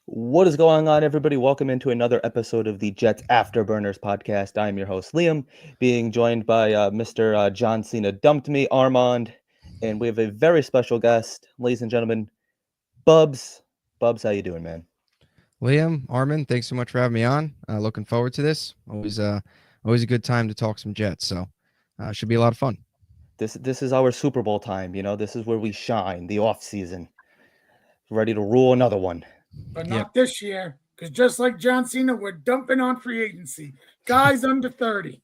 What is going on, everybody? Welcome into another episode of the Jets Afterburners podcast. I'm your host, Liam, being joined by Mr. John Cena Dumped Me, Armand, and we have a very special guest, ladies and gentlemen, Bubbs. Bubbs, how you doing, man? Liam, Armin, thanks so much for having me on. Looking forward to this. Always a good time to talk some Jets, so should be a lot of fun. This is our Super Bowl time, you know. This is where we shine, the off season. Ready to rule another one. But not this year, because just like John Cena, we're dumping on free agency. Guys under 30.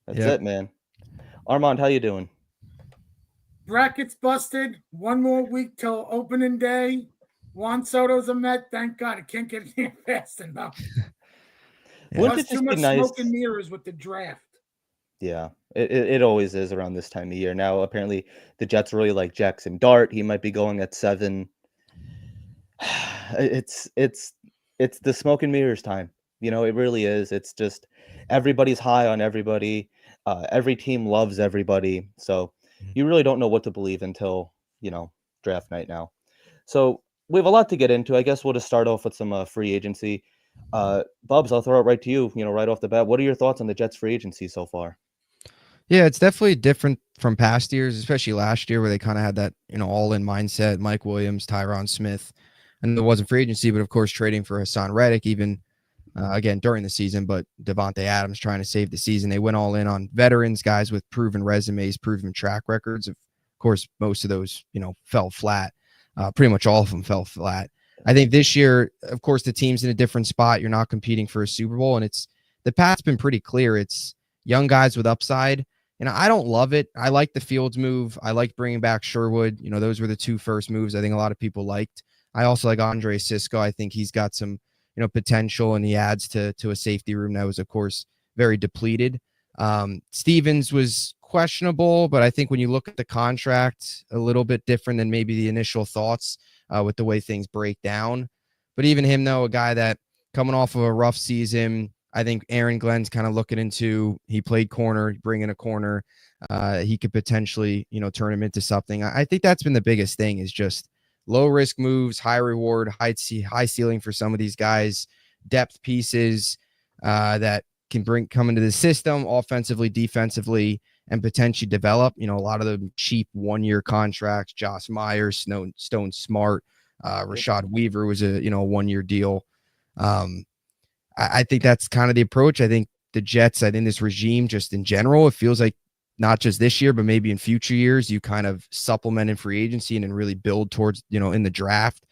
That's it, man. Armand, how you doing? Brackets busted. One more week till opening day. Juan Soto's a Met. Thank God. It can't get here fast enough. Wouldn't it too just much be nice? Smoke and mirrors with the draft. Yeah, it always is around this time of year. Now, apparently, the Jets really like Jackson Dart. He might be going at 7. It's the smoke and mirrors time. You know, it really is. It's just everybody's high on everybody. Every team loves everybody. So you really don't know what to believe until, draft night now. So we have a lot to get into. I guess we'll just start off with some free agency. Bubbs, I'll throw it right to you, right off the bat. What are your thoughts on the Jets free agency so far? Yeah, it's definitely different from past years, especially last year where they kind of had that, all-in mindset. Mike Williams, Tyron Smith, and there wasn't free agency, but of course trading for Hassan Reddick even again during the season, but Devontae Adams trying to save the season. They went all in on veterans, guys with proven resumes, proven track records. Of course, most of those, fell flat. Pretty much all of them fell flat. I think this year, of course, the team's in a different spot. You're not competing for a Super Bowl, and the path's been pretty clear. It's young guys with upside. And I don't love it. I like the Fields move. I like bringing back Sherwood. Those were the two first moves I think a lot of people liked. I also like Andre Sisco. I think he's got some, potential, and he adds to a safety room that was, of course, very depleted. Stevens was questionable, but I think when you look at the contract, a little bit different than maybe the initial thoughts with the way things break down. But even him, though, a guy that coming off of a rough season, I think Aaron Glenn's kind of looking into, he played corner, bring in a corner. He could potentially, turn him into something. I think that's been the biggest thing is just low risk moves, high reward, high ceiling for some of these guys, depth pieces that can come into the system offensively, defensively, and potentially develop. A lot of the cheap 1-year contracts, Josh Myers, Stone Smart, Rashad Weaver was a 1-year deal. I think that's kind of the approach. I think the Jets, I think this regime just in general, it feels like not just this year, but maybe in future years, you kind of supplement in free agency and then really build towards, in the draft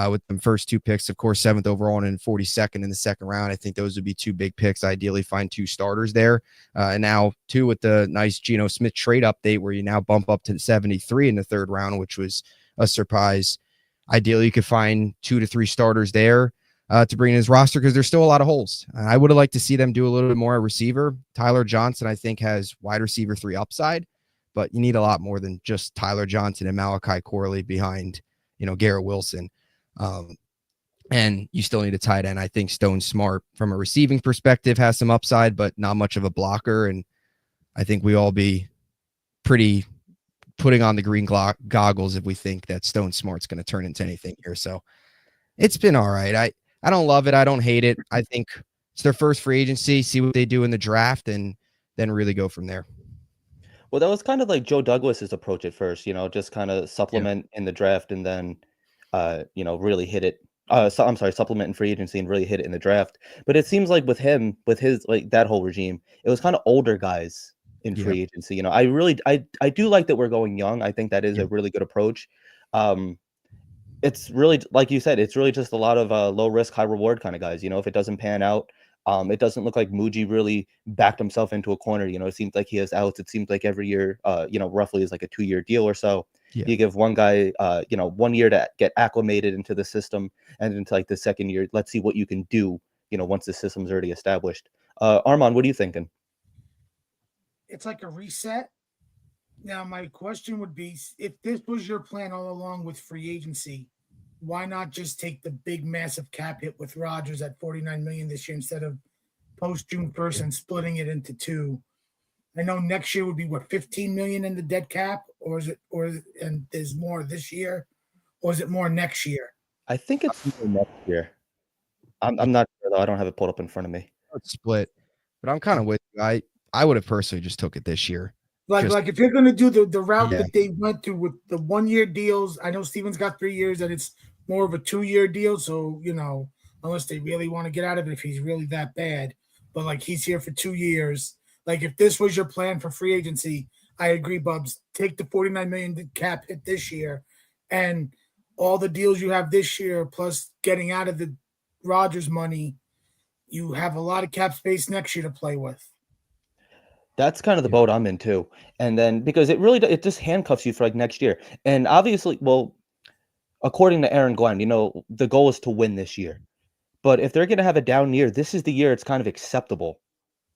with the first 2 picks, of course, 7th overall and 42nd in the second round. I think those would be 2 big picks. Ideally find 2 starters there. And now 2 with the nice Geno Smith trade update where you now bump up to 73 in the 3rd round, which was a surprise. Ideally, you could find 2 to 3 starters there. To bring in his roster because there's still a lot of holes. I would have liked to see them do a little bit more at receiver. Tyler Johnson, I think, has wide receiver 3 upside, but you need a lot more than just Tyler Johnson and Malachi Corley behind, Garrett Wilson. And you still need a tight end. I think Stone Smart, from a receiving perspective, has some upside, but not much of a blocker. And I think we all be pretty putting on the green goggles if we think that Stone Smart's going to turn into anything here. So it's been all right. I don't love it. I don't hate it. I think it's their first free agency, see what they do in the draft, and then really go from there. Well, that was kind of like Joe Douglas's approach at first, just kind of supplement in the draft and then, really hit it. Supplement in free agency and really hit it in the draft. But it seems like with him, with his, like that whole regime, it was kind of older guys in free agency. I do like that we're going young. I think that is a really good approach. It's really, like you said, it's really just a lot of low risk, high reward kind of guys. If it doesn't pan out, it doesn't look like Muji really backed himself into a corner. It seems like he has outs. It seems like every year, roughly is like a 2-year deal or so. Yeah. You give one guy, 1 year to get acclimated into the system, and into like the second year, let's see what you can do, once the system's already established. Armand, what are you thinking? It's like a reset. Now, my question would be, if this was your plan all along with free agency, why not just take the big, massive cap hit with Rodgers at $49 million this year instead of post June 1st and splitting it into 2? I know next year would be what, 15 million in the dead cap, or is it, and there's more this year, or is it more next year? I think it's more next year. I'm not sure though. I don't have it pulled up in front of me. It's split, but I'm kind of with you. I would have personally just took it this year. Like if you're gonna do the route Yeah. that they went through with the 1 year deals, I know Steven's got 3 years, and it's more of a 2 year deal. So unless they really want to get out of it, if he's really that bad, but like he's here for 2 years. Like if this was your plan for free agency, I agree, Bubbs. Take the 49 million cap hit this year, and all the deals you have this year, plus getting out of the Rodgers money, you have a lot of cap space next year to play with. That's kind of the boat I'm in too. And then because it just handcuffs you for like next year. And obviously, well, according to Aaron Glenn, the goal is to win this year. But if they're going to have a down year, this is the year it's kind of acceptable.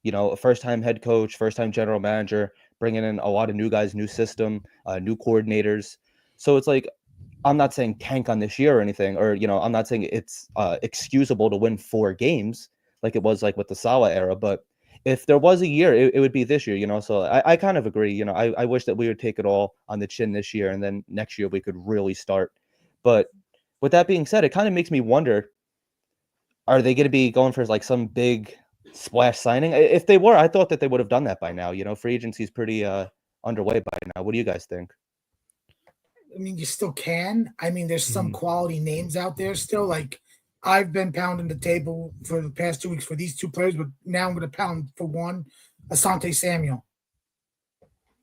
A first-time head coach, first-time general manager, bringing in a lot of new guys, new system, new coordinators. So it's like, I'm not saying tank on this year or anything, or, I'm not saying it's excusable to win 4 games like it was like with the Salah era. But if there was a year, it would be this year, So I kind of agree. I wish that we would take it all on the chin this year, and then next year we could really start. But with that being said, it kind of makes me wonder, are they going to be going for like some big splash signing? If they were, I thought that they would have done that by now. Free agency is pretty underway by now. What do you guys think? I mean, you still can. I mean, there's some quality names out there still. Like I've been pounding the table for the past 2 weeks for these 2 players, but now I'm going to pound for one, Asante Samuel.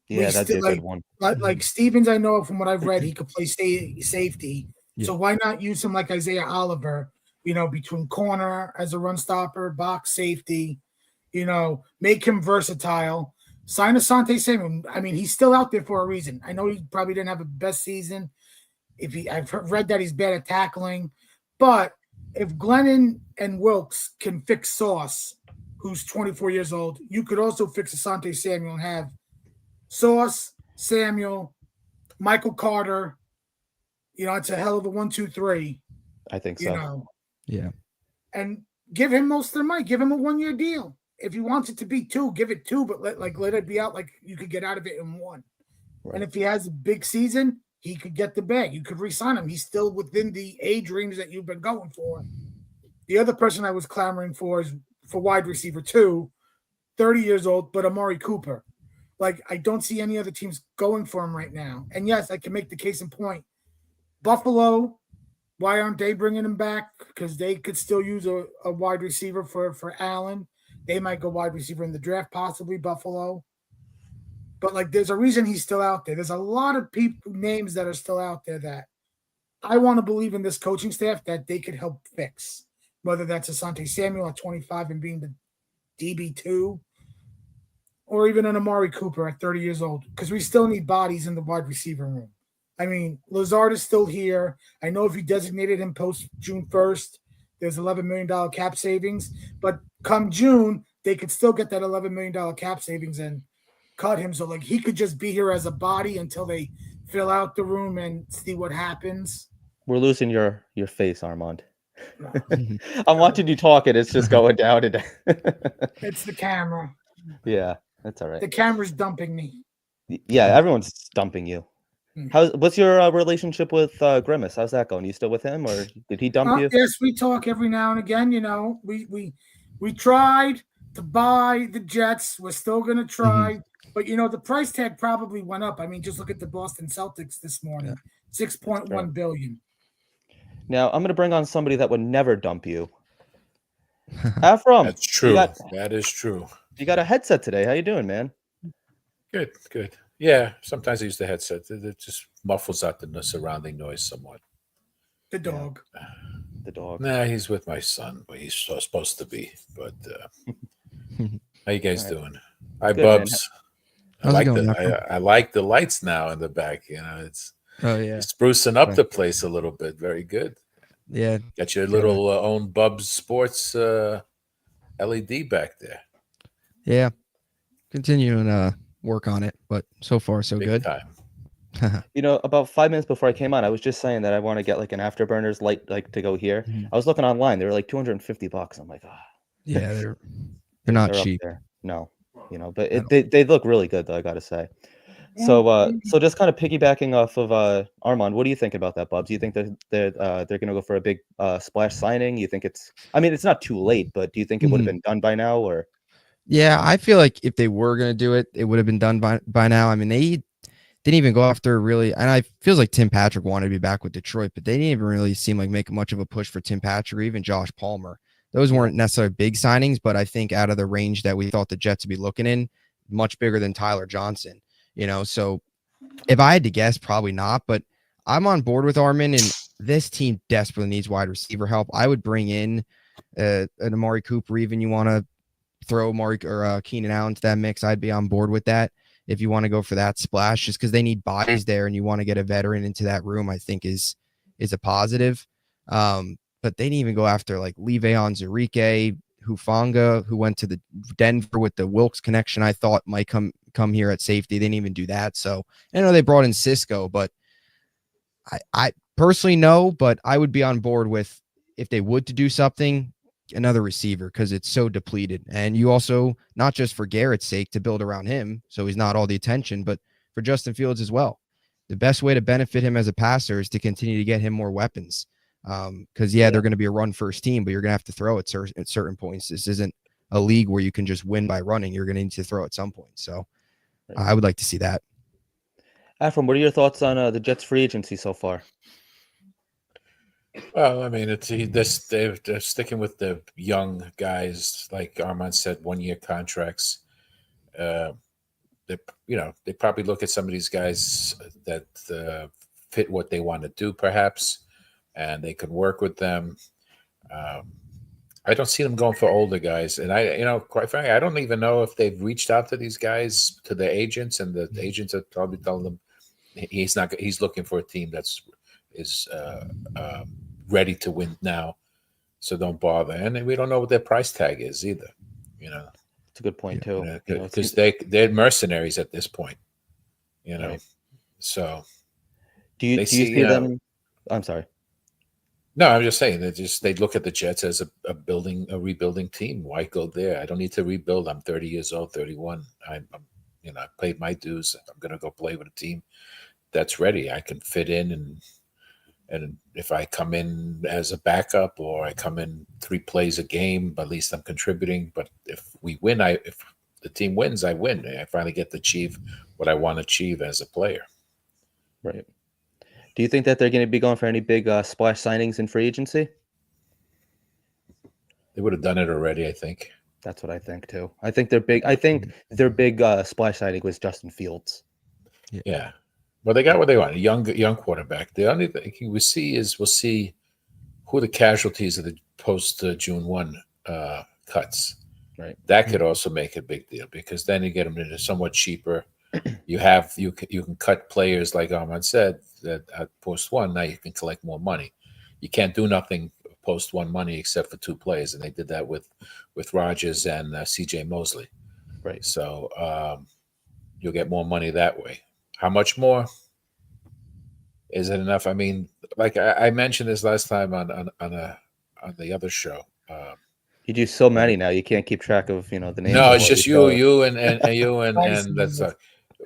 Yeah, that'd be a good one. Like Stevens, I know from what I've read, he could play safety. Yeah. So why not use him like Isaiah Oliver, between corner as a run stopper, box safety, make him versatile. Sign Asante Samuel. I mean, he's still out there for a reason. I know he probably didn't have a best season. I've read that he's bad at tackling, but if Glennon and Wilkes can fix Sauce, who's 24 years old, you could also fix Asante Samuel and have Sauce, Samuel, Michael Carter. It's a hell of a 1-2-3. I think so. Yeah. And give him most of the money. Give him a 1 year deal. If he wants it to be 2, give it 2, but let it be out like you could get out of it in 1. Right. And if he has a big season, he could get the bag. You could re-sign him. He's still within the age range that you've been going for. The other person I was clamoring for is for wide receiver 2, 30 years old, but Amari Cooper. Like, I don't see any other teams going for him right now. And yes, I can make the case in point. Buffalo, why aren't they bringing him back? Because they could still use a wide receiver for Allen. They might go wide receiver in the draft, possibly Buffalo. But, there's a reason he's still out there. There's a lot of names that are still out there that I want to believe in this coaching staff that they could help fix. Whether that's Asante Samuel at 25 and being the DB2, or even an Amari Cooper at 30 years old, because we still need bodies in the wide receiver room. I mean, Lazard is still here. I know if you designated him post June 1st, there's $11 million cap savings. But come June, they could still get that $11 million cap savings and cut him. So, he could just be here as a body until they fill out the room and see what happens. We're losing your face, Armand. No. I'm watching you talk, and it's just going down and down. It's the camera. Yeah, that's all right. The camera's dumping me. Yeah, everyone's dumping you. What's your relationship with Grimace? How's that going? You still with him, or did he dump you? Yes, we talk every now and again. We tried to buy the Jets. We're still going to try. But, the price tag probably went up. I mean, just look at the Boston Celtics this morning, $6.1 billion. Now, I'm going to bring on somebody that would never dump you. Afram. That's true. That is true. You got a headset today. How you doing, man? Good. Yeah, sometimes I use the headset. It just muffles out the surrounding noise somewhat. The dog. Yeah. The dog. Nah, he's with my son, but he's supposed to be. But how you guys doing? Hi, good, Bubbs. I like the lights now in the back. It's sprucing up the place a little bit. Very good. Yeah. Got your little own Bubbs Sports LED back there. Yeah. Continuing work on it, but so far so Big good. Time. About 5 minutes before I came on, I was just saying that I want to get an afterburners light to go here. I was looking online; they were like $250. I'm like, yeah, they're not cheap. No, you know. But they look really good, though, I gotta say. So just kind of piggybacking off of Armand, what do you think about that, Bubbs? Do you think that they're gonna go for a big splash signing? You think I mean, it's not too late, but do you think it would have been done by now, or? Yeah, I feel like if they were gonna do it, it would have been done by now. I mean, they didn't even go after really, and I feels like Tim Patrick wanted to be back with Detroit, but they didn't even really seem like making much of a push for Tim Patrick or even Josh Palmer. Those weren't necessarily big signings, but I think out of the range that we thought the Jets would be looking in, much bigger than Tyler Johnson, you know. So if I had to guess, probably not, but I'm on board with Armin, and this team desperately needs wide receiver help. I would bring in an Amari Cooper, even you want to throw Mark or Keenan Allen to that mix. I'd be on board with that if you want to go for that splash, just because they need bodies there, and you want to get a veteran into that room. I think is a positive. But they didn't even go after like Le'Veon Zurike, Hufanga, who went to the Denver with the Wilkes connection. I thought might come here at safety. They didn't even do that. So I know they brought in Cisco, but I personally no, but I would be on board with if they would to do something, another receiver, because it's so depleted. And you also, not just for Garrett's sake to build around him so he's not all the attention, but for Justin Fields as well. The best way to benefit him as a passer is to continue to get him more weapons. Because they're going to be a run first team, but you're going to have to throw at certain points. This isn't a league where you can just win by running. You're going to need to throw at some point. So I would like to see that. Afram, what are your thoughts on the Jets free agency so far? Well, I mean, they're sticking with the young guys, like Armand said, 1-year contracts. They probably look at some of these guys that fit what they want to do, perhaps, and they can work with them. I don't see them going for older guys, and quite frankly, I don't even know if they've reached out to these guys, to their agents, and the agents are probably telling them he's looking for a team that's ready to win now, so don't bother. And we don't know what their price tag is either. It's a good point too. Because they're mercenaries at this point. Right. So do you see them? I'm sorry. No, I'm just saying they look at the Jets as a rebuilding team. Why go there? I don't need to rebuild. I'm 30 years old, 31. I paid my dues. I'm going to go play with a team that's ready. I can fit in, and if I come in as a backup or I come in 3 plays a game, at least I'm contributing. But if we win, if the team wins, I win. I finally get to achieve what I want to achieve as a player. Right. Do you think that they're going to be going for any big splash signings in free agency? They would have done it already, I think. That's what I think too. I think their big splash signing was Justin Fields. Yeah. Well, they got what they want, a young quarterback. The only thing we'll see who the casualties of the post June 1 cuts. Right. That could also make a big deal, because then you get them into somewhat cheaper. You can cut players, like Armand said, that at post 1, now you can collect more money. You can't do nothing post 1 money except for 2 players, and they did that with Rodgers and CJ Mosley. Right. So you'll get more money that way. How much more? Is it enough? I mean, like I mentioned this last time on the other show. You do so many now, you can't keep track of the names. No, it's just you and that's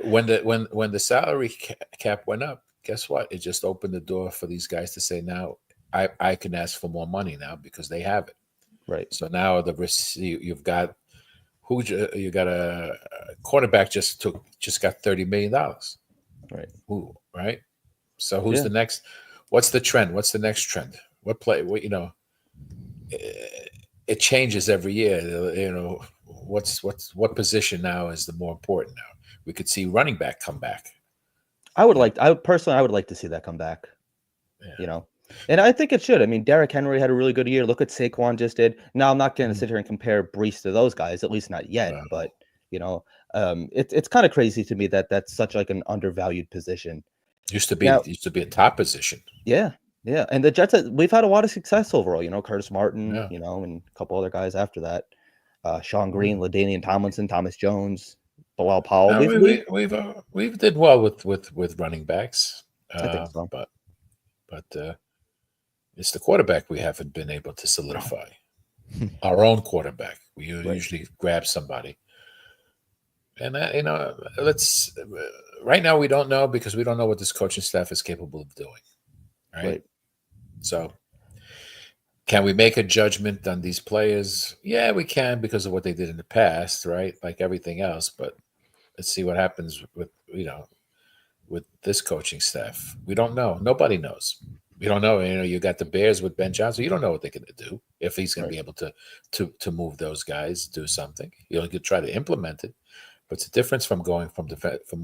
when the salary cap went up. Guess what? It just opened the door for these guys to say, now I can ask for more money now because they have it. Right. So now you've got a quarterback just got $30 million. Right. Ooh, right. So who's the next? What's the trend? What's the next trend? What play? It changes every year. What position now is the more important now? We could see running back come back. I would like to see that come back. Yeah. And I think it should. I mean, Derrick Henry had a really good year. Look what Saquon just did. Now, I'm not going to sit here and compare Brees to those guys, at least not yet. No. But it's kind of crazy to me that that's such like an undervalued position. Used to be a top position. Yeah. Yeah. And the Jets, we've had a lot of success overall, Curtis Martin, and a couple other guys after that. Sean Green, LaDainian Tomlinson, Thomas Jones, Bilal Powell. No, we've did well with running backs. I think so. But it's the quarterback we haven't been able to solidify. Our own quarterback. We usually grab somebody. And let's right now we don't know because we don't know what this coaching staff is capable of doing. Right. So can we make a judgment on these players? Yeah, we can because of what they did in the past, right? Like everything else. But let's see what happens with this coaching staff. We don't know. Nobody knows. We don't know. You got the Bears with Ben Johnson. You don't know what they're going to do, if he's going to be able to move those guys, do something. You could try to implement it, but it's a difference from going from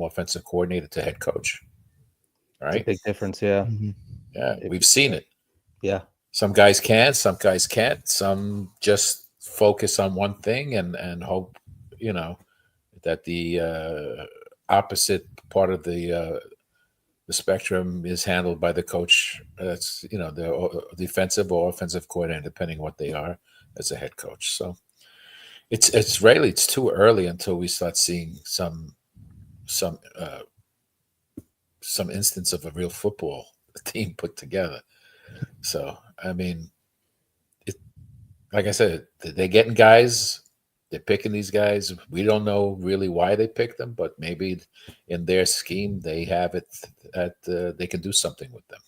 offensive coordinator to head coach. Right? It's a big difference. Yeah. Mm-hmm. Yeah, we've seen it. Yeah. Some guys can, some guys can't. Some just focus on one thing and hope, that the opposite part of the spectrum is handled by the coach. That's the defensive or offensive coordinator, depending what they are as a head coach. So it's really it's too early until we start seeing some instance of a real football team put together. So I mean, like I said, they're getting guys. They're picking these guys. We don't know really why they picked them, but maybe in their scheme they have it that they can do something with them.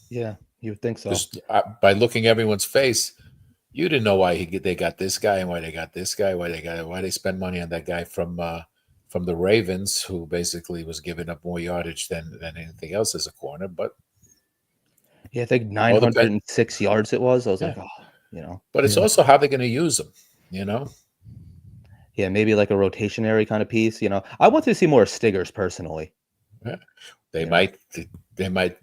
Yeah, you would think so. Just by looking everyone's face, you didn't know why they got this guy and why they got this guy, why they spend money on that guy from the Ravens, who basically was giving up more yardage than anything else as a corner. But yeah, I think 906 yards it was. I was like, But it's also how they're going to use them. Yeah, maybe like a rotationary kind of piece. I want to see more Stiggers personally. Yeah. They might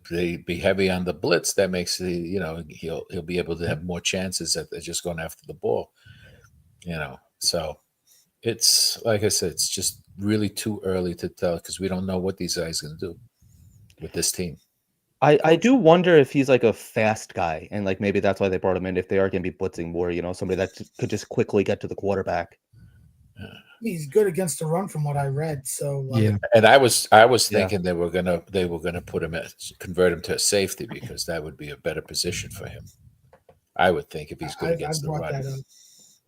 be heavy on the blitz. That makes he'll be able to have more chances at just going after the ball. So it's like I said, it's just really too early to tell because we don't know what these guys are going to do with this team. I do wonder if he's like a fast guy, and like maybe that's why they brought him in. If they are going to be blitzing more, somebody that could just quickly get to the quarterback. He's good against the run, from what I read. So yeah, and I was thinking they were gonna put him convert him to a safety because that would be a better position for him. I would think if he's good against the run.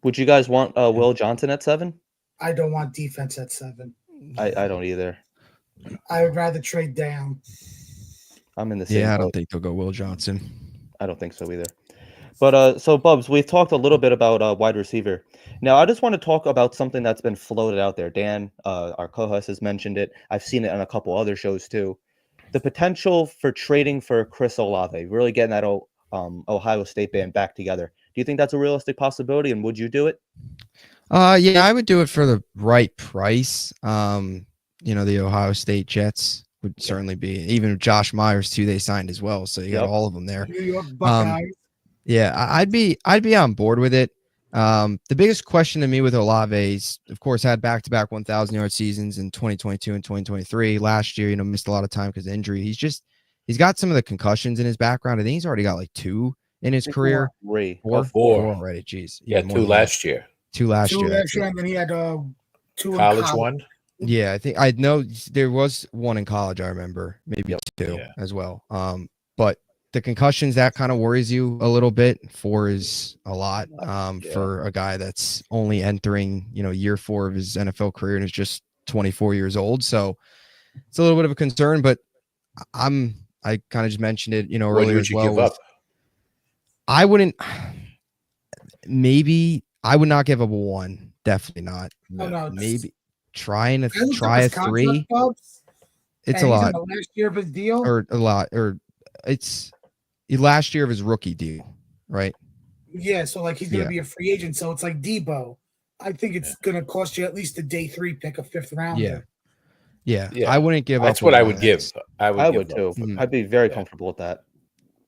Would you guys want Will Johnson at 7? I don't want defense at 7. I don't either. I would rather trade down. I'm in the same. Yeah, I don't think they'll go Will Johnson. I don't think so either. But so Bubbs, we've talked a little bit about wide receiver. Now I just want to talk about something that's been floated out there. Dan, our co-host, has mentioned it. I've seen it on a couple other shows too. The potential for trading for Chris Olave, really getting that Ohio State band back together. Do you think that's a realistic possibility, and would you do it? Yeah, I would do it for the right price. The Ohio State Jets would certainly be, even Josh Myers too. They signed as well, so you got all of them there. New York Buckeyes. Yeah, I'd be on board with it. The biggest question to me with Olave is, of course, had back-to-back 1,000-yard seasons in 2022 and 2023. Last year, missed a lot of time because of injury. He's got some of the concussions in his background. I think he's already got like 2 in his career. Four already. Jeez. Yeah, 2 last year. 2 last year. And then he had 2 in college one. Yeah, I think I know there was 1 in college. I remember maybe 2 as well. But the concussions, that kind of worries you a little bit. 4 is a lot for a guy that's only entering, year 4 of his NFL career and is just 24 years old. So it's a little bit of a concern, but I kind of just mentioned it, earlier as well. Give up? I wouldn't. Maybe I would not give up a 1. Definitely not. No, maybe try a 3. It's a lot. The last year of his deal, or a lot, or it's last year of his rookie deal, right? Yeah, so like he's going to be a free agent. So it's like Debo. I think it's going to cost you at least a day 3 pick, a 5th rounder. Yeah. I wouldn't give up. That's what I would give. I would too. I'd be very comfortable with that.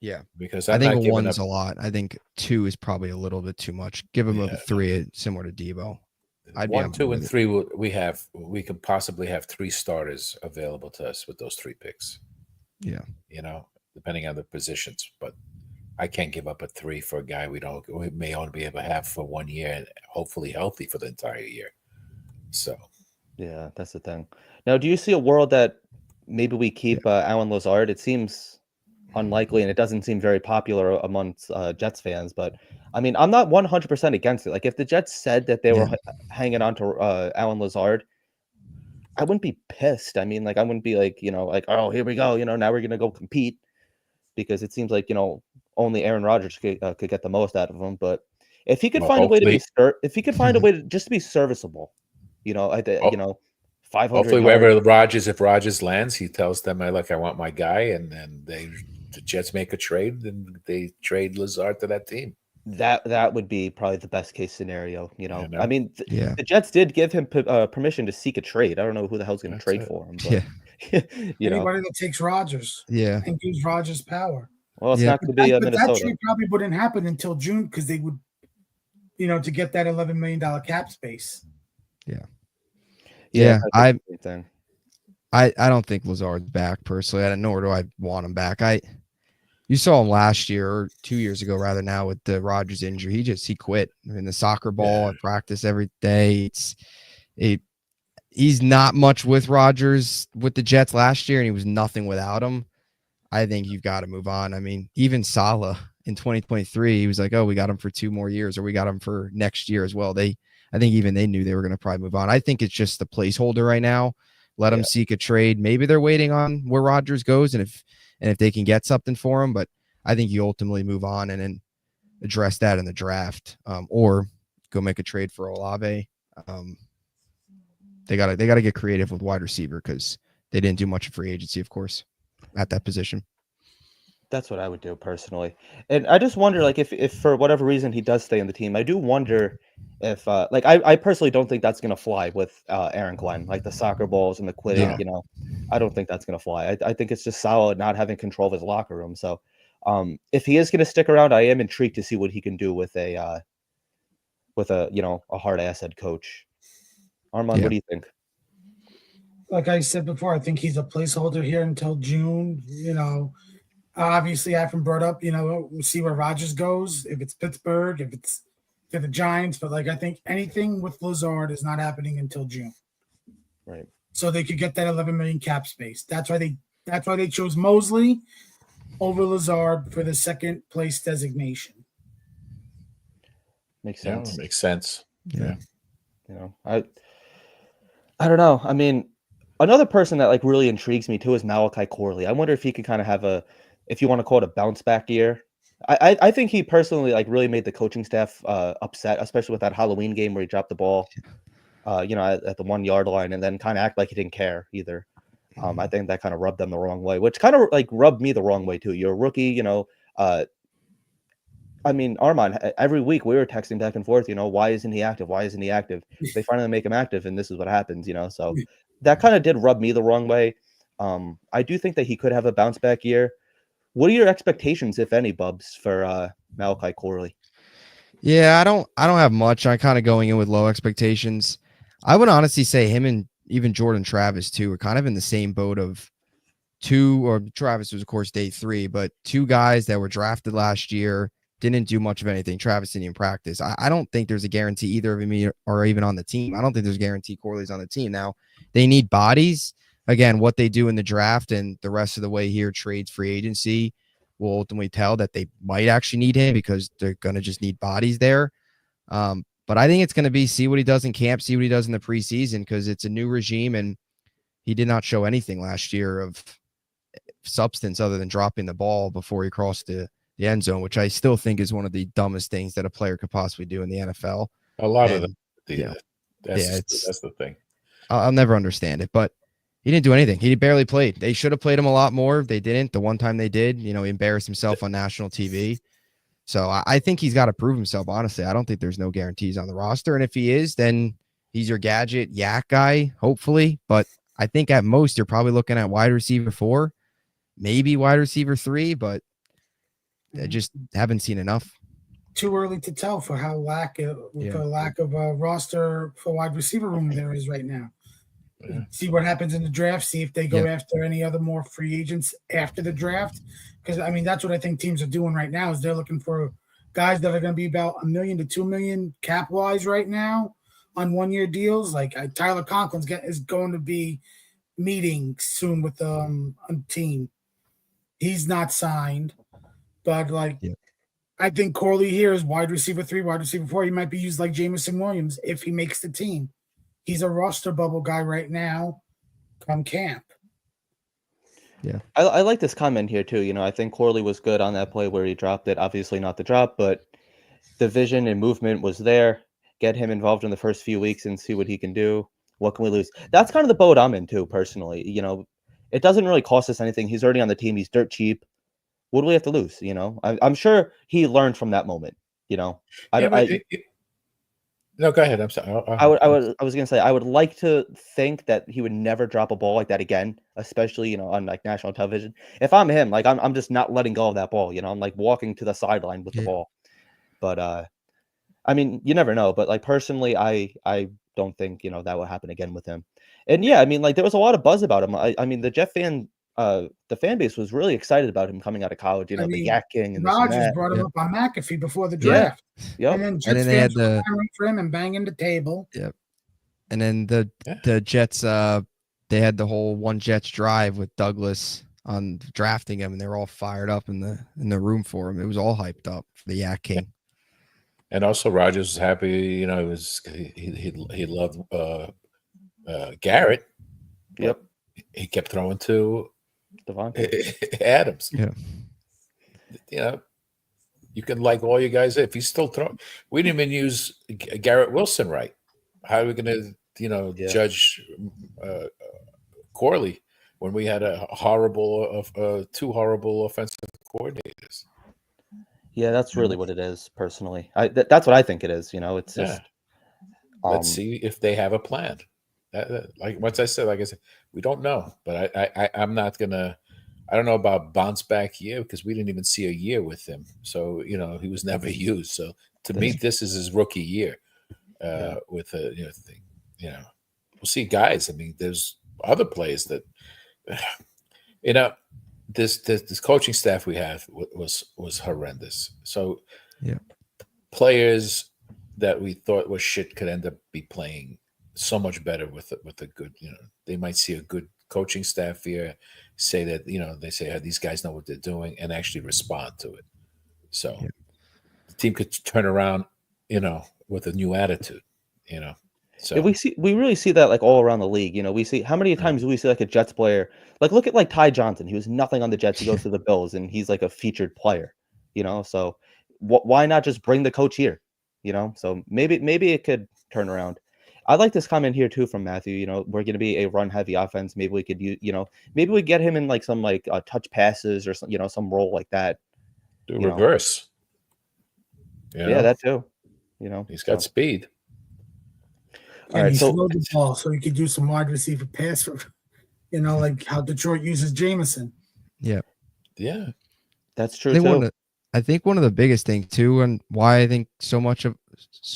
Yeah, because I think 1's a lot. I think 2 is probably a little bit too much. Give him a 3, similar to Debo. 1, 2, and 3. We could possibly have 3 starters available to us with those 3 picks. Yeah, depending on the positions. But I can't give up a 3 for a guy we may only be able to have for 1 year and hopefully healthy for the entire year. So, yeah, that's the thing. Now, do you see a world that maybe we keep Allen Lazard? It seems unlikely, and it doesn't seem very popular amongst Jets fans. But I mean, I'm not 100% against it. Like, if the Jets said that they were Yeah. hanging on to Alan Lazard, I wouldn't be pissed. I mean, like, I wouldn't be like, like, oh, here we go. Now we're gonna go compete because it seems like only Aaron Rodgers could get the most out of him. But if he could Well, find a way to be, hopefully, if he could find a way to just to be serviceable, I think ho- 500 hopefully, yards. wherever if Rogers lands, he tells them, I want my guy," and then the Jets make a trade, and they trade Lazard to that team. That would be probably the best case scenario. You I know, mean, Yeah. the Jets did give him permission to seek a trade. I don't know who the hell's going to That's trade it. for him, Yeah. but Anybody that takes Rodgers Yeah. and gives Rodgers power. well, it's Yeah. not going to be But that Minnesota. trade probably wouldn't happen until June because they would, to get that $11 million cap space. Yeah. I think the same thing. I don't think Lazard's back personally. Nor do I want him back. You saw him last year or 2 years ago, rather, now with the Rodgers injury. He quit. I mean, the soccer ball at practice every day. He's not much with Rodgers with the Jets last year, and he was nothing without him. I think you've got to move on. I mean, even Salah in 2023, he was like, "Oh, we got him for 2 more years, or we got him for next year as well." I think even they knew they were going to probably move on. I think it's just the placeholder right now. Let them seek a trade. Maybe they're waiting on where Rodgers goes, and if they can get something for him. But I think you ultimately move on and then address that in the draft, or go make a trade for Olave. They gotta get creative with wide receiver because they didn't do much of free agency, of course, at that position. That's what I would do personally. And I just wonder, like, if for whatever reason he does stay on the team, I do wonder if, like, I personally don't think that's gonna fly with Aaron Glenn, like the soccer balls and the quitting. No. I don't think that's gonna fly. I think it's just solid not having control of his locker room. So, if he is gonna stick around, I am intrigued to see what he can do with a a hard ass head coach. Armand, what do you think? Like I said before, I think he's a placeholder here until June. Obviously, I haven't brought up, we'll see where Rodgers goes, if it's Pittsburgh, if it's to the Giants. But, like, I think anything with Lazard is not happening until June. Right. So they could get that 11 million cap space. That's why they chose Mosley over Lazard for the second place designation. Makes sense. Yeah, makes sense. Yeah. I don't know. I mean, another person that, like, really intrigues me too is Malachi Corley. I wonder if he could kind of have if you want to call it a bounce back year. I think he personally, like, really made the coaching staff upset, especially with that Halloween game where he dropped the ball, at the 1 yard line and then kind of act like he didn't care either. I think that kind of rubbed them the wrong way, which kind of, like, rubbed me the wrong way too. You're a rookie, I mean, Armand, every week we were texting back and forth, why isn't he active? Why isn't he active? They finally make him active, and this is what happens, so that kind of did rub me the wrong way. I do think that he could have a bounce back year. What are your expectations, if any, Bubbs, for Malachi Corley? Yeah, I don't have much. I'm kind of going in with low expectations. I would honestly say him and even Jordan Travis too are kind of in the same boat of Travis was, of course, day 3, but 2 guys that were drafted last year, didn't do much of anything. Travis didn't even practice. I don't think there's a guarantee either of them are even on the team. I don't think there's a guarantee Corley's on the team. Now, they need bodies. Again, what they do in the draft and the rest of the way here, trades, free agency, will ultimately tell that they might actually need him because they're going to just need bodies there. But I think it's going to be see what he does in camp, see what he does in the preseason, because it's a new regime and he did not show anything last year of substance other than dropping the ball before he crossed the end zone, which I still think is one of the dumbest things that a player could possibly do in the NFL. A lot of them. That's the thing. I'll never understand it, but he didn't do anything. He barely played. They should have played him a lot more. They didn't. The one time they did, he embarrassed himself on national TV. So I think he's got to prove himself, honestly. I don't think there's no guarantees on the roster. And if he is, then he's your gadget yak guy, hopefully. But I think at most you're probably looking at wide receiver 4, maybe wide receiver 3, but I just haven't seen enough. Too early to tell for how lack of a roster for wide receiver room there is right now. Yeah. See what happens in the draft. See if they go after any other more free agents after the draft. Because, I mean, that's what I think teams are doing right now is they're looking for guys that are going to be about $1 million to $2 million cap-wise right now on one-year deals. Like Tyler Conklin is going to be meeting soon with a team. He's not signed, but I think Corley here is wide receiver 3, wide receiver 4. He might be used like Jamison Williams if he makes the team. He's a roster bubble guy right now. Come camp. Yeah. I like this comment here too. I think Corley was good on that play where he dropped it. Obviously not the drop, but the vision and movement was there. Get him involved in the first few weeks and see what he can do. What can we lose? That's kind of the boat I'm in too, personally. It doesn't really cost us anything. He's already on the team. He's dirt cheap. What do we have to lose? I'm sure he learned from that moment. Yeah, but no, go ahead. I'm sorry. I was gonna say I would like to think that he would never drop a ball like that again, especially on like national television. If I'm him, like I'm just not letting go of that ball. I'm like walking to the sideline with the ball. But I mean, you never know. But like personally, I don't think that will happen again with him. And yeah, I mean, like there was a lot of buzz about him. I mean, the fan base was really excited about him coming out of college. The Yak King and this and Rodgers that. brought him up on McAfee before the draft. Yep. And then Jets And then they had fans were clamoring for him and banging the table. Yep. And then the Jets, they had the whole one Jets drive with Douglas on drafting him, and they were all fired up in the room for him. It was all hyped up for the Yak King. And also Rodgers was happy. He loved Garrett. Yep. He kept throwing to Devontae Adams. Yeah. You can like all you guys. If he's still throwing, we didn't even use Garrett Wilson right. How are we going to, judge Corley when we had two horrible offensive coordinators? Yeah, that's really what it is. Personally, that's what I think it is. It's just. Let's see if they have a plan. Like I said, we don't know. But I'm not gonna. I don't know about bounce back year because we didn't even see a year with him. So he was never used. So to me, this is his rookie year. With a thing. We'll see, guys. I mean, there's other players that this coaching staff we have was horrendous. So players that we thought was shit could end up be playing so much better with a good. They might see a good coaching staff here, say that they say these guys know what they're doing and actually respond to it. So the team could turn around, with a new attitude, So we really see that like all around the league. We see how many times do we see like a Jets player, like look at like Ty Johnson. He was nothing on the Jets. He goes to the Bills and he's like a featured player. So why not just bring the coach here? So maybe it could turn around. I like this comment here too from Matthew. We're going to be a run heavy offense. Maybe we could use, maybe we get him in like some like touch passes or some, some role like that. Do reverse. Yeah, that too. He's got speed. And he slowed the ball so he could do some wide receiver pass for, like how Detroit uses Jamison. Yeah. Yeah. That's true too. I think one of the biggest things too, and why I think so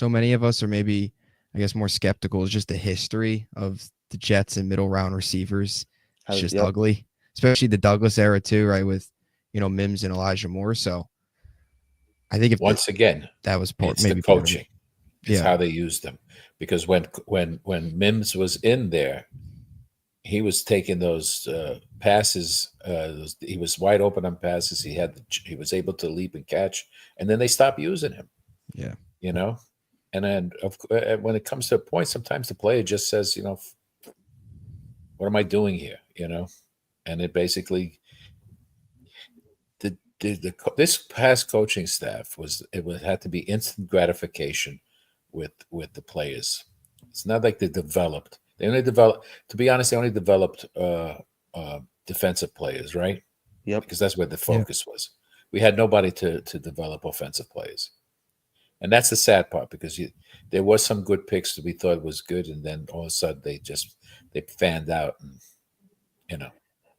many of us are maybe, I guess, more skeptical is just the history of the Jets and middle round receivers. It's just ugly, especially the Douglas era too, right? With, Mims and Elijah Moore. So I think that was maybe the coaching. It's how they used them. Because when Mims was in there, he was taking those passes. He was wide open on passes. He was able to leap and catch, and then they stopped using him. Yeah, And then when it comes to a point, sometimes the player just says, "What am I doing here?" And it basically this past coaching staff had to be instant gratification with the players. It's not like they developed. To be honest, they only developed defensive players, right? Yep. Because that's where the focus was. We had nobody to develop offensive players. And that's the sad part because there was some good picks that we thought was good, and then all of a sudden they fanned out, and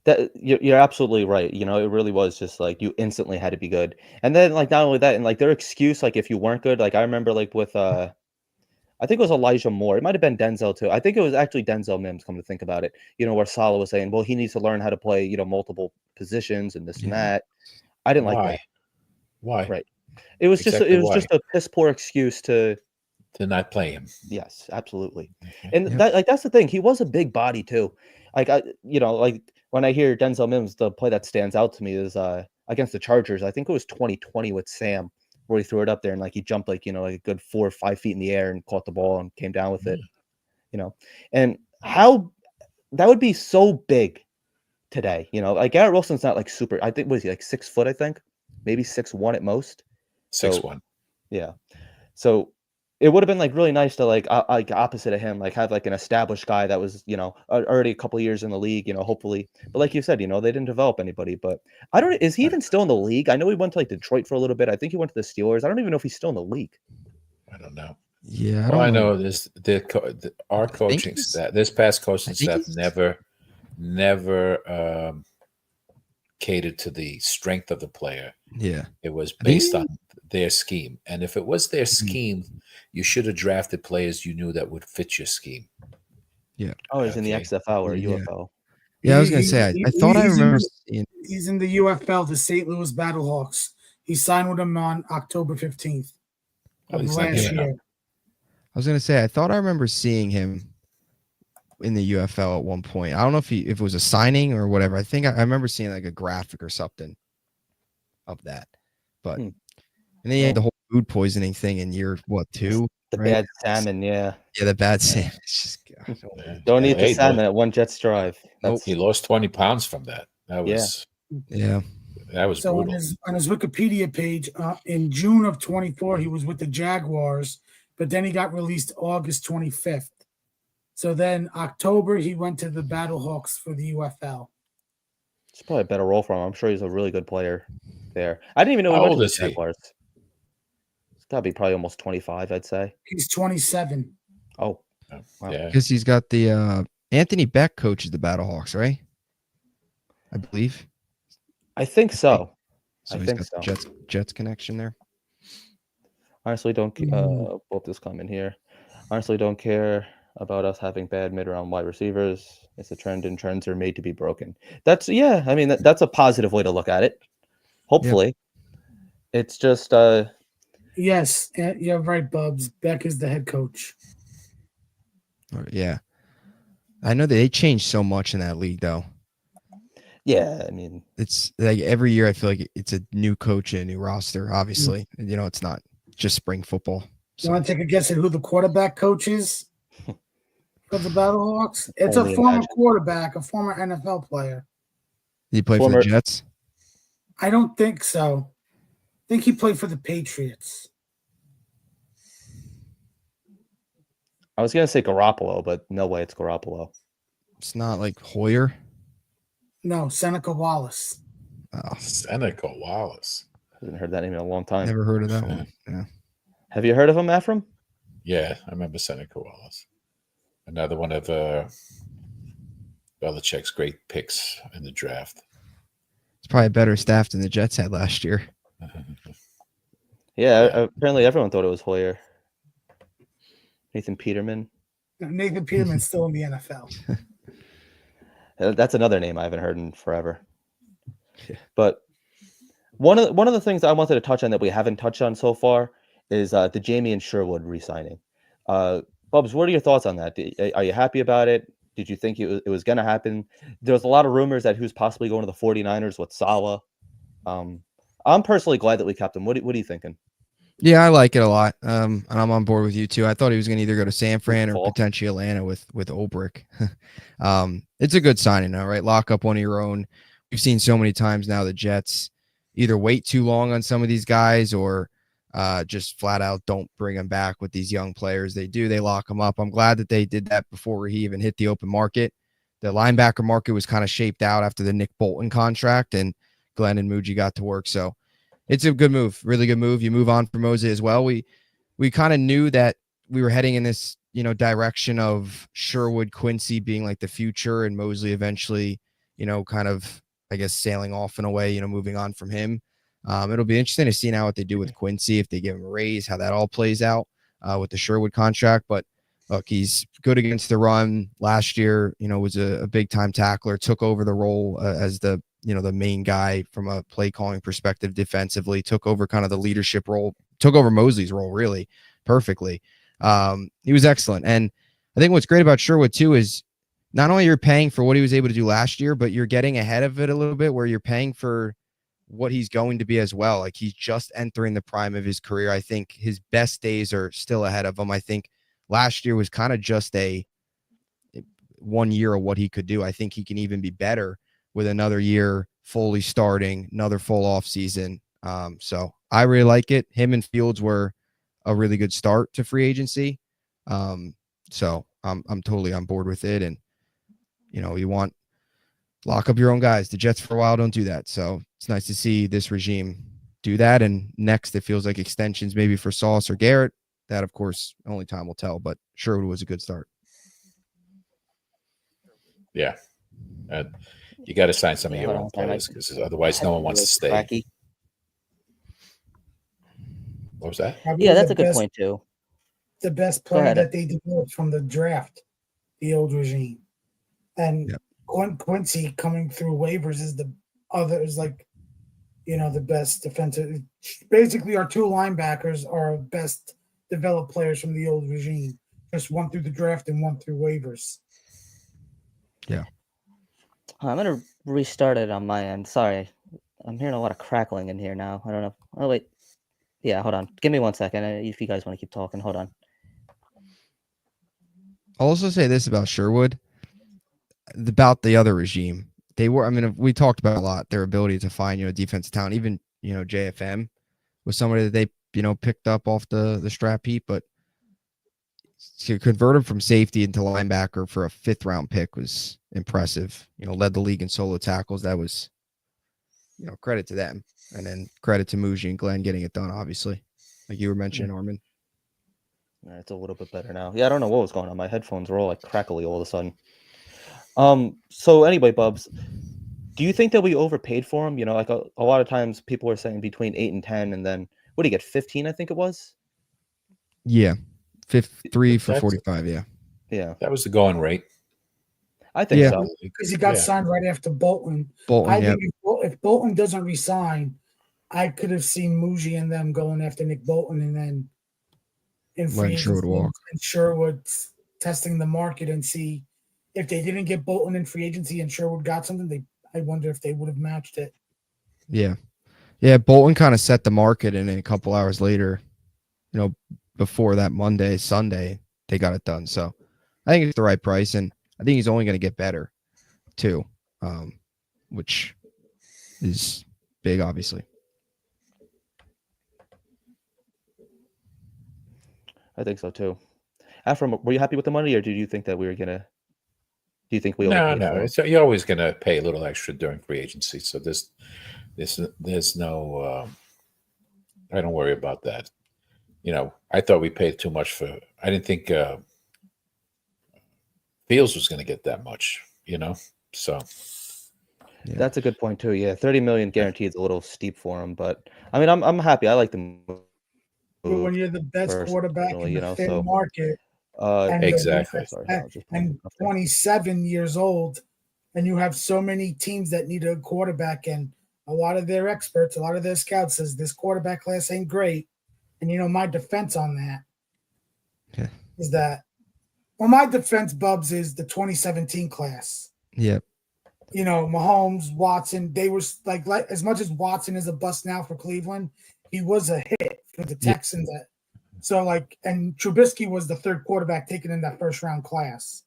That you're absolutely right. It really was just like you instantly had to be good. And then like not only that, and like their excuse, like if you weren't good, like I remember like with I think it was Elijah Moore. It might have been Denzel too. I think it was actually Denzel Mims, come to think about it. Where Salah was saying, well, he needs to learn how to play, multiple positions and this and that. I didn't like that. Why? Right. It was just a piss poor excuse to not play him. Yes, absolutely. And that's the thing. He was a big body too. Like like when I hear Denzel Mims, the play that stands out to me is against the Chargers. I think it was 2020 with Sam. where he threw it up there and like he jumped like like a good 4 or 5 feet in the air and caught the ball and came down with it. And how that would be so big today. Like Garrett Wilson's not like super. I think was he like 6 foot? I think maybe 6'1" at most. 6'1". Yeah. So it would have been like really nice to like opposite of him, like have like an established guy that was already a couple of years in the league, hopefully. But like you said, they didn't develop anybody. But I don't. Is he even still in the league? I know he went to like Detroit for a little bit. I think he went to the Steelers. I don't even know if he's still in the league. I don't know. Yeah, All I know is our coaching staff, this past coaching staff, never catered to the strength of the player. Yeah, it was based on their scheme, and if it was their scheme, you should have drafted players you knew that would fit your scheme. Yeah. Oh, he's in the XFL or UFL. Yeah, I was gonna say. I thought I remember seeing. He's in the UFL, the St. Louis Battlehawks. He signed with them on October 15th of last year. I was gonna say. I thought I remember seeing him in the UFL at one point. I don't know if it was a signing or whatever. I think I remember seeing like a graphic or something of that. But and then he had the whole food poisoning thing in year 2? The bad salmon, yeah, the bad salmon. It's just, don't eat the salmon at One Jets Drive. He lost 20 pounds from that. That was that was so brutal. On his Wikipedia page, in June of 24, he was with the Jaguars, but then he got released August 25th. So then October, he went to the Battlehawks for the UFL. It's probably a better role for him. I'm sure he's a really good player there. I didn't even know he went to the Jaguars. It's got to be probably almost 25, I'd say. He's 27. Oh, wow. Yeah. Because he's got the Anthony Beck coaches the Battlehawks, right? I believe. I think so. So I think so. Jets connection there. Honestly, don't pull up this comment here. Honestly, don't care about us having bad mid-round wide receivers. It's a trend, and trends are made to be broken. That's I mean, that's a positive way to look at it. Hopefully, it's just yes, you're right, Bubbs. Beck is the head coach. Yeah, I know that they changed so much in that league, though. Yeah, I mean, it's like every year I feel like it's a new coach and a new roster. Obviously, it's not just spring football. So. You want to take a guess at who the quarterback coach is for the Battlehawks? It's a former quarterback, a former NFL player. Did he play for the Jets? I don't think so. I think he played for the Patriots. I was going to say Garoppolo, but no way it's Garoppolo. It's not like Hoyer? No, Seneca Wallace. Oh, Seneca Wallace. I haven't heard that name in a long time. Never heard of that one. Yeah. Have you heard of him, Ephraim? Yeah, I remember Seneca Wallace. Another one of Belichick's great picks in the draft. It's probably a better staff than the Jets had last year. Yeah, apparently everyone thought it was Hoyer. Nathan Peterman. Nathan Peterman's still in the NFL. That's another name I haven't heard in forever. Yeah. But one of the things I wanted to touch on that we haven't touched on so far is the Jamie and Sherwood re-signing. Bubbs, what are your thoughts on that? Are you happy about it? Did you think it was going to happen? There was a lot of rumors that who's possibly going to the 49ers with Saleh. I'm personally glad that we kept him. What are you thinking? Yeah, I like it a lot. And I'm on board with you too. I thought he was going to either go to San Fran or potentially Atlanta with Ulbrich. It's a good signing now, right? Lock up one of your own. We've seen so many times now the Jets either wait too long on some of these guys or just flat out don't bring them back with these young players. They lock them up. I'm glad that they did that before he even hit the open market. The linebacker market was kind of shaped out after the Nick Bolton contract, and Glenn and Muji got to work. So it's a good move, really good move. You move on for Mosey as well. We kind of knew that we were heading in this, direction of Sherwood, Quincy being like the future, and Mosley eventually, kind of, I guess, sailing off in a way, moving on from him. It'll be interesting to see now what they do with Quincy, if they give him a raise, how that all plays out with the Sherwood contract. But look, he's good against the run. Last year, was a big time tackler, took over the role as the main guy from a play calling perspective defensively, took over kind of the leadership role, took over Mosley's role really perfectly. He was excellent. And I think what's great about Sherwood too is not only you're paying for what he was able to do last year, but you're getting ahead of it a little bit where you're paying for what he's going to be as well. Like, he's just entering the prime of his career. I think his best days are still ahead of him. I think last year was kind of just a 1 year of what he could do. I think he can even be better with another year fully starting, another full off season. So I really like it. Him and Fields were a really good start to free agency. So I'm totally on board with it. And, you know, you want lock up your own guys. The Jets for a while don't do that. So it's nice to see this regime do that. And next, it feels like extensions maybe for Sauce or Garrett. That, of course, only time will tell, but Sherwood was a good start. Yeah. You got to sign some of your own players because otherwise no one wants to stay. Cracky. What was that? Probably Yeah, that's the a good best- point too. The best Go player ahead. that they developed from the draft, the old regime. And Yep. Quincy coming through waivers is the best defensive. Basically, our two linebackers are best developed players from the old regime. Just one through the draft and one through waivers. Yeah. I'm gonna restart it on my end. Sorry, I'm hearing a lot of crackling in here now. I don't know. Oh wait, yeah, hold on. Give me 1 second. If you guys want to keep talking, hold on. I'll also say this about Sherwood, about the other regime. They were, I mean, we talked about a lot, their ability to find, defensive talent. Even, JFM was somebody that they, picked up off the strap heap, but to convert him from safety into linebacker for a 5th round pick was impressive. Led the league in solo tackles. That was, credit to them. And then credit to Muji and Glenn getting it done, obviously, like you were mentioning, Armin. It's a little bit better now. Yeah, I don't know what was going on. My headphones were all like crackly all of a sudden. So anyway, Bubbs, do you think that we overpaid for him? Like a lot of times people are saying between 8 and 10, and then what do you get? 15, I think it was. Yeah, 3 for 45. Yeah, That was the going rate. I think so. Because he got signed right after Bolton. Bolton, think if Bolton doesn't resign, I could have seen Muji and them going after Nick Bolton, and then in free Sherwood walk. and Sherwood testing the market and see if they didn't get Bolton in free agency and Sherwood got something. I wonder if they would have matched it. Yeah. Bolton kind of set the market, and then a couple hours later, before that Sunday, they got it done. So I think it's the right price, and I think he's only going to get better too, which is big, obviously. I think so too. Ephraim, were you happy with the money, or did you think that we were gonna? Do you think we? No. You're always going to pay a little extra during free agency, so there's no. I don't worry about that. I thought we paid too much for. I didn't think Fields was going to get that much. So. Yeah. That's a good point too. Yeah, 30 million guaranteed is a little steep for him, but I mean, I'm happy. I like the move. But when you're the best quarterback in the thin market, exactly, and 27 years old, and you have so many teams that need a quarterback, and a lot of their experts, a lot of their scouts says this quarterback class ain't great. And my defense on that is that, my defense, Bubbs, is the 2017 class. Yep. Mahomes, Watson, they were like as much as Watson is a bust now for Cleveland, he was a hit for the Texans. Yeah. So and Trubisky was the 3rd quarterback taken in that 1st round class.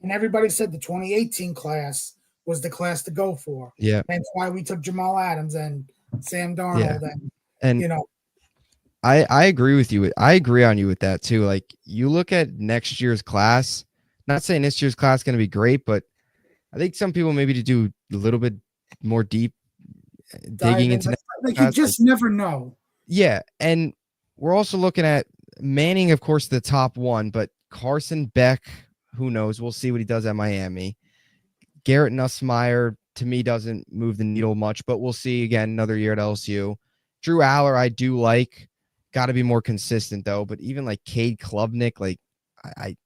And everybody said the 2018 class was the class to go for. Yeah. That's why we took Jamal Adams and Sam Darnold. And I agree with you. I agree on you with that too. Like, you look at next year's class, not saying this year's class is going to be great, but I think some people maybe to do a little bit more deep digging into you just never know. Yeah. And we're also looking at Manning, of course, the top one, but Carson Beck, who knows? We'll see what he does at Miami. Garrett Nussmeier, to me, doesn't move the needle much, but we'll see again another year at LSU. Drew Aller, I do like. Got to be more consistent though. But even like Cade Klubnik,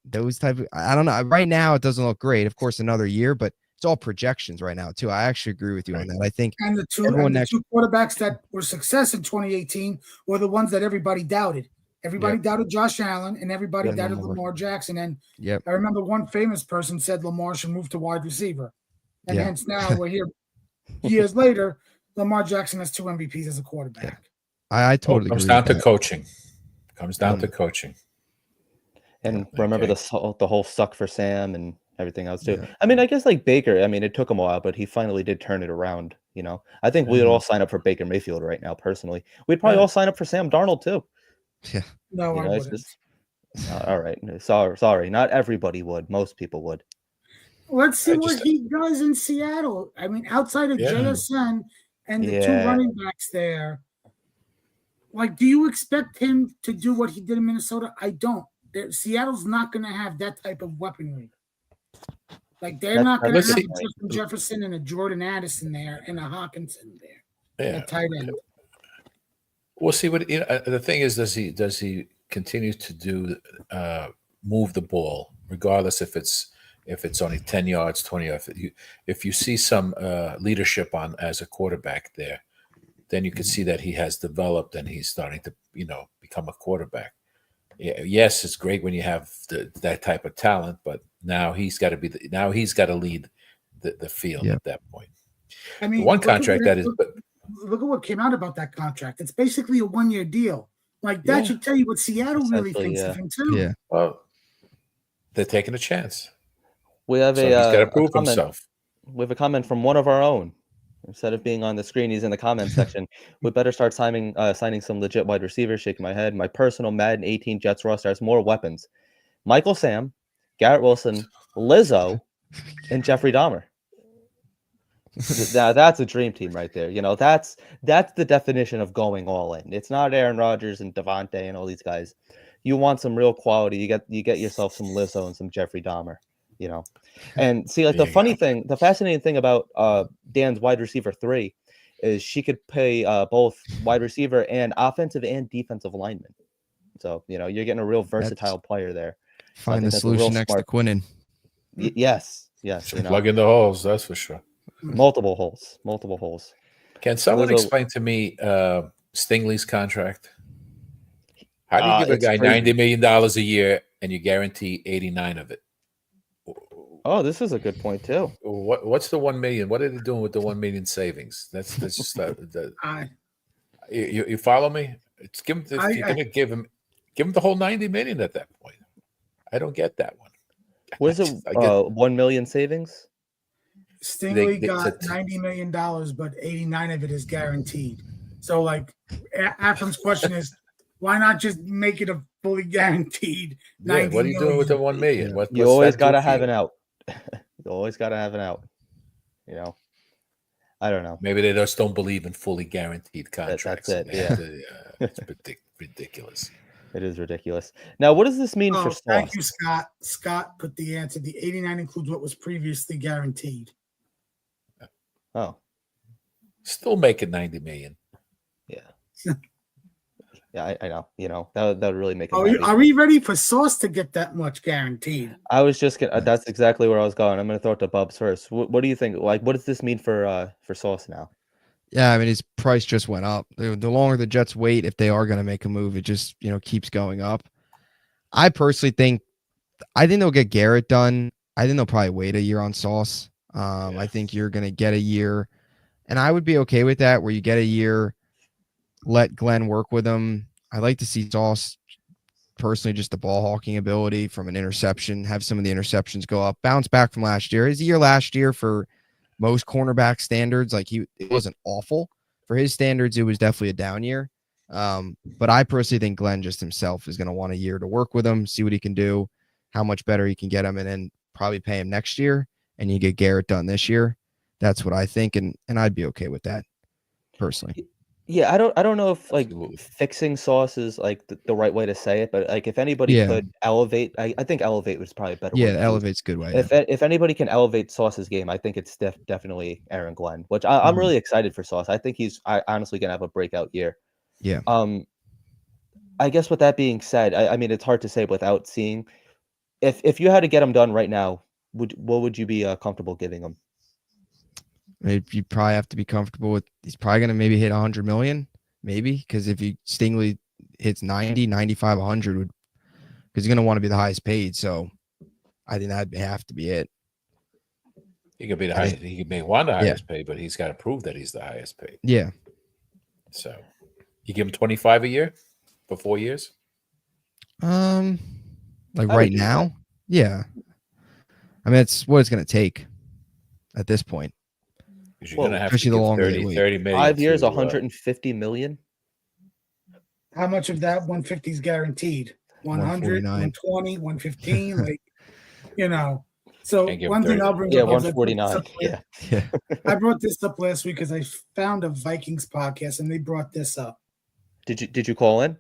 those type of, I don't know. Right now it doesn't look great. Of course, another year, but it's all projections right now too. I actually agree with you on that. I think and the two quarterbacks that were success in 2018 were the ones that everybody doubted. Everybody doubted Josh Allen, and everybody doubted Lamar Jackson. And I remember one famous person said Lamar should move to wide receiver. And hence now we're here years later Lamar Jackson has 2 MVPs as a quarterback. I totally Comes agree down with to that. coaching. Comes down to coaching. And Yeah. remember Okay. the whole suck for Sam and everything else too. Yeah. I mean, I guess like Baker, I mean, it took him a while, but he finally did turn it around, you know. I think we would all sign up for Baker Mayfield right now, personally. We'd probably Yeah. all sign up for Sam Darnold too. Yeah. No, You I know, it's wouldn't. just all right. Sorry. Not everybody would. Most people would. Let's see I what just- he does in Seattle. I mean, outside of Yeah. JSN and the 2 Yeah. running backs there, like, do you expect him to do what he did in Minnesota? I don't. Seattle's not going to have that type of weaponry. Like, they're not going to let's have see. a Justin Jefferson and a Jordan Addison there and a Hawkinson there. Yeah. At tight end. We'll see what the thing is. Does he continue to do move the ball, regardless if it's only 10 yards, 20 yards? If you see some leadership on as a quarterback there, then you can see that he has developed and he's starting to become a quarterback. Yeah, yes, it's great when you have that type of talent, but now he's got to lead the field at that point. I mean, one contract that is. Look at what came out about that contract. It's basically a 1-year deal. Like, that should tell you what Seattle really thinks of him too. Yeah. Well, they're taking a chance. We have So he's got to prove himself. We have a comment from one of our own. Instead of being on the screen, he's in the comment section. We better start signing some legit wide receivers. Shaking my head. My personal Madden 18 Jets roster has more weapons: Michael Sam, Garrett Wilson, Lizzo, and Jeffrey Dahmer. Now that's a dream team right there. You know, that's the definition of going all in. It's not Aaron Rodgers and Devontae and all these guys. You want some real quality. You get yourself some Lizzo and some Jeffrey Dahmer. You know, and see, like the fascinating thing about Dan's wide receiver 3 is she could play both wide receiver and offensive and defensive lineman. So you're getting a real versatile player there. Find the solution next to Quinnen. Yes. Plug in the holes. That's for sure. Multiple holes. Can someone explain to me Stingley's contract? How do you give a guy $90 million a year and you guarantee 89 of it? Oh, this is a good point too. What's the 1 million? What are they doing with the 1 million savings? That's just you follow me? It's you're gonna give him the whole 90 million at that point. I don't get that one. Was it 1 million savings? Stingley got $90 million, but 89 of it is guaranteed. So, like, Atom's question is, why not just make it a fully guaranteed 90 what are you doing with the 1 million? You always got to have an out. You always got to have an out. I don't know. Maybe they just don't believe in fully guaranteed contracts. That's it. Yeah. It's ridiculous. It is ridiculous. Now, what does this mean for Sauce? Thank you, Scott. Scott put the answer. The 89 includes what was previously guaranteed. Oh. Still making 90 million. Yeah. Yeah, I know. That would really make it. Are we ready for Sauce to get that much guaranteed? I was just gonna. That's exactly where I was going. I'm gonna throw it to Bubbs first. What do you think? Like, what does this mean for Sauce now? Yeah, I mean, his price just went up. The longer the Jets wait, if they are going to make a move, it just keeps going up. I personally think they'll get Garrett done. I think they'll probably wait a year on Sauce. I think you're going to get a year, and I would be okay with that, where you get a year, let Glenn work with him. I like to see Sauce, personally, just the ball hawking ability from an interception, have some of the interceptions go up, bounce back from last year. His year last year for most cornerback standards, it wasn't awful. For his standards, it was definitely a down year. But I personally think Glenn just himself is going to want a year to work with him, see what he can do, how much better he can get him, and then probably pay him next year, and you get Garrett done this year. That's what I think, and I'd be okay with that, personally. Yeah, I don't know if fixing Sauce is the right way to say it, but if anybody could elevate, I think elevate was probably a better. Yeah, elevate's a good way. If anybody can elevate Sauce's game, I think it's definitely Aaron Glenn, which I'm really excited for Sauce. I think he's honestly gonna have a breakout year. Yeah. I guess with that being said, I mean it's hard to say without seeing. If you had to get him done right now, what would you be comfortable giving him? You probably have to be comfortable with. He's probably going to maybe hit 100 million, maybe, because if Stingley hits 90, 95, 100, because he's going to want to be the highest paid. So I think that'd have to be it. He could be the That is- highest. He may want the Yeah. highest paid, but he's got to prove that he's the highest paid. Yeah. So you give him 25 a year for 4 years. Like I would right do now, that. yeah. I mean, it's what it's going to take at this point. Because you're Well, going to have to especially the give longer they 30, wait. 30 million. 5 years, to, 150 million. How much of that 150 is guaranteed? 100, 149. 120, 115, like, you know. So Can't give one thing 30. I'll bring Yeah, up is I brought this 149. up Yeah. Yeah. I brought this up last week because I found a Vikings podcast and they brought this up. Did you call in?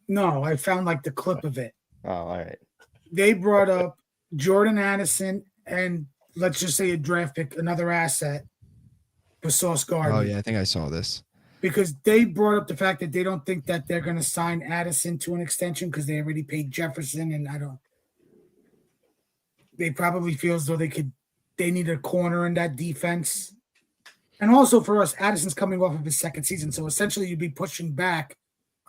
No, I found like the clip of it. Oh, all right. They brought up Jordan Addison and let's just say a draft pick, another asset for Sauce Gardner. Oh yeah, I think I saw this. Because they brought up the fact that they don't think that they're going to sign Addison to an extension because they already paid Jefferson, and they probably feel as though they need a corner in that defense. And also for us, Addison's coming off of his second season, so essentially you'd be pushing back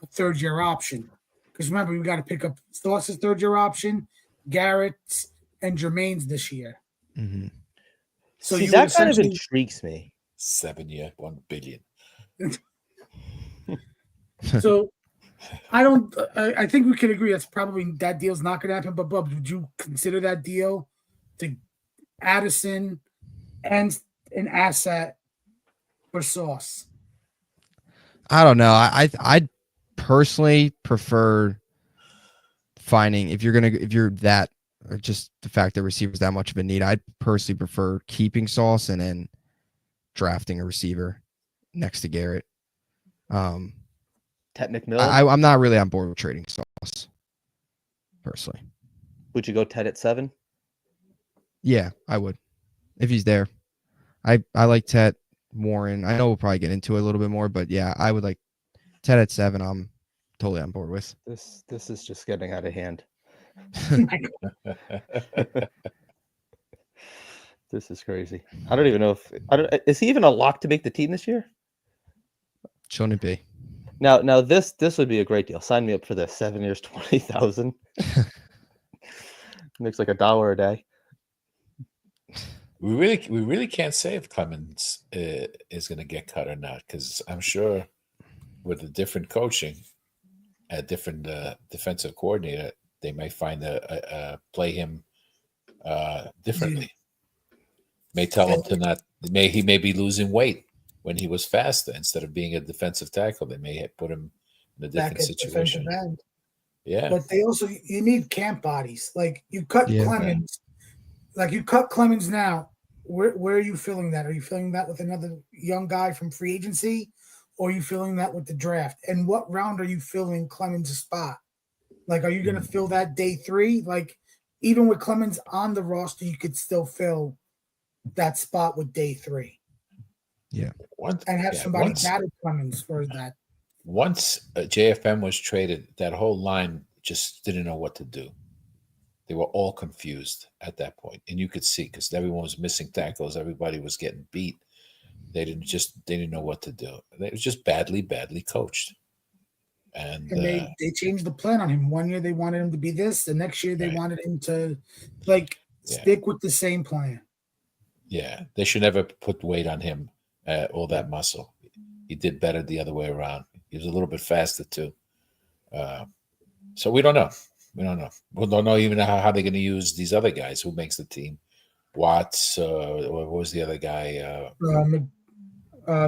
a third-year option. Because remember, we got to pick up Sauce's third-year option, Garrett's, and Jermaine's this year. Mm-hmm. So See, you that would kind of essentially- intrigues me. 7 year, 1 billion. So I think we can agree that's probably that deal's not going to happen. But Bubbs, would you consider that deal to Addison and an asset for Sauce? I don't know. I personally prefer finding if you're that or just the fact that receivers that much of a need. I'd personally prefer keeping Sauce and then drafting a receiver next to Garrett. Ted McMillan. I'm not really on board with trading Sauce personally. Would you go Ted at 7? Yeah, I would if he's there. I like Ted, Warren. I know we'll probably get into it a little bit more, but yeah, I would like Ted at 7. I'm totally on board with. This is just getting out of hand. This is crazy. I don't even know if is he even a lock to make the team this year? Shouldn't it be? Now this would be a great deal. Sign me up for this. 7 years, 20,000. Makes like $1 a day. We really can't say if Clemens is going to get cut or not, because I'm sure with a different coaching, a different defensive coordinator, they may find play him differently. May tell him to not. He may be losing weight when he was faster instead of being a defensive tackle. They may put him in a different Back at situation. defensive end. Yeah, But they also you need camp bodies. Like you cut Yeah. Clemens, like you cut Clemens now. Where are you feeling that? Are you feeling that with another young guy from free agency, or are you feeling that with the draft? And what round are you filling Clemens' spot? Like, are you going to fill that day 3? Like, even with Clemens on the roster, you could still fill that spot with day 3 and have somebody battle Clemens for that. Once JFM was traded, that whole line just didn't know what to do. They were all confused at that point, and you could see because everyone was missing tackles, everybody was getting beat. They didn't know what to do. It was just badly coached. And they changed the plan on him. One year they wanted him to be this, the next year they Right. wanted him to stick with the same plan. Yeah, they should never put weight on him, all that muscle. He did better the other way around. He was a little bit faster too. So we don't know. We don't know even how they're going to use these other guys. Who makes the team? Watts. What was the other guy?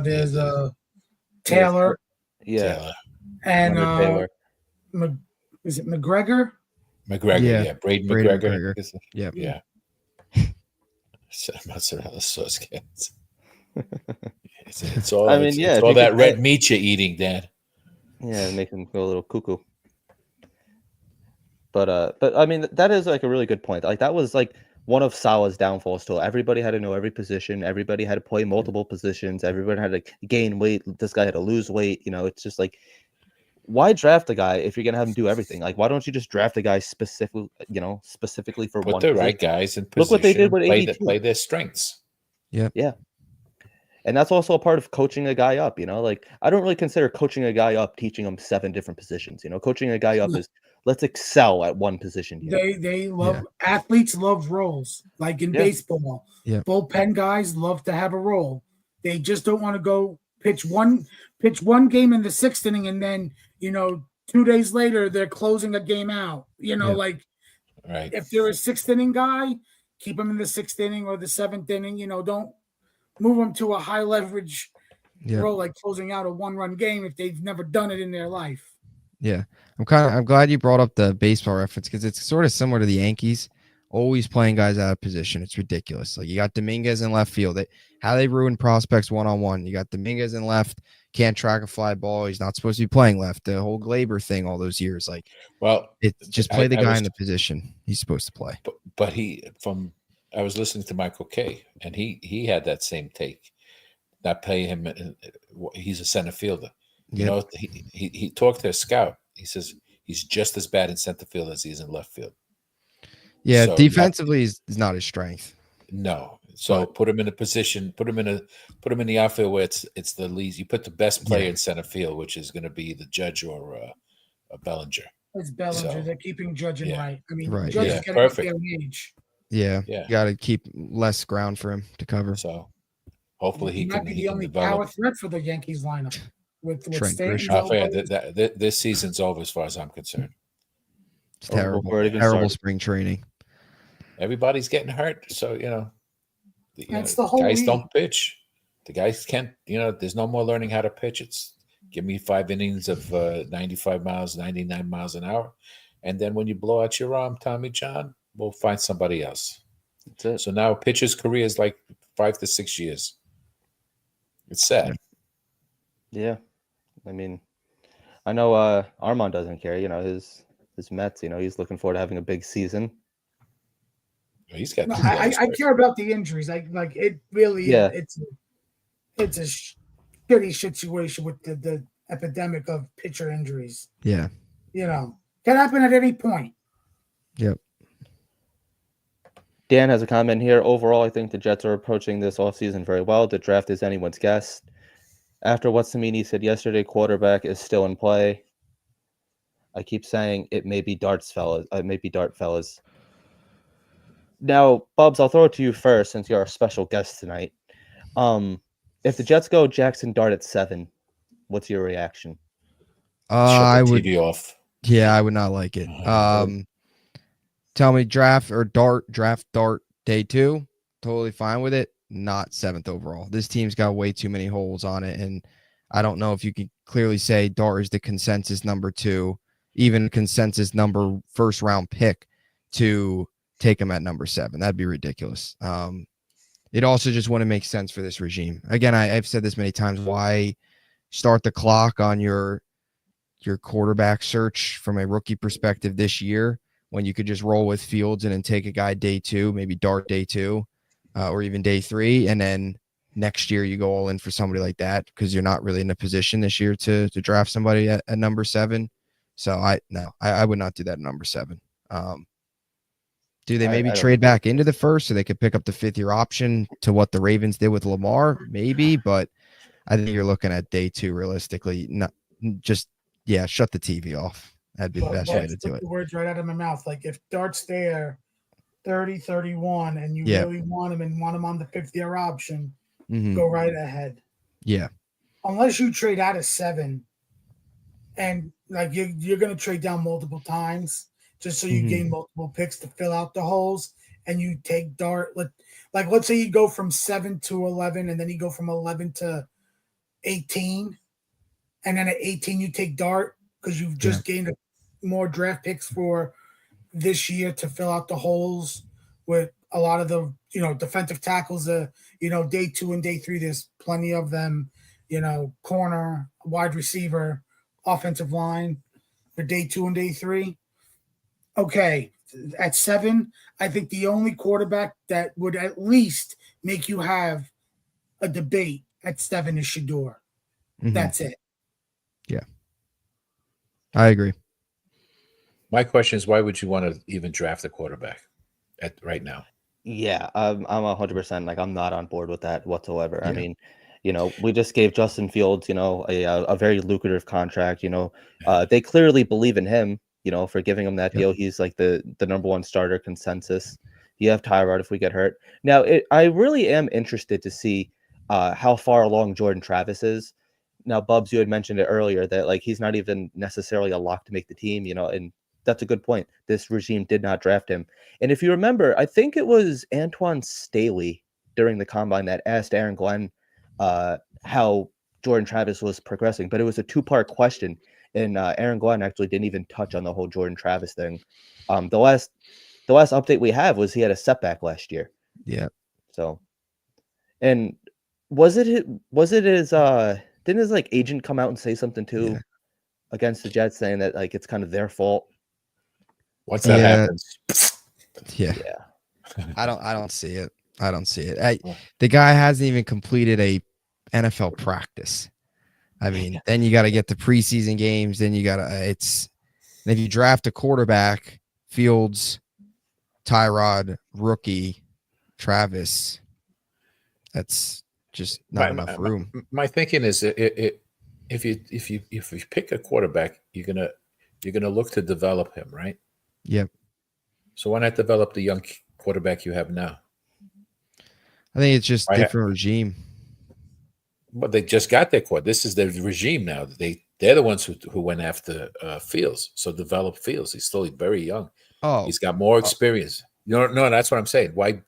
There's Taylor Yeah. Taylor. and Taylor. is it McGregor? McGregor. Yeah, Braden McGregor. McGregor. Yeah. Yeah. Mozzarella sauce cans. It's all. I mean, it's yeah, if all you that could red get- meat you're eating, Dad. Yeah, make him go a little cuckoo. But I mean, that is like a really good point. Like that was like one of Salah's downfalls too. Everybody had to know every position. Everybody had to play multiple positions. Everybody had to gain weight. This guy had to lose weight. You know, it's just like, why draft a guy if you're gonna have him do everything? Like, why don't you just draft a guy specifically for Put one? the position? right guys in position. Look what they did with AD2. play their strengths. And that's also a part of coaching a guy up, like I don't really consider coaching a guy up teaching him 7 different positions. Coaching a guy up is let's excel at one position here. They love athletes love roles, like in baseball. Yeah. Bullpen guys love to have a role. They just don't want to go pitch one game in the sixth inning and then 2 days later they're closing a game out. Like Right. if they're a sixth inning guy, keep them in the sixth inning or the seventh inning. Don't move them to a high leverage role like closing out a 1-run game if they've never done it in their life. Yeah. I'm glad you brought up the baseball reference because it's sort of similar to the Yankees, always playing guys out of position. It's ridiculous. Like you got Dominguez in left field. How they ruin prospects one-on-one. You got Dominguez in left, can't track a fly ball. He's not supposed to be playing left. The whole Glaber thing all those years. Like, well, it's just play the guy in the position he's supposed to play. But I was listening to Michael Kay, and he had that same take. Not pay him. He's a center fielder. Yep. He talked to a scout. He says he's just as bad in center field as he is in left field. Yeah, So defensively is not his strength. No. So put him in a position, put him in the outfield where it's the least. You put the best player in center field, which is going to be the Judge or a Bellinger. It's Bellinger. So, They're keeping Judge in right. I mean, Right. Judge is getting perfect. up their age. Yeah. You got to keep less ground for him to cover. So hopefully he might can be the only develop. power threat for the Yankees lineup. With Trent Stanton, this season's over as far as I'm concerned. It's terrible. Terrible spring training. Everybody's getting hurt, so that's the whole guys league. don't pitch. The guys can't. There's no more learning how to pitch. It's give me 5 innings of 95 miles, 99 miles an hour, and then when you blow out your arm, Tommy John, we'll find somebody else. That's it. So now a pitcher's career is like 5 to 6 years. It's sad. Yeah. I mean, I know Armand doesn't care. His Mets. He's looking forward to having a big season. He's got. No, I care about the injuries. Like it really. Yeah. It's a shitty situation with the epidemic of pitcher injuries. Yeah. Can happen at any point. Yep. Dan has a comment here. Overall, I think the Jets are approaching this offseason very well. The draft is anyone's guess. After what Samini said yesterday, quarterback is still in play. I keep saying it may be Dart fellas. Now, Bubbs, I'll throw it to you first since you're our special guest tonight. If the Jets go Jackson Dart at 7, what's your reaction? I would. TV off. Yeah, I would not like it. Tell me draft Dart day 2. Totally fine with it. Not 7th overall. This team's got way too many holes on it, and I don't know if you can clearly say Dart is the consensus number 2, even consensus number first round pick to take him at number 7. That'd be ridiculous. It also just wouldn't make sense for this regime. Again, I've said this many times. Why start the clock on your quarterback search from a rookie perspective this year when you could just roll with Fields and then take a guy day 2, maybe Dart day 2. Or even day 3, and then next year you go all in for somebody like that because you're not really in a position this year to draft somebody at number 7. So I would not do that at number 7. Do they maybe trade back into the first so they could pick up the 5th-year option to what the Ravens did with Lamar? Maybe, but I think you're looking at day 2 realistically. Not just shut the TV off. That'd be the best way to do it. The words right out of my mouth. Like if Dart's there 30, 31, and you really want him and want him on the 5th-year option, go right ahead. Yeah. Unless you trade out of 7 and like you're going to trade down multiple times just so you gain multiple picks to fill out the holes and you take Dart. Like let's say you go from 7 to 11 and then you go from 11 to 18. And then at 18 you take Dart because you've just gained more draft picks for this year to fill out the holes with a lot of the defensive tackles. Day 2 and day 3, there's plenty of them. Corner, wide receiver, offensive line for day 2 and day 3. Okay, at 7, I think the only quarterback that would at least make you have a debate at 7 is Shador. That's it. Yeah, I agree. My question is, why would you want to even draft a quarterback right now? Yeah, I'm 100%. Like, I'm not on board with that whatsoever. Yeah. I mean, we just gave Justin Fields, a very lucrative contract. They clearly believe in him. for giving him that Yep. deal. He's like the number one starter consensus. You have Tyrod if we get hurt. Now, I really am interested to see how far along Jordan Travis is. Now, Bubbs, you had mentioned it earlier that like he's not even necessarily a lock to make the team, and that's a good point. This regime did not draft him. And if you remember, I think it was Antoine Staley during the combine that asked Aaron Glenn how Jordan Travis was progressing, but it was a two-part question, and Aaron Glenn actually didn't even touch on the whole Jordan Travis thing. The last update we have was he had a setback last year. Yeah. So, and was it his didn't his like agent come out and say something too against the Jets, saying that like it's kind of their fault? Once that happens, yeah. I don't see it. I don't see it. The guy hasn't even completed a NFL practice. I mean, then you got to get the preseason games. Then you got to and if you draft a quarterback, Fields, Tyrod, rookie, Travis, that's just not enough room. My thinking is if you pick a quarterback, you're gonna look to develop him, right? Yep. So why not develop the young quarterback you have now? I think it's just different regime. But they just got their quarterback. This is their regime now. They're the ones who went after Fields. So develop Fields. He's still very young. Oh, he's got more experience. No, that's what I'm saying. Why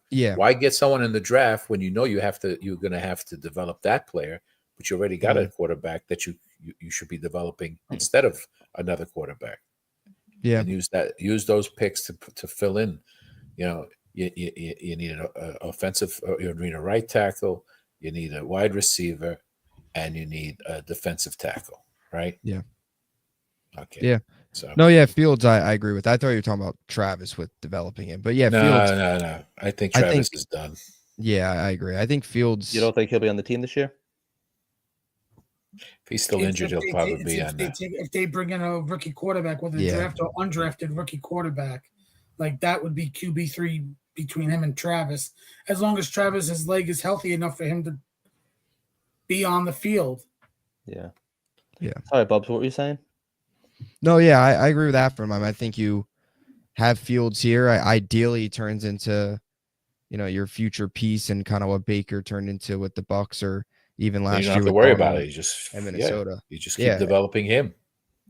get someone in the draft when you're going to have to develop that player, but you already got a quarterback that you should be developing instead of another quarterback. Yeah, and use those picks to fill in. You need an offensive. You need a right tackle. You need a wide receiver, and you need a defensive tackle. Right? Yeah. Okay. Yeah. So Fields, I agree with. I thought you were talking about Travis with developing him, but Fields. No. I think Travis is done. Yeah, I agree. I think Fields. You don't think he'll be on the team this year? If he's still injured, he'll probably be on there. If they bring in a rookie quarterback, whether draft or undrafted rookie quarterback, like that would be QB3 between him and Travis. As long as Travis's leg is healthy enough for him to be on the field. Yeah. Yeah. Sorry, Bubbs, what were you saying? No, yeah, I agree with that from him. I think you have Fields here. Ideally, he turns into, your future piece and kind of what Baker turned into with the Bucks or even last year. You don't have to worry about it. You just Minnesota. You just keep developing him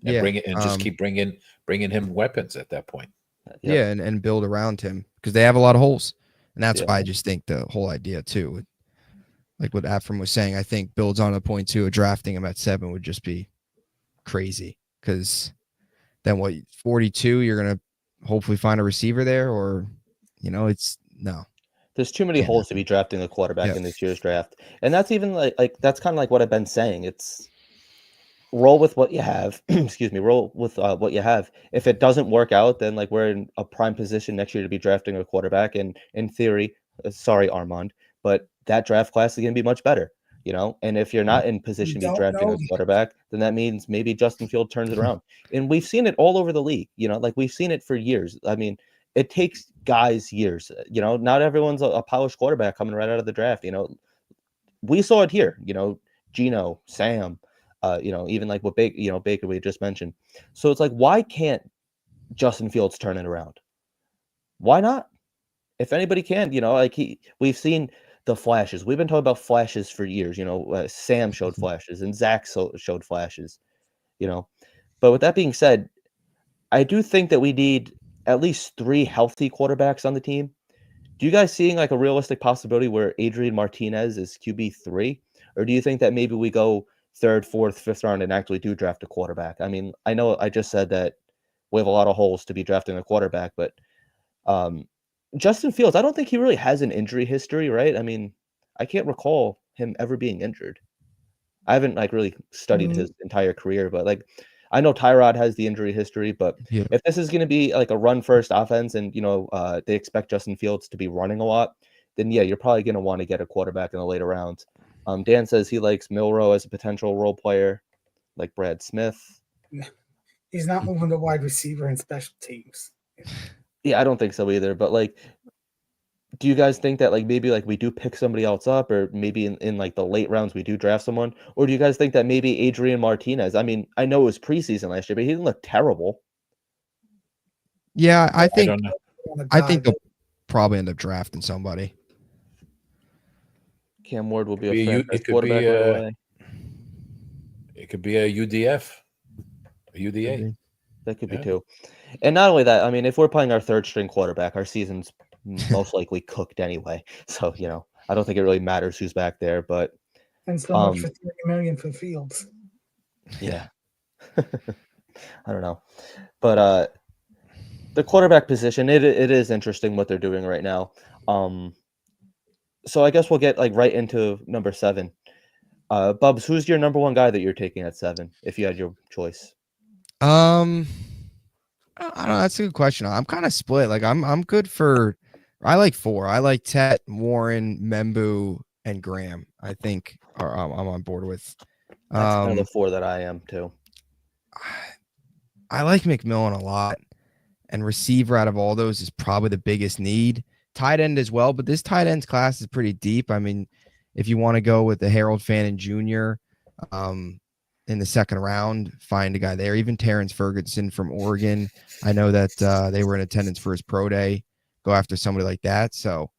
and just keep bringing him weapons at that point. Yeah, and build around him because they have a lot of holes, and that's why I just think the whole idea too, like what Afram was saying, I think builds on a point too. Drafting him at 7 would just be crazy because then 42 you're gonna hopefully find a receiver there, or it's no. There's too many holes to be drafting a quarterback in this year's draft. And that's even like that's kind of like what I've been saying. It's roll with what you have. Excuse me, roll with what you have. If it doesn't work out, then like we're in a prime position next year to be drafting a quarterback. And in theory, sorry, Armand, but that draft class is going to be much better, And if you're not in position to be drafting a quarterback, then that means maybe Justin Field turns it around. And we've seen it all over the league, like we've seen it for years. I mean, it takes guys years, not everyone's a polished quarterback coming right out of the draft. We saw it here, Geno, Sam, even like what Baker we just mentioned. So it's like, why can't Justin Fields turn it around? Why not? If anybody can, we've seen the flashes. We've been talking about flashes for years. Sam showed flashes and Zach showed flashes. But with that being said, I do think that we need at least 3 healthy quarterbacks on the team. Do you guys seeing like a realistic possibility where Adrian Martinez is QB3, or do you think that maybe we go 3rd, 4th, 5th round and actually do draft a quarterback? I mean, I know I just said that we have a lot of holes to be drafting a quarterback, but Justin Fields, I don't think he really has an injury history, right? I mean, I can't recall him ever being injured. I haven't like really studied his entire career, but like I know Tyrod has the injury history, but if this is going to be like a run first offense and, they expect Justin Fields to be running a lot, then you're probably going to want to get a quarterback in the later rounds. Dan says he likes Milroe as a potential role player, like Brad Smith. He's not moving to wide receiver and special teams. Yeah, I don't think so either. But like, do you guys think that like maybe like we do pick somebody else up, or maybe in like the late rounds we do draft someone, or do you guys think that maybe Adrian Martinez? I mean, I know it was preseason last year, but he didn't look terrible. Yeah, I I think don't know. they'll probably end up drafting somebody. Cam Ward will be Be a a U- franchise it could quarterback be right a- away. It could be a UDF, a Could UDA. be. That could be Yeah. too. And not only that, I mean, if we're playing our third string quarterback, our season's most likely cooked anyway. So, I don't think it really matters who's back there, but And so much for 30 million for Fields. yeah. I don't know. But the quarterback position, it is interesting what they're doing right now. So I guess we'll get right into number 7. Bubbs, who's your number 1 guy that you're taking at 7 if you had your choice? I don't know. That's a good question. I'm kind of split. Like I'm good for. I like 4. I like Tet, Warren, Membu, and Graham. I think I'm on board with. That's kind of the 4 that I am too. I like McMillan a lot, and receiver out of all those is probably the biggest need. Tight end as well, but this tight ends class is pretty deep. I mean, if you want to go with the Harold Fannin Jr. In the second round, find a guy there. Even Terrence Ferguson from Oregon. I know that they were in attendance for his pro day. Go after somebody like that. So,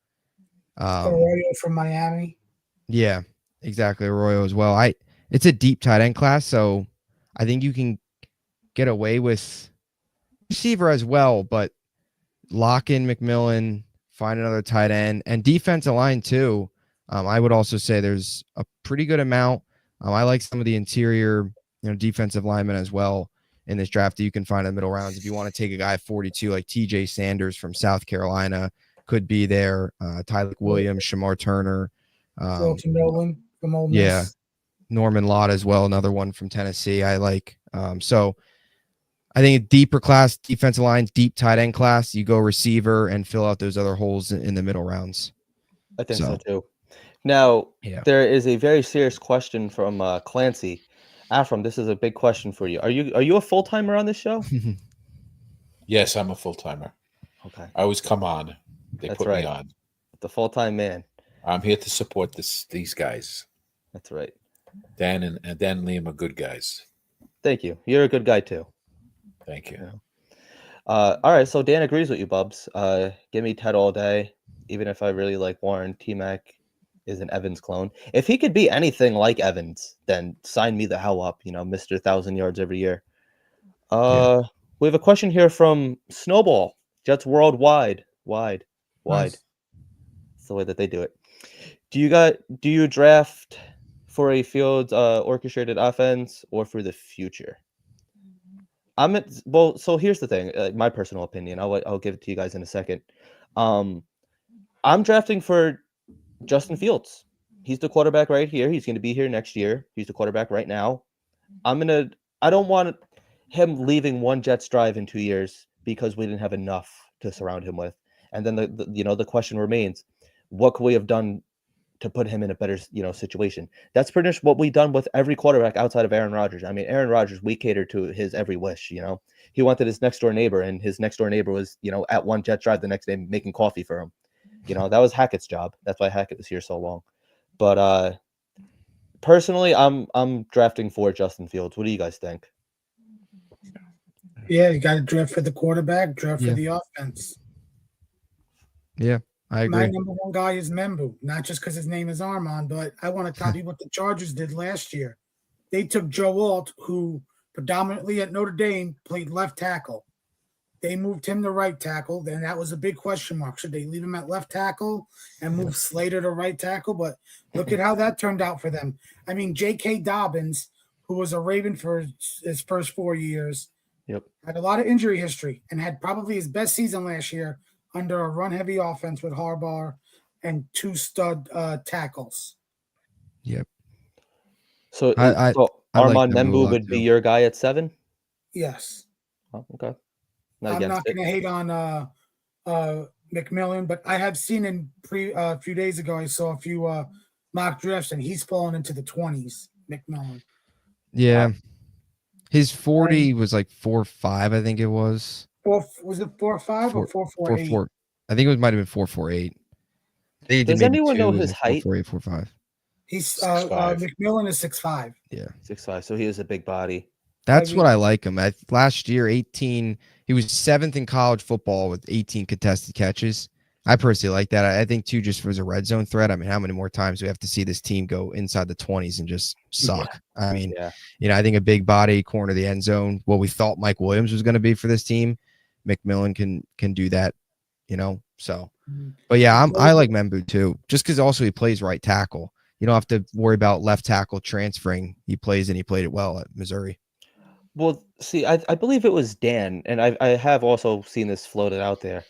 Arroyo from Miami. Yeah, exactly. Arroyo as well. It's a deep tight end class, so I think you can get away with receiver as well, but lock in McMillan, find another tight end, and defensive line too. I would also say there's a pretty good amount. I like some of the interior, defensive linemen as well in this draft that you can find in the middle rounds. If you want to take a guy 42 like TJ Sanders from South Carolina, could be there. Tyler Williams, Shamar Turner, Walter Nolan from Ole Miss. Yeah, Norman Lott as well, another one from Tennessee. I like. So I think a deeper class, defensive lines, deep tight end class. You go receiver and fill out those other holes in the middle rounds. I think so too. Now, Yeah. there is a very serious question from Clancy. Afram, this is a big question for you. Are you a full timer on this show? Yes, I'm a full timer. Okay, I always come on. They That's put right. me on. the full time man. I'm here to support these guys. That's right. Dan and Liam are good guys. Thank you. You're a good guy too. Thank you. Yeah. All right, so Dan agrees with you, Bubbs. Give me Ted all day, even if I really like Warren. T-Mac is an Evans clone. If he could be anything like Evans, then sign me the hell up, Mr. 1,000 yards every year. Yeah. We have a question here from Snowball. Jets worldwide. Wide. Nice. That's the way that they do it. Do you draft for a field orchestrated offense or for the future? So here's the thing, my personal opinion. I'll give it to you guys in a second. I'm drafting for Justin Fields. He's the quarterback right here. He's going to be here next year. He's the quarterback right now. I don't want him leaving one Jets drive in 2 years because we didn't have enough to surround him with. And then the question remains, what could we have done to put him in a better, situation? That's pretty much what we've done with every quarterback outside of Aaron Rodgers. I mean, Aaron Rodgers, we catered to his every wish, He wanted his next door neighbor, and his next door neighbor was, at one Jet drive the next day making coffee for him. That was Hackett's job. That's why Hackett was here so long. But personally, I'm drafting for Justin Fields. What do you guys think? Yeah, you got to draft for the quarterback, draft for the offense. Yeah, I agree. My number 1 guy is Membu, not just because his name is Armand, but I want to copy what the Chargers did last year. They took Joe Alt, who predominantly at Notre Dame played left tackle. They moved him to right tackle. Then that was a big question mark. Should they leave him at left tackle and move Slater to right tackle? But look at how that turned out for them. I mean, J.K. Dobbins, who was a Raven for his first 4 years, had a lot of injury history and had probably his best season last year under a run-heavy offense with Harbaugh and 2 stud tackles. Yep. So, I Armand like Membu would be your guy at 7? Yes. Oh, okay. I'm not going to hate on McMillan, but I have seen a few days ago, I saw a few mock drafts, and he's fallen into the 20s, McMillan. Yeah. His 40 was like 4.5, I think it was. Was it 4.5 or 4.48? I think it might have been 4.48. Does anyone know his height? 4.48, 4.5. He's 6'5". McMillan is 6'5". Yeah, 6'5". So he is a big body. That's what I like him. Last year, 18, he was 7th in college football with 18 contested catches. I personally like that. I think, too, just as a red zone threat. I mean, how many more times do we have to see this team go inside the 20s and just suck? I mean, I think a big body corner of the end zone, what we thought Mike Williams was going to be for this team, McMillan can do that, so. But, yeah, I like Membu, too, just because also he plays right tackle. You don't have to worry about left tackle transferring. He plays, and he played it well at Missouri. Well, see, I believe it was Dan, and I have also seen this floated out there,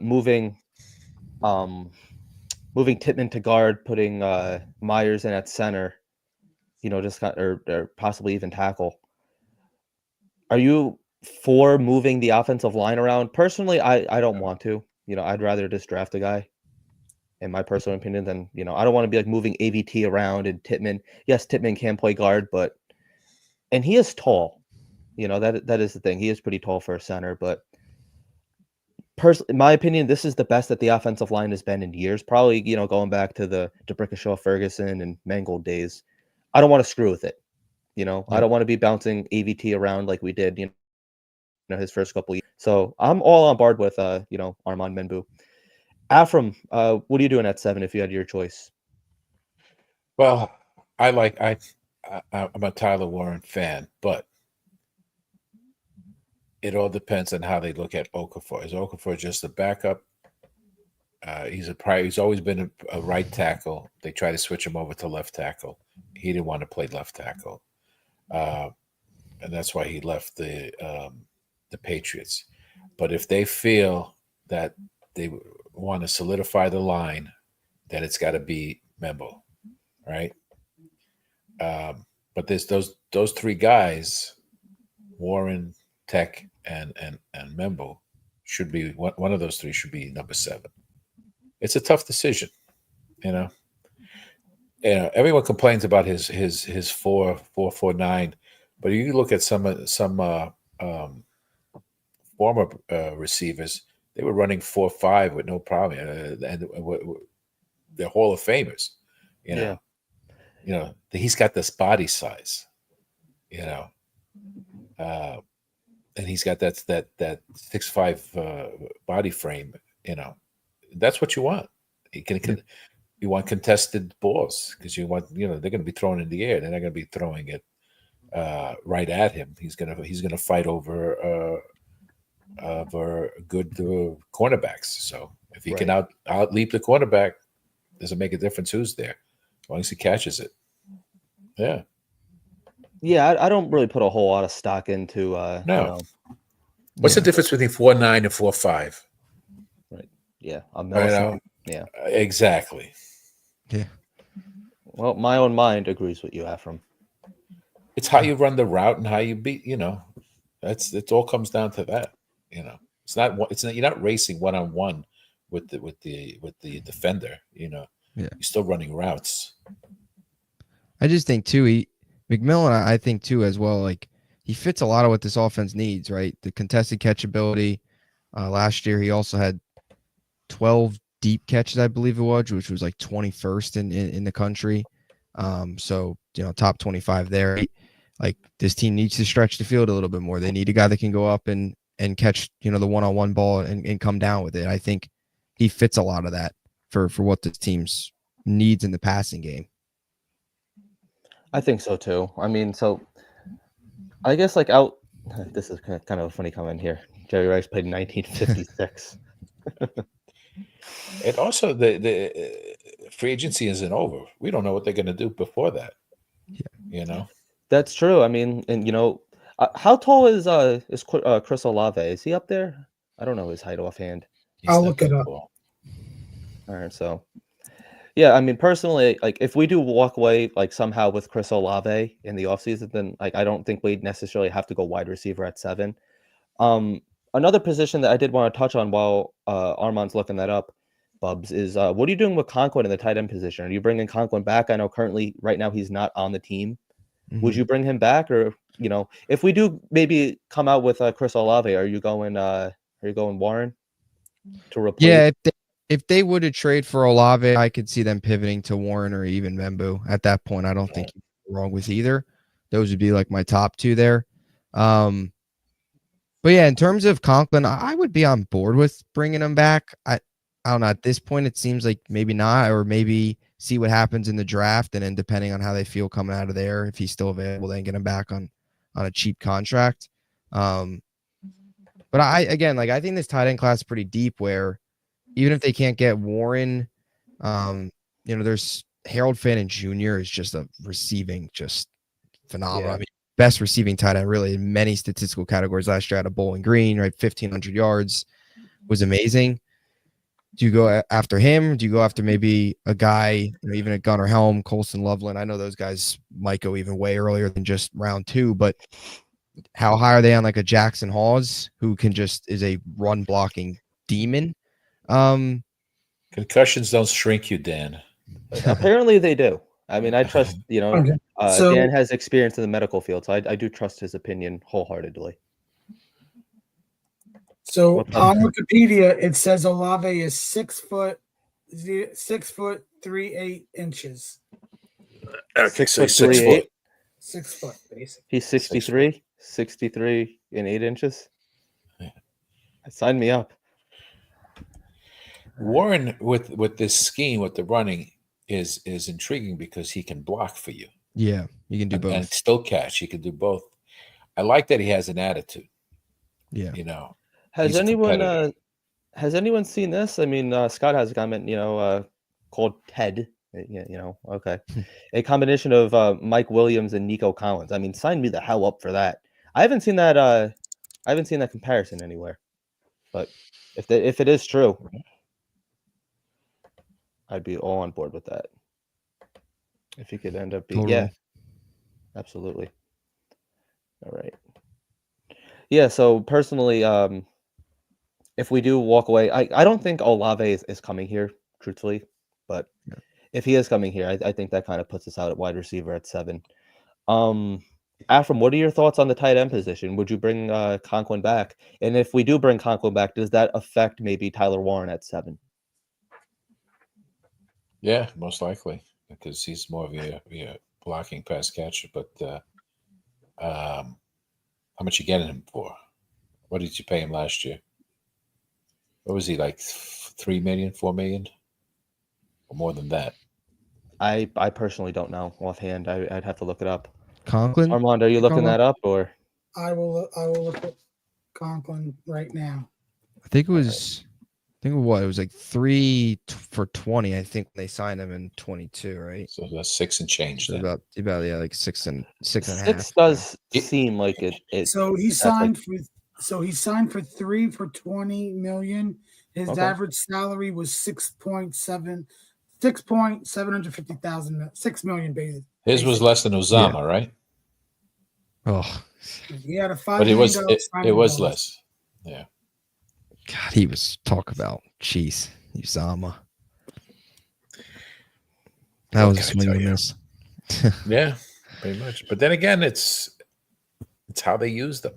moving Tittman to guard, putting Myers in at center, just or possibly even tackle. Are you for moving the offensive line around? Personally, I don't want to. I'd rather just draft a guy, in my personal opinion, than I don't want to be like moving AVT around and Tittman. Yes, Tittman can play guard, and he is tall. That is the thing. He is pretty tall for a center, but in my opinion, this is the best that the offensive line has been in years. Probably, going back to the DeBrickashaw, Ferguson, and Mangold days. I don't want to screw with it. I don't want to be bouncing AVT around like we did, his first couple of years. So I'm all on board with, Armand Membu. Afram, what are you doing at 7 if you had your choice? Well, I'm a Tyler Warren fan, but it all depends on how they look at Okafor. Is Okafor just a backup? He's always been a right tackle. They try to switch him over to left tackle. He didn't want to play left tackle, and that's why he left the Patriots. But if they feel that they want to solidify the line, then it's got to be Membo, right? But there's those three guys, Warren, Tech, and Membo, should be one of those three should be number 7. It's a tough decision, everyone complains about his 4.49, but you look at some former receivers, they were running 4.5 with no problem, and they're Hall of Famers, he's got this body size, and he's got that 6'5" body frame, that's what you want. You want contested balls because you want, they're going to be thrown in the air. They're not going to be throwing it right at him. He's gonna fight over good cornerbacks. So if he can out leap the cornerback, doesn't make a difference who's there, as long as he catches it. Yeah. Yeah, I don't really put a whole lot of stock into. No. What's the difference between 4.9 and 4.5? Right. Yeah. A millisecond. Yeah. Exactly. Yeah. Well, my own mind agrees with you, Afram. It's how you run the route and how you beat. It all comes down to that. It's not. You're not racing one-on-one with the defender. You're still running routes. I just think too, McMillan, I think too as well. Like he fits a lot of what this offense needs, right? The contested catch ability. Last year, he also had 12 deep catches, I believe it was, which was like 21st in the country. So top 25 there. Like this team needs to stretch the field a little bit more. They need a guy that can go up and catch the one-on-one ball and come down with it. I think he fits a lot of that for what this team's needs in the passing game. I think so too. I mean, so I guess this is kind of a funny comment here. Jerry Rice played in 1956. And also the free agency isn't over. We don't know what they're going to do before that. Yeah. That's true. I mean, and how tall is Chris Olave? Is he up there? I don't know his height offhand. I'll look it up. All right, so yeah, I mean, personally, like if we do walk away somehow with Chris Olave in the offseason, then I don't think we'd necessarily have to go wide receiver at 7. Another position that I did want to touch on while Armand's looking that up, Bubbs, is what are you doing with Conklin in the tight end position? Are you bringing Conklin back? I know currently right now he's not on the team. Mm-hmm. Would you bring him back, or if we do maybe come out with Chris Olave, are you going Warren to replace? Yeah, if they would have trade for Olave, I could see them pivoting to Warren or even Membu. At that point, I don't think you're wrong with either. Those would be like my top 2 there. But yeah, in terms of Conklin, I would be on board with bringing him back. I don't know. At this point, it seems like maybe not, or maybe see what happens in the draft, and then depending on how they feel coming out of there, if he's still available, then get him back on a cheap contract. But I think this tight end class is pretty deep. Where even if they can't get Warren, there's Harold Fannin Jr. is just a receiving just phenomenal. Yeah. I mean, best receiving tight end really in many statistical categories last year out of Bowling Green, right? 1,500 yards was amazing. Do you go after him? Do you go after maybe a guy, even a Gunnar Helm, Colson Loveland? I know those guys might go even way earlier than just round 2, but how high are they on like a Jackson Hawes, who is a run blocking demon? Concussions don't shrink you, Dan. Apparently they do. I mean, I trust, Okay. So Dan has experience in the medical field, so I do trust his opinion wholeheartedly. So What's up? on Wikipedia, it says Olave is 6 foot 3 8 inches. Okay, so 6'3", 6 foot. 6 foot, basically. He's 63 and 8 inches. Yeah. Sign me up. Warren with this scheme with the running is intriguing because he can block for you. Yeah, you can do both. And still catch. He can do both. I like that he has an attitude. Yeah. Has he's a competitor. has anyone seen this? I mean, Scott has a comment, called Ted. Okay. A combination of Mike Williams and Nico Collins. I mean, sign me the hell up for that. I haven't seen that comparison anywhere. But if it is true, I'd be all on board with that. If he could end up being Totally. Yeah. Absolutely. All right. Yeah, so personally, if we do walk away, I don't think Olave is coming here, truthfully. But if he is coming here, I think that kind of puts us out at wide receiver at 7. Afram, what are your thoughts on the tight end position? Would you bring Conklin back? And if we do bring Conklin back, does that affect maybe Tyler Warren at 7? Yeah, most likely, because he's more of a blocking pass catcher. But how much you getting him for? What did you pay him last year? What was he, like 3 million, 4 million, or more than that? I personally don't know offhand. I'd have to look it up. Conklin? Armand, are you looking that up, or? I will look at Conklin right now. I think it was it was like 3 for 20. I think they signed him in 22, right? So that's 6 and change. So Then. about like 6 and a half. 6 does seem like it. So he signed for 3 for 20 million. His average salary was 6,750,000, 6 million basically. His was less than Uzama, right? Oh, he had a $5 but it was bonus. less. Yeah. God, he was talk about Uzama. That was a swing and a miss. Yeah, pretty much. But then again, it's how they use them,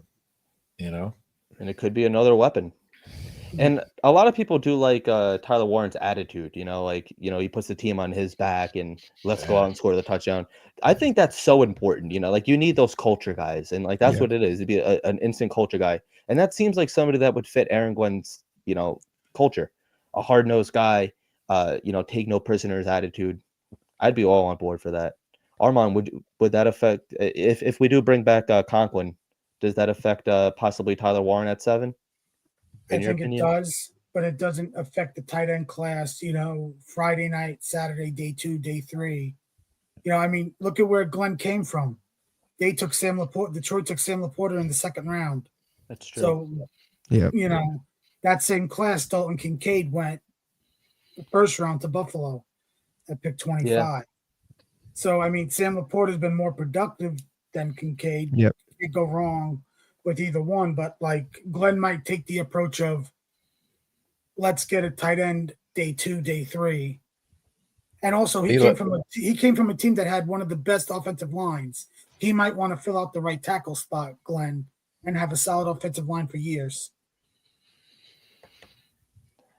And it could be another weapon. And a lot of people do like Tyler Warren's attitude, he puts the team on his back and let's go out and score the touchdown. I think that's so important, you need those culture guys. And that's what it is, to be an instant culture guy. And that seems like somebody that would fit Aaron Glenn's, culture, a hard-nosed guy, take no prisoners attitude. I'd be all on board for that. Armand, would that affect, if we do bring back Conklin, does that affect possibly Tyler Warren at 7? I think it does, but it doesn't affect the tight end class, Friday night, Saturday, day 2, day 3. I mean, look at where Glenn came from. Detroit took Sam Laporta in the 2nd round. That's true. So, that same class, Dalton Kincaid went the 1st round to Buffalo at pick 25. Yeah. So, I mean, Sam Laporta has been more productive than Kincaid. Yep. It could go wrong with either one, but Glenn might take the approach of let's get a tight end day 2, day 3. And also he came from a team that had one of the best offensive lines. He might want to fill out the right tackle spot, Glenn, and have a solid offensive line for years.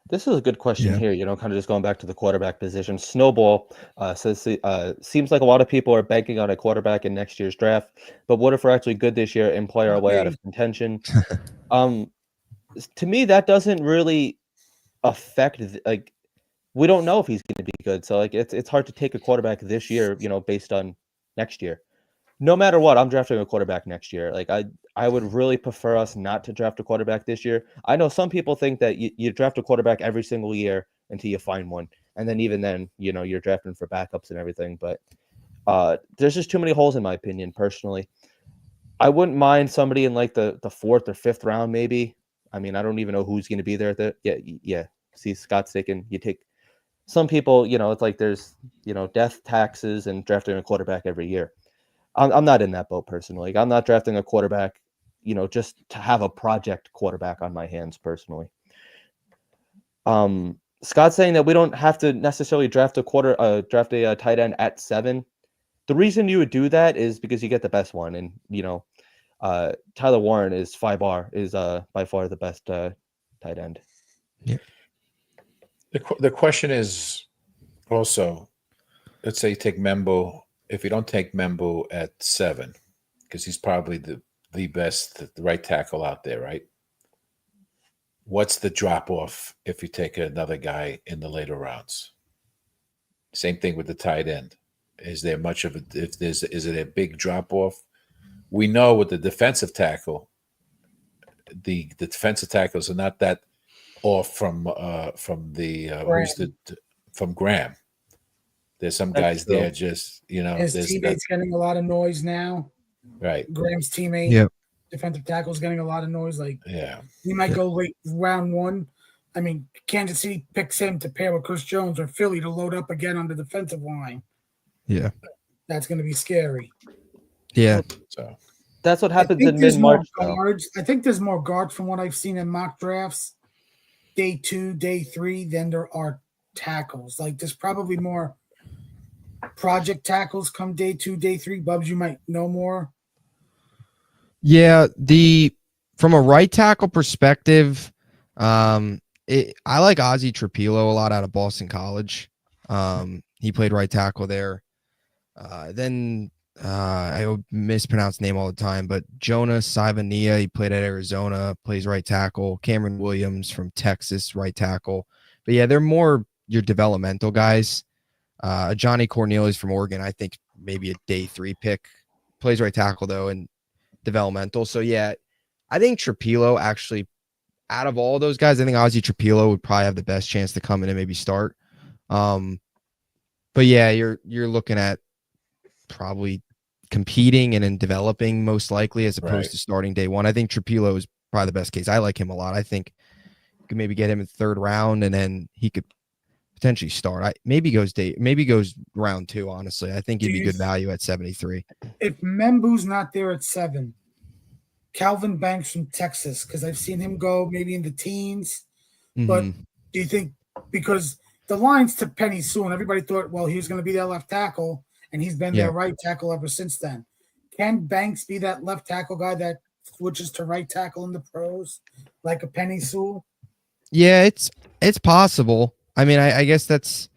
This is a good question Yeah. here, kind of just going back to the quarterback position. Snowball says, seems like a lot of people are banking on a quarterback in next year's draft, but what if we're actually good this year and play our way out Hey, of contention? Um, to me, that doesn't really affect, like, we don't know if he's going to be good. So, like, it's hard to take a quarterback this year, based on next year. No matter what, I'm drafting a quarterback next year. Like I would really prefer us not to draft a quarterback this year. I know some people think that you draft a quarterback every single year until you find one. And then even then, you're drafting for backups and everything. But there's just too many holes in my opinion, personally. I wouldn't mind somebody in like the fourth or fifth round, maybe. I mean, I don't even know who's going to be there at the yeah. See, Scott's taking you take some people, it's like there's death taxes and drafting a quarterback every year. I'm not in that boat personally. Like, I'm not drafting a quarterback, just to have a project quarterback on my hands personally. Scott's saying that we don't have to necessarily draft a tight end at 7. The reason you would do that is because you get the best one, and Tyler Warren is 5R is by far the best tight end. Yeah. The question is also, let's say you take Membo. If you don't take Membo at 7, because he's probably the best the right tackle out there, right? What's the drop off if you take another guy in the later rounds? Same thing with the tight end. Is there much of is it a big drop off? We know with the defensive tackle, the defensive tackles are not that off from Graham. There's some guys there just, his teammates getting a lot of noise now. Right. Graham's teammate, Yep. defensive tackle, is getting a lot of noise. Like, yeah, he might go late round 1. I mean, Kansas City picks him to pair with Chris Jones, or Philly to load up again on the defensive line. Yeah. That's going to be scary. Yeah. So that's what happens in mid-March. I think there's more guards from what I've seen in mock drafts, day 2, day 3, than there are tackles. Like, there's probably more project tackles come day 2, day 3. Bubbs, you might know more. Yeah, from a right tackle perspective, I like Ozzie Trapilo a lot out of Boston College. He played right tackle there. Then I mispronounce the name all the time, but Jonas Savania, he played at Arizona, plays right tackle. Cameron Williams from Texas, right tackle. But yeah, they're more your developmental guys. Johnny Cornelius from Oregon, I think maybe a day 3 pick. Plays right tackle though, and developmental. So yeah, I think Trapilo actually, out of all those guys, I think Ozzie Trapilo would probably have the best chance to come in and maybe start. But yeah, you're looking at probably competing and in developing most likely, as opposed to starting day 1. I think Trapilo is probably the best case. I like him a lot. I think you could maybe get him in 3rd round, and then he could potentially start. Maybe goes round 2. Honestly, I think he'd be good value at 73. If Membu's not there at 7, Calvin Banks from Texas, because I've seen him go maybe in the teens. Mm-hmm. But do you think, because the Lions took Penny Sewell, and everybody thought, well, he was going to be their left tackle, and he's been their right tackle ever since then. Can Banks be that left tackle guy that switches to right tackle in the pros, like a Penny Sewell? Yeah, it's possible. I mean, I guess that's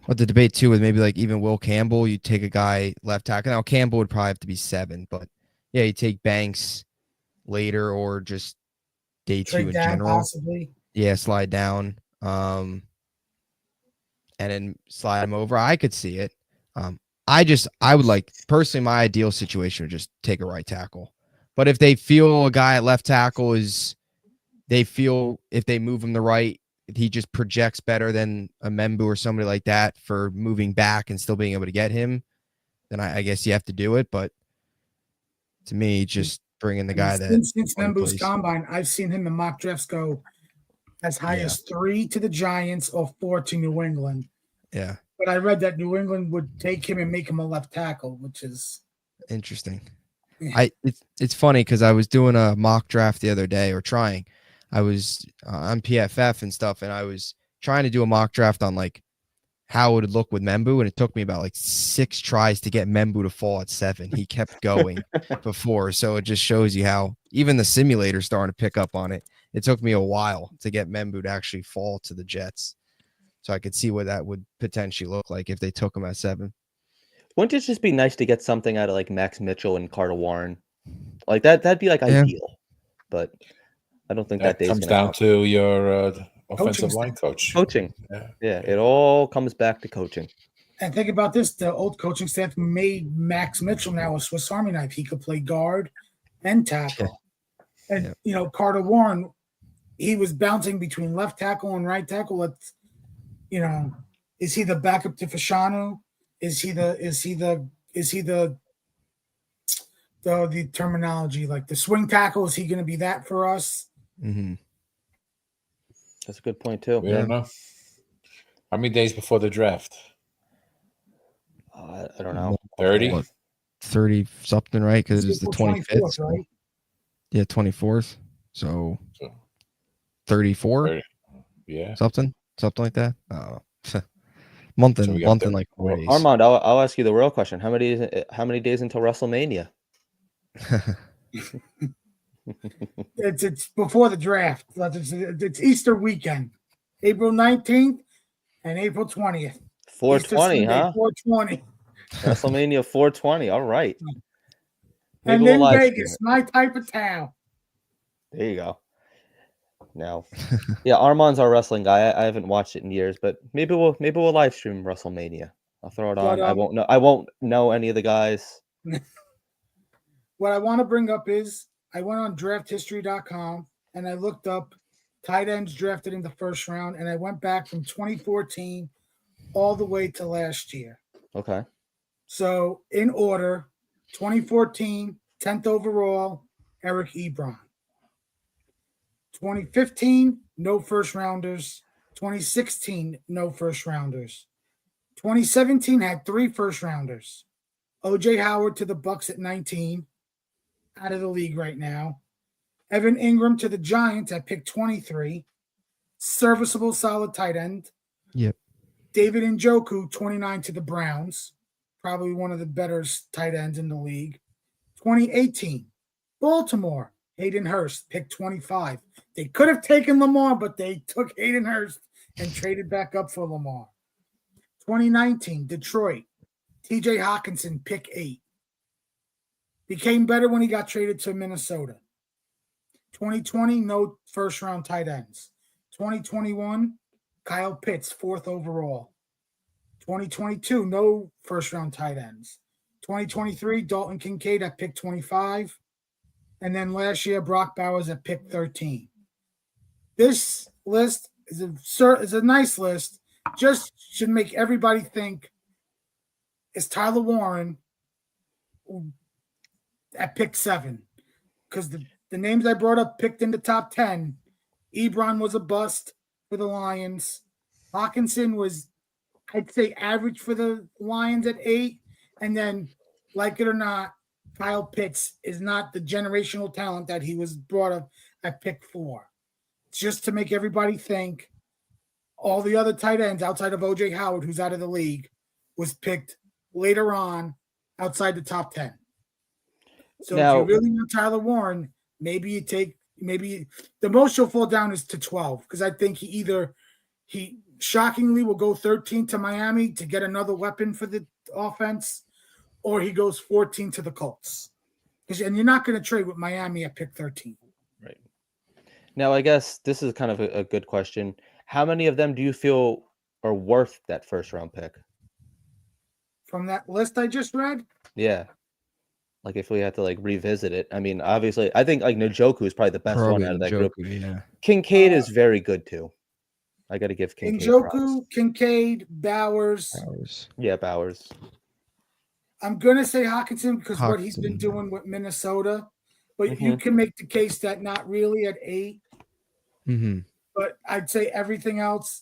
what the debate too, with maybe like even Will Campbell. You take a guy left tackle. Now Campbell would probably have to be 7, but yeah, you take Banks later, or just day 2 in general. Possibly. Yeah, slide down, and then slide him over. I could see it. I would like, personally, my ideal situation would just take a right tackle. But if they feel a guy at left tackle if they move him to right, he just projects better than a Membu or somebody like that for moving back and still being able to get him, then I guess you have to do it. But to me, just bring in the guy since Membu's combine, I've seen him in mock drafts go as high as 3 to the Giants or 4 to New England. Yeah. But I read that New England would take him and make him a left tackle, which is interesting. Yeah. It's funny because I was doing a mock draft the other day, or trying. I was on PFF and stuff, and I was trying to do a mock draft on like how it would look with Membu, and it took me about like 6 tries to get Membu to fall at 7. He kept going before, so it just shows you how even the simulator's starting to pick up on it. it took me a while to get Membu to actually fall to the Jets. So I could see what that would potentially look like if they took him at 7. Wouldn't it just be nice to get something out of like Max Mitchell and Carter Warren? Like that'd be like Yeah. ideal. But I don't think that That day's comes gonna down come. to your offensive Coaching line coach. Coaching. Yeah. Yeah, it all comes back to coaching. And think about this: the old coaching staff made Max Mitchell now a Swiss Army knife. He could play guard and tackle. And Carter Warren, he was bouncing between left tackle and right tackle. Is he the backup to Fashanu? Is he the terminology like the swing tackle? Is he going to be that for us? Mm-hmm. That's a good point too. We don't know. How many days before the draft? I don't know. 30? 30 something, right? Because it was the 25th. So, right? Yeah, 24th. So 34? 30. Yeah. Something like that. Month So and we got like 4 days. Armand, I'll ask you the real question. How many days until WrestleMania? It's before the draft. It's Easter weekend, April 19th and April 20th. 420, huh? 420. WrestleMania 420. All right. Maybe And we'll in live stream Vegas, it. my type of town. There you go. Now, yeah, Armand's our wrestling guy. I haven't watched it in years, but maybe we'll live stream WrestleMania. I'll throw it on. But, I won't know any of the guys. What I want to bring up is I went on drafthistory.com and I looked up tight ends drafted in the first round, and I went back from 2014 all the way to last year. Okay. So in order, 2014, 10th overall, Eric Ebron. 2015, no first rounders. 2016, no first rounders. 2017 had 3 first rounders. O.J. Howard to the Bucks at 19, out of the league right now. Evan Ingram to the Giants at pick 23. Serviceable, solid tight end. Yep. David Njoku, 29 to the Browns. Probably one of the better tight ends in the league. 2018, Baltimore, Hayden Hurst, pick 25. They could have taken Lamar, but they took Hayden Hurst and traded back up for Lamar. 2019, Detroit, TJ Hawkinson, pick 8. Became better when he got traded to Minnesota. 2020, no first-round tight ends. 2021, Kyle Pitts, 4th overall. 2022, no first-round tight ends. 2023, Dalton Kincaid at pick 25. And then last year, Brock Bowers at pick 13. This list is a nice list. Just should make everybody think, is Tyler Warren at pick 7? Because the names I brought up picked in the top 10. Ebron was a bust for the Lions. Hawkinson was, I'd say, average for the Lions at 8. And then, like it or not, Kyle Pitts is not the generational talent that he was brought up at pick 4. Just to make everybody think, all the other tight ends outside of O.J. Howard, who's out of the league, was picked later on outside the top 10. So now, if you really want Tyler Warren, maybe the most you'll fall down is to 12, because I think he shockingly will go 13 to Miami to get another weapon for the offense, or he goes 14 to the Colts. And you're not going to trade with Miami at pick 13. Right. Now, I guess this is kind of a good question. How many of them do you feel are worth that first-round pick? From that list I just read? Yeah. Like, if we had to, like, revisit it. I mean, obviously, I think, like, Njoku is probably the best one out of that group. Yeah. Kincaid is very good, too. I got to give Kincaid Njoku, props. Kincaid, Bowers. Yeah, Bowers. I'm going to say Hawkinson because what he's been doing with Minnesota. But you can make the case that not really at 8. Mm-hmm. But I'd say everything else,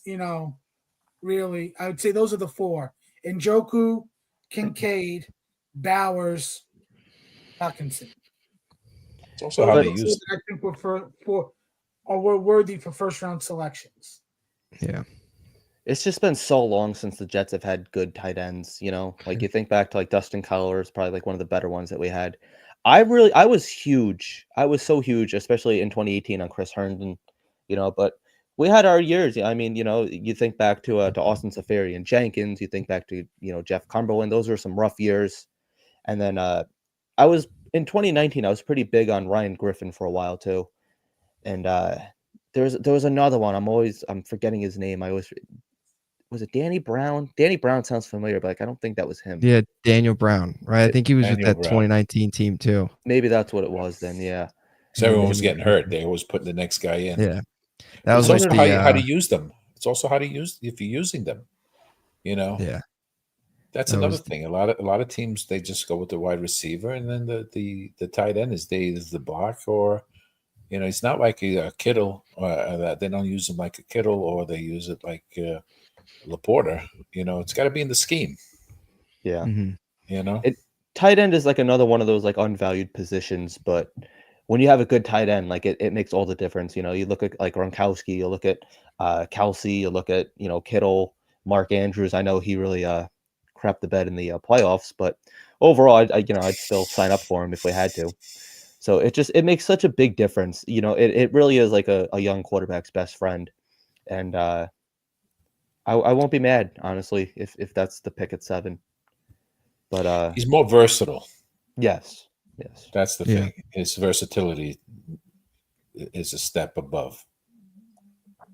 really, I would say those are the 4. Njoku, Kincaid, Bowers, Hawkinson. It's also how they use. I think we're worthy for first-round selections. Yeah. It's just been so long since the Jets have had good tight ends, Like, you think back to, like, Dustin Collar is probably, like, one of the better ones that we had. I was huge. I was so huge, especially in 2018 on Chris Herndon, but we had our years. I mean, you think back to Austin Safari and Jenkins, you think back to, Jeff Cumberland. Those were some rough years. And then I was in 2019, I was pretty big on Ryan Griffin for a while too. And there was another one. I'm forgetting his name. Was it Danny Brown? Danny Brown sounds familiar, but I don't think that was him. Yeah, Daniel Brown, right? I think he was with Daniel that Brown. 2019 team too. Maybe that's what it was then. Yeah. So everyone was getting hurt. They always putting the next guy in. Yeah, that It's was also like how to use them. It's also how to use if you're using them. Yeah, that's another thing. A lot of teams, they just go with the wide receiver, and then the tight end is the block, or it's not like a Kittle. That they don't use him like a Kittle, or they use it like Laporta. It's got to be in the scheme. Yeah. Tight end is like another one of those like unvalued positions, but when you have a good tight end, like it makes all the difference. You look at like Gronkowski, you look at Kelsey, you look at Kittle, Mark Andrews. I know he really crapped the bed in the playoffs, but overall, I'd still sign up for him if we had to. So it makes such a big difference. It really is like a young quarterback's best friend, and I won't be mad, honestly, if that's the pick at 7. But he's more versatile. Yes. That's the thing. His versatility is a step above.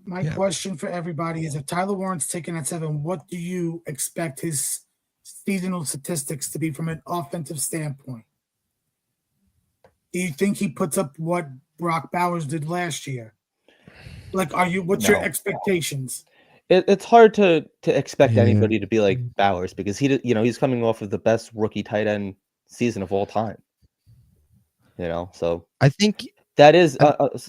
My question for everybody is: if Tyler Warren's taken at 7, what do you expect his seasonal statistics to be from an offensive standpoint? Do you think he puts up what Brock Bowers did last year? Like, what's your expectations? It's hard to expect anybody to be like Bowers, because he's coming off of the best rookie tight end season of all time. So I think that is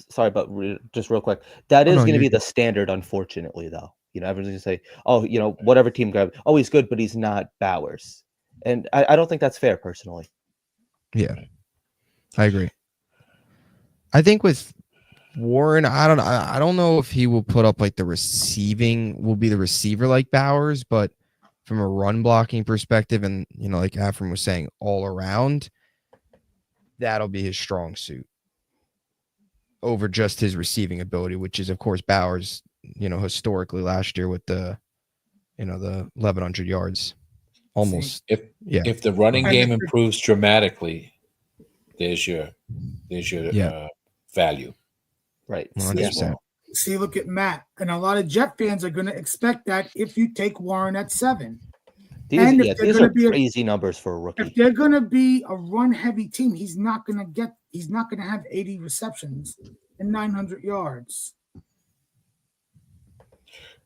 sorry, but just real quick, that is going to be the good. standard, unfortunately, though. Everyone's going to say, oh, whatever team grabbed, oh, he's good, but he's not Bowers. And I don't think that's fair, personally. Yeah, I agree. I think with Warren, I don't know if he will put up like will be the receiver like Bowers, but from a run blocking perspective, and like Afram was saying, all around, that'll be his strong suit over just his receiving ability, which is of course Bowers, historically last year with the 1,100 yards. Almost. If the running game improves dramatically, there's your value. Right. 100%. See, look at Matt. And a lot of Jet fans are going to expect that if you take Warren at 7. These are crazy numbers for a rookie. If they're going to be a run-heavy team, he's not going to have 80 receptions and 900 yards.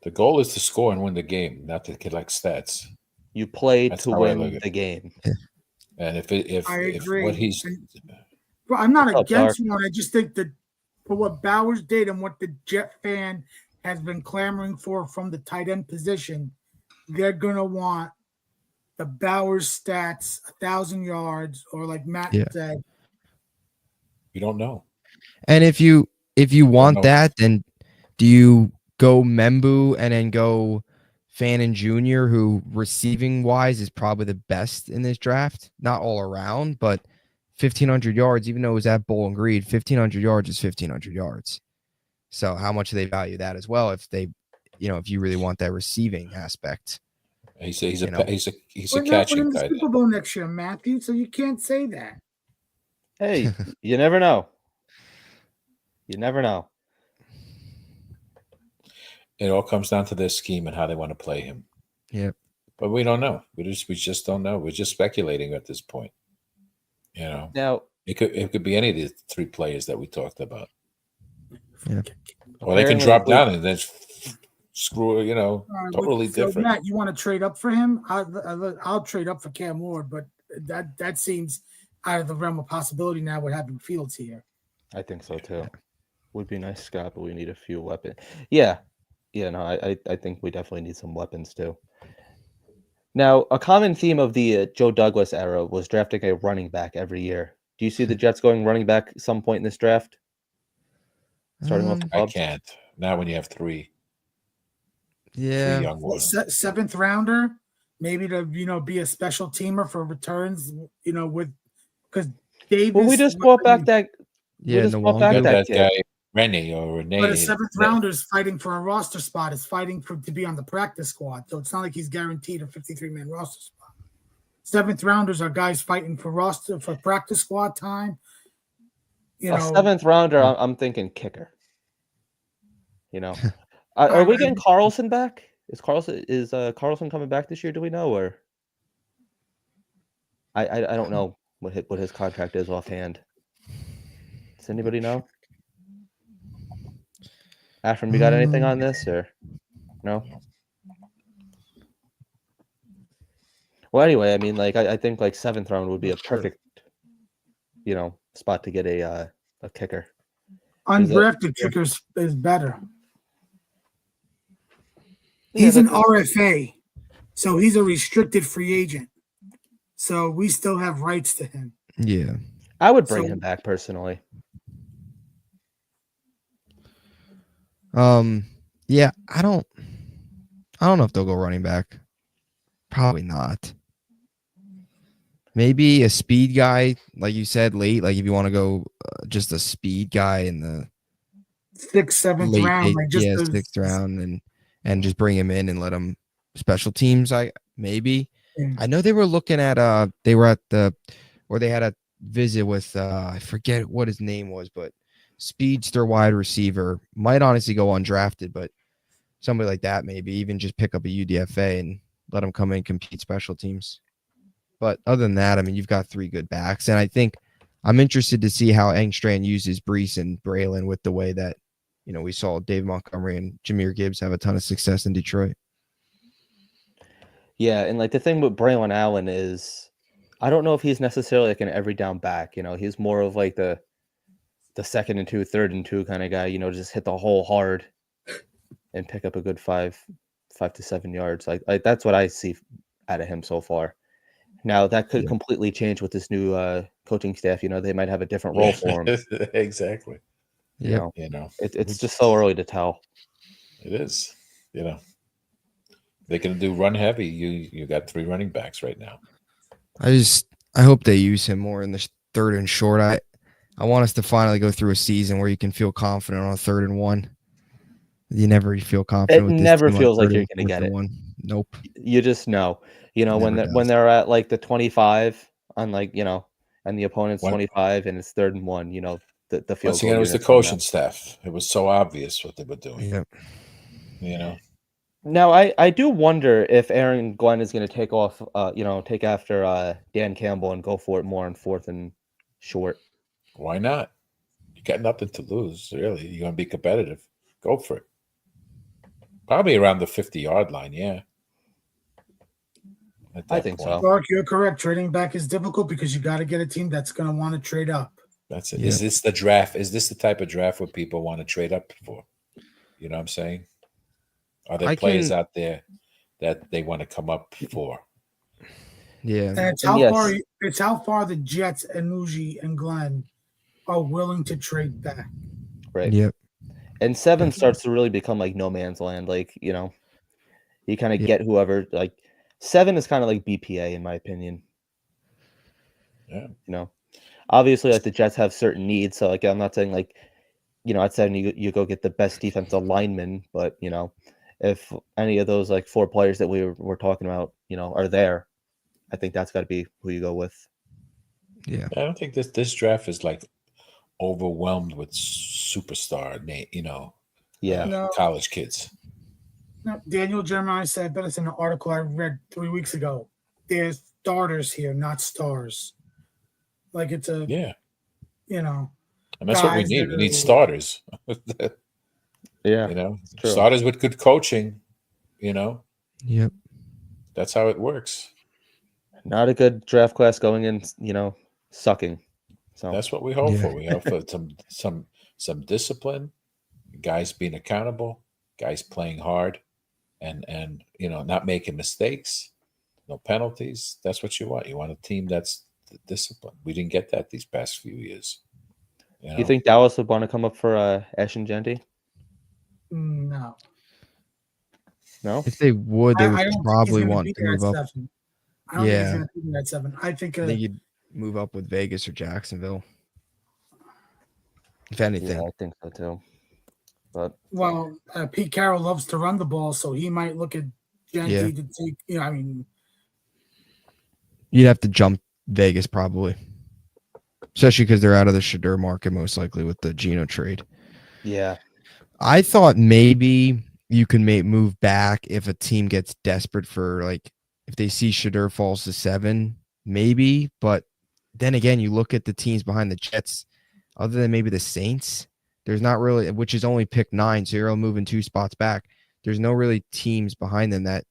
The goal is to score and win the game, not to collect stats. You play to win the game. And if what he's, I'm not against Warren. I just think that for what Bowers did and what the Jet fan has been clamoring for from the tight end position, they're gonna want the Bowers stats, 1,000 yards, or like Matt said. You don't know. And if you want that, then do you go Membu and then go Fannin Jr., who receiving wise is probably the best in this draft? Not all around, but 1,500 yards, even though it was at Bowling Green, 1,500 yards is 1,500 yards. So how much do they value that as well? If they, if you really want that receiving aspect, he's a catching guy. Super Bowl next year, Matthew. So you can't say that. Hey, you never know. You never know. It all comes down to their scheme and how they want to play him. Yeah, but we don't know. We just don't know. We're just speculating at this point. Now it could be any of the 3 players that we talked about. Yeah. Or they can drop down and then screw. Totally different. Matt, you want to trade up for him? I'll trade up for Cam Ward, but that seems out of the realm of possibility now with having Fields here. I think so too. Would be nice, Scott, but we need a few weapons. Yeah. No, I think we definitely need some weapons too. Now, a common theme of the Joe Douglas era was drafting a running back every year. Do you see the Jets going running back at some point in this draft? Starting off the I can't. Not when you have 3. Yeah. 3 young ones. 7th rounder, maybe to be a special teamer for returns. Because Davis. Well, we just brought back that. Yeah, we just brought back Nwangu. that that kid. guy Rennie or Renee. But a seventh rounder is fighting for a roster spot. Is fighting to be on the practice squad. So it's not like he's guaranteed a 53-man roster spot. Seventh rounders are guys fighting for practice squad time. You know, Seventh rounder. I'm thinking kicker. You know, are we getting Carlson back? Is Carlson coming back this year? Do we know, or I don't know what his contract is offhand. Does anybody know? Ashram, you got anything on this or no? Well, anyway, I mean, like I think like seventh round would be a perfect, spot to get a kicker. undrafted kickers is better. Yeah, He's an RFA, so he's a restricted free agent. So we still have rights to him. Yeah. I would bring him back personally. Yeah, I don't know if they'll go running back. Probably not. Maybe a speed guy, like you said, late. Like if you want to go just a speed guy in the 6th, 7th round, like just sixth round, and just bring him in and let him special teams. Maybe. Yeah. I know they were looking at they had a visit with I forget what his name was, but speedster wide receiver, might honestly go undrafted, but somebody like that, maybe even just pick up a UDFA and let him come in and compete special teams. But other than that, I mean, you've got 3 good backs, and I think I'm interested to see how Engstrand uses Brees and Braylon with the way that we saw Dave Montgomery and Jahmyr Gibbs have a ton of success in Detroit. Yeah, and like the thing with Braylon Allen is, I don't know if he's necessarily like an every down back. He's more of like the 2nd and 2, 3rd and 2 kind of guy. Just hit the hole hard and pick up a good 5 to 7 yards. Like that's what I see out of him so far. Now that could completely change with this new coaching staff. They might have a different role for him. Exactly. It's just so early to tell. It is. They're going to do run heavy. You got 3 running backs right now. I hope they use him more in the 3rd and short. I want us to finally go through a season where you can feel confident on a 3rd and 1. You never feel confident. It with never this feels like you're going to get it. Nope. You just know. When they're at like the 25 on and the opponent's 25 and it's 3rd and 1. The field. Once again, it was the coaching staff. It was so obvious what they were doing. Yep. Now, I do wonder if Aaron Glenn is going to take off, take after Dan Campbell and go for it more on 4th and short. Why not? You got nothing to lose, really. You're going to be competitive. Go for it. Probably around the 50-yard line, yeah. I think so. Clark, you're correct. Trading back is difficult because you got to get a team that's going to want to trade up. That's it. Yeah. Is this the draft? Is this the type of draft where people want to trade up for? You know what I'm saying? Are there players out there that they want to come up for? Yeah. And it's how far the Jets and Nuji and Glenn are willing to trade back. Right. Yep. And 7 starts to really become like no man's land. Like, you kind of get whoever. Like 7 is kind of like BPA in my opinion. Yeah. Obviously, like the Jets have certain needs. So like I'm not saying like, at 7 you go get the best defensive lineman, but if any of those like 4 players that we were talking about, are there, I think that's got to be who you go with. Yeah. I don't think this draft is like overwhelmed with superstar, college kids. No, Daniel Jeremiah said, I bet it's in an article I read 3 weeks ago. There's starters here, not stars. Like it's a, and that's what we need. We need starters. Yeah. Starters with good coaching, Yep. That's how it works. Not a good draft class going in, sucking. So that's what we hope for. We hope for some discipline, guys being accountable, guys playing hard, and not making mistakes, no penalties. That's what you want. You want a team that's disciplined. We didn't get that these past few years. You think Dallas would want to come up for Ashton Genty? No. No? If they would, they would probably want to move up. I don't think he's going to be there at 7. I think move up with Vegas or Jacksonville. If Yeah, anything. I think so too. But Well, Pete Carroll loves to run the ball, so he might look at Genty to take. I mean, you'd have to jump Vegas probably, especially because they're out of the Shedeur market most likely with the Geno trade. yeah, I thought maybe you can move back if a team gets desperate for, like, if they see Shedeur falls to 7, maybe. But then again, you look at the teams behind the Jets, other than maybe the Saints, there's not really, which is only pick 9, so you're moving 2 spots back. There's no really teams behind them that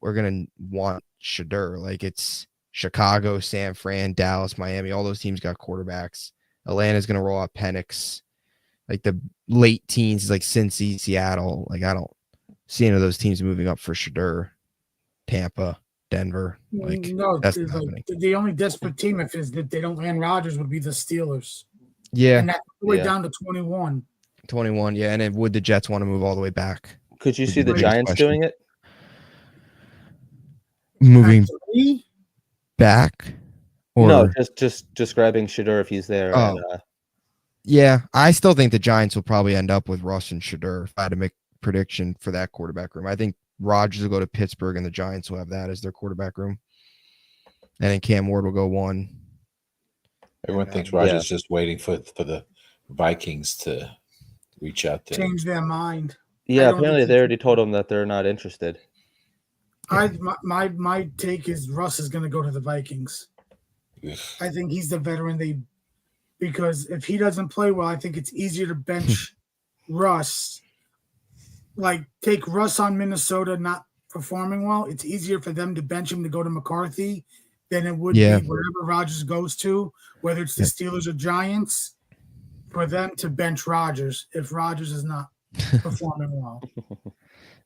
we're going to want Shedeur. Like, it's Chicago, San Fran, Dallas, Miami, all those teams got quarterbacks. Atlanta's going to roll out Penix. Like the late teens, like Cincy, Seattle. Like, I don't see any of those teams moving up for Shedeur. Tampa, Denver. Like, no, that's not happening. The only desperate team if they don't land Rodgers would be the Steelers. Yeah. And that's the way down to 21. 21, yeah. And then would the Jets want to move all the way back? could you see the Giants doing it? Moving back? Or No, just grabbing Shedeur if he's there. Oh. And, yeah, I still think the Giants will probably end up with Russ and Shedeur if I had to make a prediction for that quarterback room. I think Rodgers will go to Pittsburgh and the Giants will have that as their quarterback room. And then Cam Ward will go 1. Everyone thinks Rodgers is just waiting for the Vikings to reach out to change their mind. Yeah, apparently they already told him that they're not interested. My take is Russ is going to go to the Vikings. I think he's the veteran because if he doesn't play well, I think it's easier to bench Russ. Like, take Russ on Minnesota not performing well. It's easier for them to bench him to go to McCarthy than it would be wherever Rodgers goes to, whether it's the Steelers or Giants, for them to bench Rodgers if Rodgers is not performing well.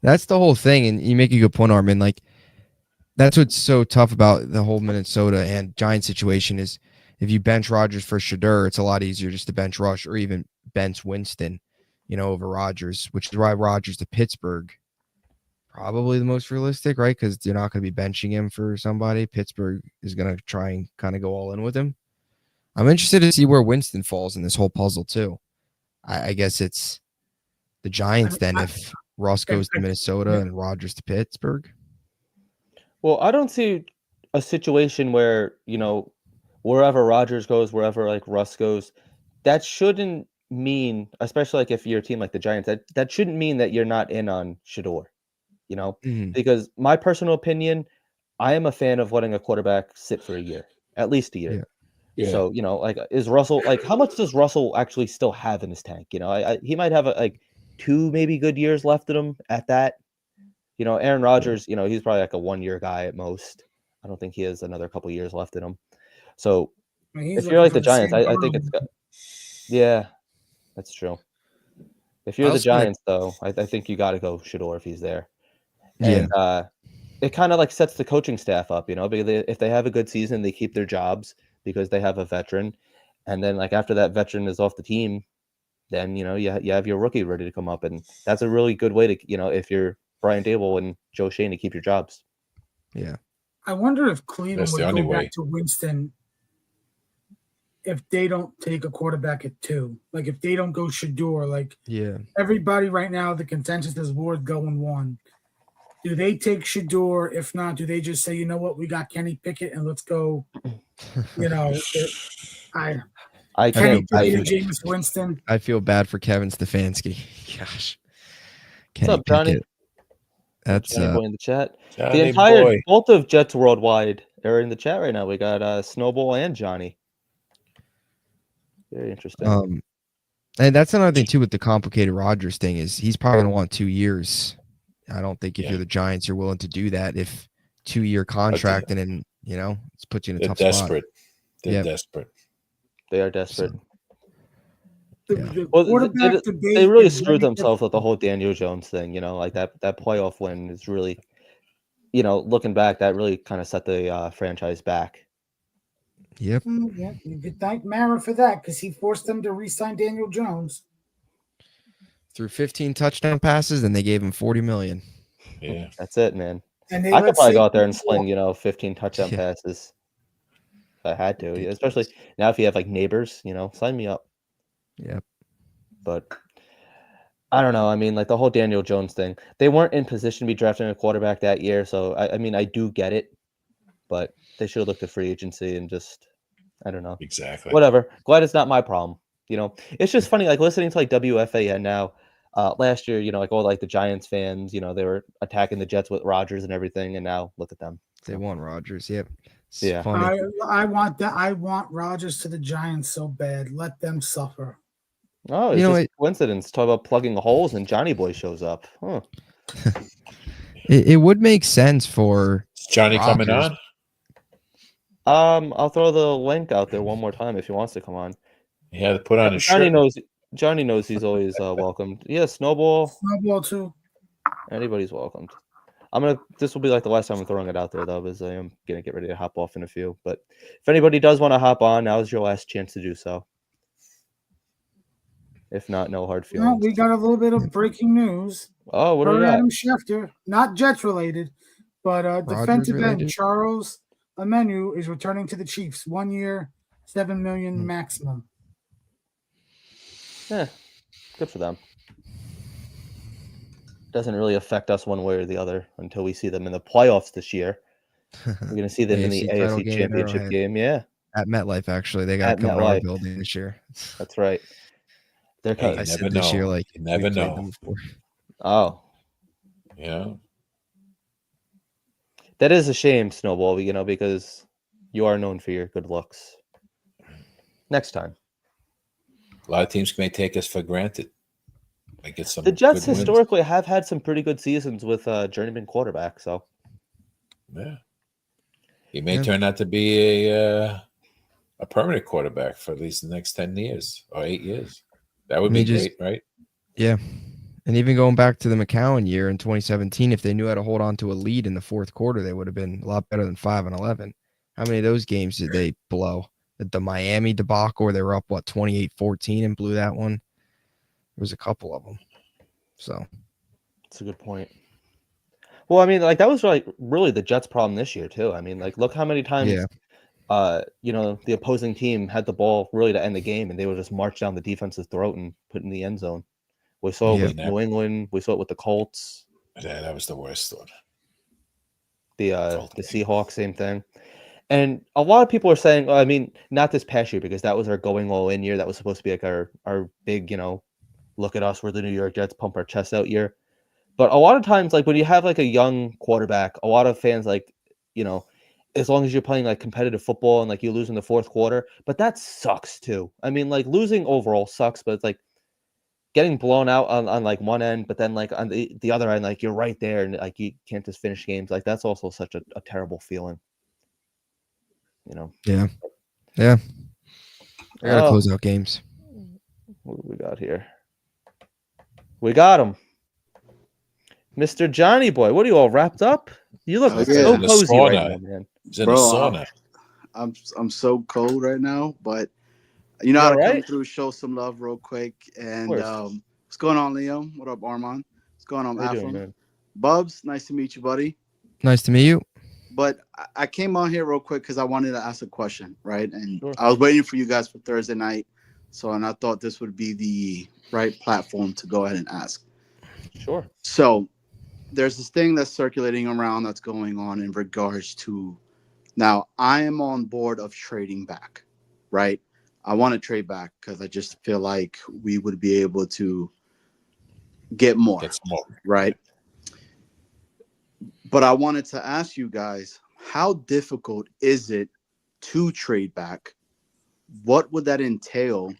That's the whole thing. And you make a good point, Armin. Like, that's what's so tough about the whole Minnesota and Giants situation is if you bench Rodgers for Shedeur, it's a lot easier just to bench Rush or even bench Winston, over Rodgers, which is why Rodgers to Pittsburgh probably the most realistic, right? Because you're not going to be benching him for somebody. Pittsburgh is going to try and kind of go all in with him. I'm interested to see where Winston falls in this whole puzzle too. I guess it's the Giants then if Russ goes to Minnesota and Rodgers to Pittsburgh. Well, I don't see a situation where, wherever Rodgers goes, wherever like Russ goes, that shouldn't mean, especially like if you're a team like the Giants, that shouldn't mean that you're not in on Shedeur, because my personal opinion, I am a fan of letting a quarterback sit for a year, at least a year. Yeah. So, like, is Russell, like, how much does Russell actually still have in his tank? He might have like 2 maybe good years left in him at that. Aaron Rodgers, he's probably like a 1-year guy at most. I don't think he has another couple years left in him. So if you're like the Giants, I think it's got, yeah, that's true. If you're the Giants, though, I think you got to go Shedeur if he's there. And it kind of like sets the coaching staff up, because if they have a good season, they keep their jobs because they have a veteran. And then like after that veteran is off the team, then, you have your rookie ready to come up. And that's a really good way to, if you're Brian Dable and Joe Shane, to keep your jobs. Yeah. I wonder if Cleveland would go back to Winston if they don't take a quarterback at 2. Like, if they don't go Shedeur, like, everybody right now, the consensus is Ward going 1. Do they take Shedeur? If not, do they just say, you know what, we got Kenny Pickett and let's go, Jameis Winston. I feel bad for Kevin Stefanski. Gosh. Kenny What's up, Johnny? Pickett. That's Johnny boy in the chat. Johnny the entire boy. Both of Jets Worldwide are in the chat right now. We got Snowball and Johnny. Very interesting. And that's another thing too with the complicated Rodgers thing is he's probably gonna want 2 years. I don't think if you're the Giants, you're willing to do that. If 2-year contract and then it's put you in a tough desperate. spot. They're desperate. They are desperate. Well, they really screwed themselves with the whole Daniel Jones thing. Like that playoff win is really, looking back, that really kind of set the franchise back. Yep. Yeah, you could thank Mara for that because he forced them to re-sign Daniel Jones. Through 15 touchdown passes, and they gave him $40 million. Yeah, that's it, man. And I could probably go out there and sling, 15 touchdown passes. I had to, yeah, especially now if you have like neighbors, sign me up. Yeah. But I don't know. I mean, like the whole Daniel Jones thing, they weren't in position to be drafting a quarterback that year. So I mean, I do get it, but they should have looked at free agency and just, I don't know. Exactly. Whatever. Glad it's not my problem. It's just funny, like listening to like WFAN now. Last year, like all like the Giants fans, they were attacking the Jets with Rodgers and everything, and now look at them. They won Rodgers. Yep. It's Yeah. funny. I want that. I want Rodgers to the Giants so bad. Let them suffer. Oh, it's just a coincidence. Talk about plugging the holes, and Johnny Boy shows up. Huh. It would make sense for Is Johnny Rodgers. coming on? I'll throw the link out there one more time if he wants to come on. He had to put on his Johnny shirt. Johnny knows he's always welcomed. Yeah, Snowball. Snowball too. Anybody's welcomed. This will be like the last time I'm throwing it out there though, because I am gonna get ready to hop off in a few. But if anybody does want to hop on, now is your last chance to do so. If not, no hard feelings. Well, we got a little bit of breaking news. Oh, what do we got? Adam Schefter, not Jets related, but defensive end Charles Amenu is returning to the Chiefs. 1 year, $7 million maximum. Yeah, good for them. Doesn't really affect us one way or the other until we see them in the playoffs this year. We're going to see them in the AFC Championship game. Yeah, at MetLife. Actually, they got to come to our building this year. That's right. They're I said this year, like you never know. Oh, yeah. That is a shame, Snowball. Because you are known for your good looks. Next time, a lot of teams may take us for granted. The Jets historically have had some pretty good seasons with journeyman quarterback. So, yeah, he may turn out to be a permanent quarterback for at least the next 10 years or 8 years. That would be great, right? Yeah. And even going back to the McCown year in 2017, if they knew how to hold on to a lead in the fourth quarter, they would have been a lot better than 5-11. How many of those games did they blow? The Miami debacle where they were up, 28-14 and blew that one? There was a couple of them. So that's a good point. Well, I mean, like that was like really the Jets' problem this year too. I mean, like look how many times the opposing team had the ball really to end the game, and they would just march down the defense's throat and put it in the end zone. We saw it with New England. We saw it with the Colts. Yeah, that was the worst one. The Seahawks, same thing. And a lot of people are saying, well, I mean, not this past year because that was our going all in year. That was supposed to be like our big, look at us, we're the New York Jets, pump our chest out year. But a lot of times, like when you have like a young quarterback, a lot of fans like, as long as you're playing like competitive football and like you lose in the fourth quarter, but that sucks too. I mean, like losing overall sucks, but it's like getting blown out on like one end, but then like on the other end, like you're right there and like you can't just finish games. Like that's also such a terrible feeling. Yeah. I gotta close out games. What do we got here? We got him. Mr. Johnny Boy, what are you all wrapped up? You look so cozy right now, man. He's in a sauna. I'm so cold right now, but you know how to come through, show some love real quick. And what's going on, Liam? What up, Armand? What's going on, Afro? Bubbs, nice to meet you, buddy. Nice to meet you. But I came on here real quick because I wanted to ask a question, right? And I was waiting for you guys for Thursday night. And I thought this would be the right platform to go ahead and ask. Sure. So there's this thing that's circulating around that's going on in regards to, now I am on board of trading back, right? I want to trade back because I just feel like we would be able to get more, right? But I wanted to ask you guys, how difficult is it to trade back? What would that entail?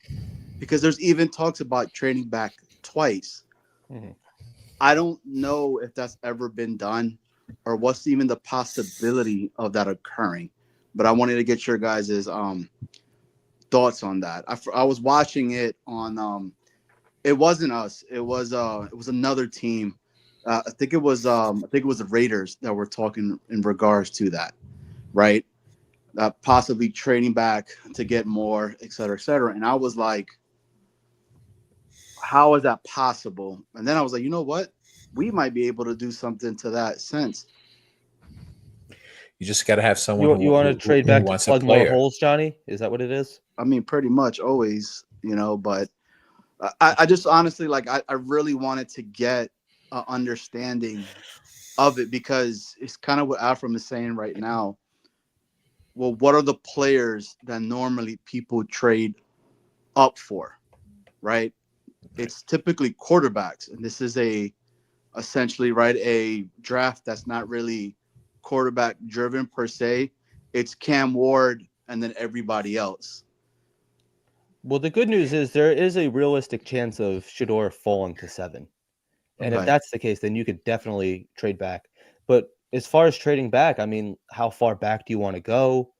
Because there's even talks about trading back twice. Mm-hmm. I don't know if that's ever been done or what's even the possibility of that occurring. But I wanted to get your guys' thoughts on that. I was watching it on it wasn't us. It was another team. I think it was the Raiders that were talking in regards to that, right? Possibly trading back to get more, et cetera, et cetera. And I was like, how is that possible? And then I was like, you know what? We might be able to do something to that sense. You just got to have someone You want to trade who back to wants a plug more player. holes, Johnny? Is that what it is? I mean, pretty much always, but I just honestly, like, I really wanted to get an understanding of it, because it's kind of what Afram is saying right now. Well, what are the players that normally people trade up for, right? It's typically quarterbacks, and this is essentially, right, a draft that's not really quarterback driven per se. It's Cam Ward and then everybody else. Well, the good news is there is a realistic chance of Shador falling to 7. And if Okay. that's the case, then you could definitely trade back. But as far as trading back, I mean, how far back do you want to go?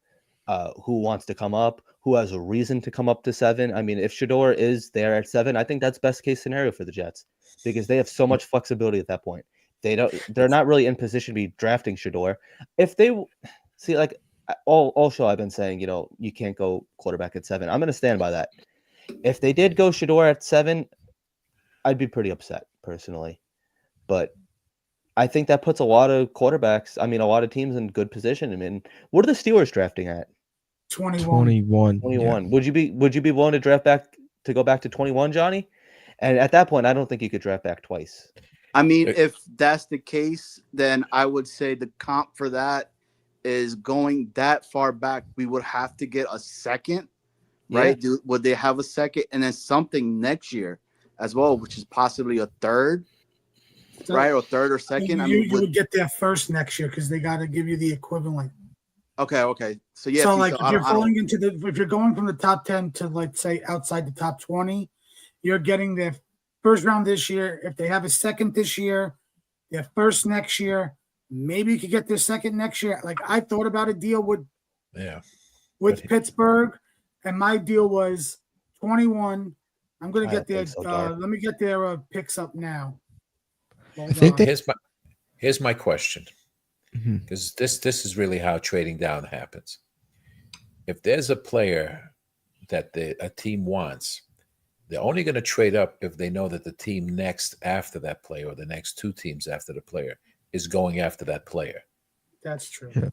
Who wants to come up? Who has a reason to come up to 7? I mean, if Shador is there at 7, I think that's best case scenario for the Jets, because they have so much flexibility at that point. They're not really in position to be drafting Shador. If they see, like, all show I've been saying, you can't go quarterback at 7. I'm going to stand by that. If they did go Shador at 7, I'd be pretty upset personally. But I think that puts a lot of quarterbacks, I mean, a lot of teams in good position. I mean, what are the Steelers drafting at? 21. 21. 21. Yeah. Would you be willing to draft back to go back to 21, Johnny? And at that point, I don't think you could draft back twice. I mean, if that's the case, then I would say the comp for that is going that far back. We would have to get a second, right? Yeah. Would they have a second and then something next year as well, which is possibly a third, So, right? Or third or second. You would get there first next year because they got to give you the equivalent. Okay. So yeah. So like if you're if you're going from the top 10 to, let's say, outside the top 20, you're getting their first round this year. If they have a second this year, their first next year, maybe you could get their second next year. Like, I thought about a deal with Pittsburgh, and my deal was 21. I'm going to get their let me get their picks up now. I think here's my question, because this is really how trading down happens. If there's a player that a team wants, they're only going to trade up if they know that the team next after that player, or the next two teams after the player, is going after that player. That's true. Yeah.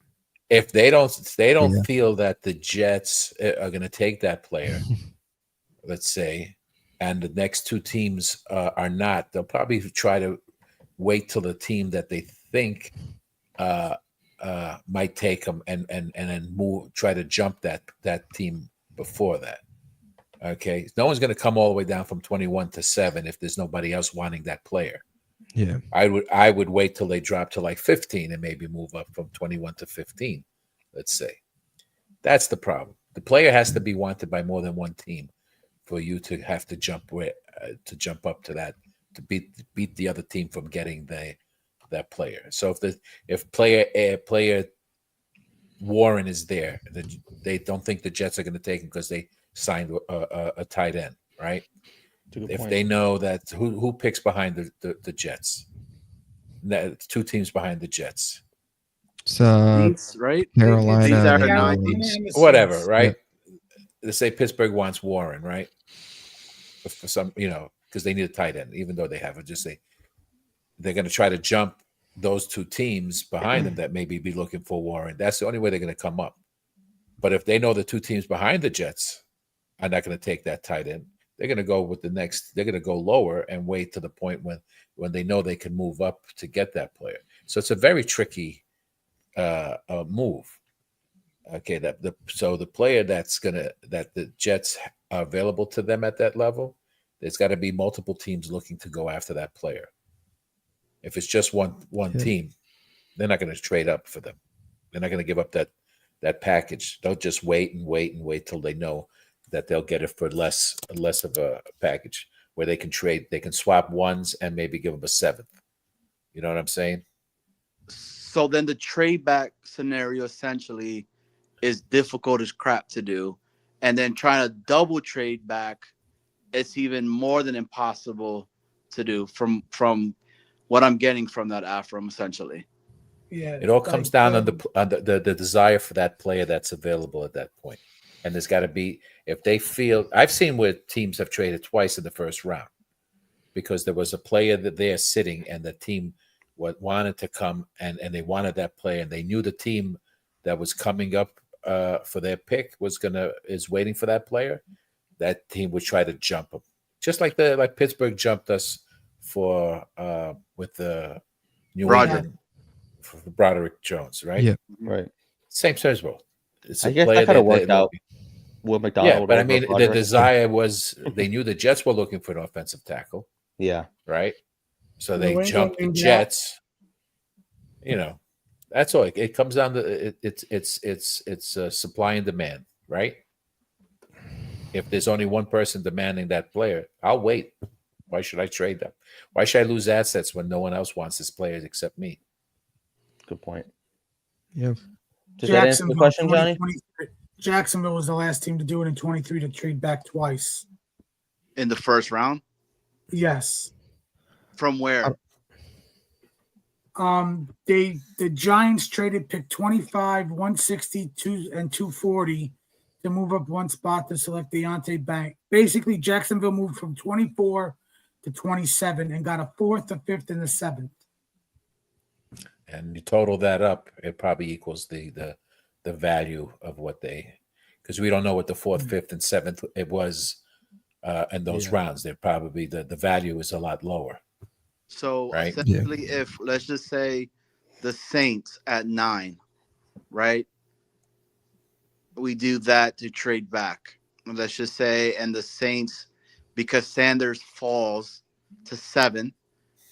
If they don't feel that the Jets are going to take that player, let's say, and the next two teams are not, they'll probably try to wait till the team that they think might take them and then try to jump that team before that. Okay, no one's going to come all the way down from 21 to 7 if there's nobody else wanting that player. Yeah, I would wait till they drop to like 15 and maybe move up from 21 to 15. Let's say that's the problem. The player has to be wanted by more than one team for you to have to jump up to that, to beat the other team from getting that player. So if player Warren is there, they don't think the Jets are going to take him because they signed a tight end, right? If they know that who picks behind the Jets, two teams behind the Jets. Saints, right? Carolina, whatever, right? Yep. Let's say Pittsburgh wants Warren, right? For some, because they need a tight end, even though they have it. Just say they're going to try to jump those two teams behind them that maybe be looking for Warren. That's the only way they're going to come up. But if they know the two teams behind the Jets are not going to take that tight end, they're going to go with the next. They're going to go lower and wait to the point when they know they can move up to get that player. So it's a very tricky move. Okay, so the player that the Jets are available to them at that level, there's got to be multiple teams looking to go after that player. If it's just one team, they're not going to trade up for them. They're not going to give up that package. They'll just wait till they know that they'll get it for less of a package where they can trade. They can swap ones and maybe give them a seventh. You know what I'm saying? So then the trade back scenario essentially is difficult as crap to do. And then trying to double trade back, it's even more than impossible to do from what I'm getting from that Afram, essentially. Yeah, it all comes down on the desire for that player that's available at that point. And there's got to be, if they feel, I've seen where teams have traded twice in the first round because there was a player that they're sitting and the team wanted to come and they wanted that player and they knew the team that was coming up for their pick is waiting for that player, that team would try to jump him, just like Pittsburgh jumped us for with the New Roger. England for Broderick Jones, right? Yeah. Right. Same size role. It's a I guess player that kind of worked out. Will Yeah, McDonald. but I over mean, the Broderick. desire was they knew the Jets were looking for an offensive tackle, Yeah. right? So New they England jumped the knew that. Jets. You know, that's all. It comes down to it's supply and demand, right? If there's only one person demanding that player, I'll wait. Why should I trade them? Why should I lose assets when no one else wants this player except me? Good point. Yeah. Does that answer the question, Johnny? 2023. Jacksonville was the last team to do it in 23 to trade back twice. In the first round? Yes. From where? The Giants traded pick 25, 162, and 240 to move up one spot to select Deontay Bank. Basically, Jacksonville moved from 24 to 27 and got a fourth, a fifth, and a seventh. And you total that up, it probably equals the value of what because we don't know what the fourth, fifth, and seventh it was in those rounds. They're probably the value is a lot lower. So right? essentially, if let's just say the Saints at 9, right? We do that to trade back. Let's just say, and the Saints, because Sanders falls to 7,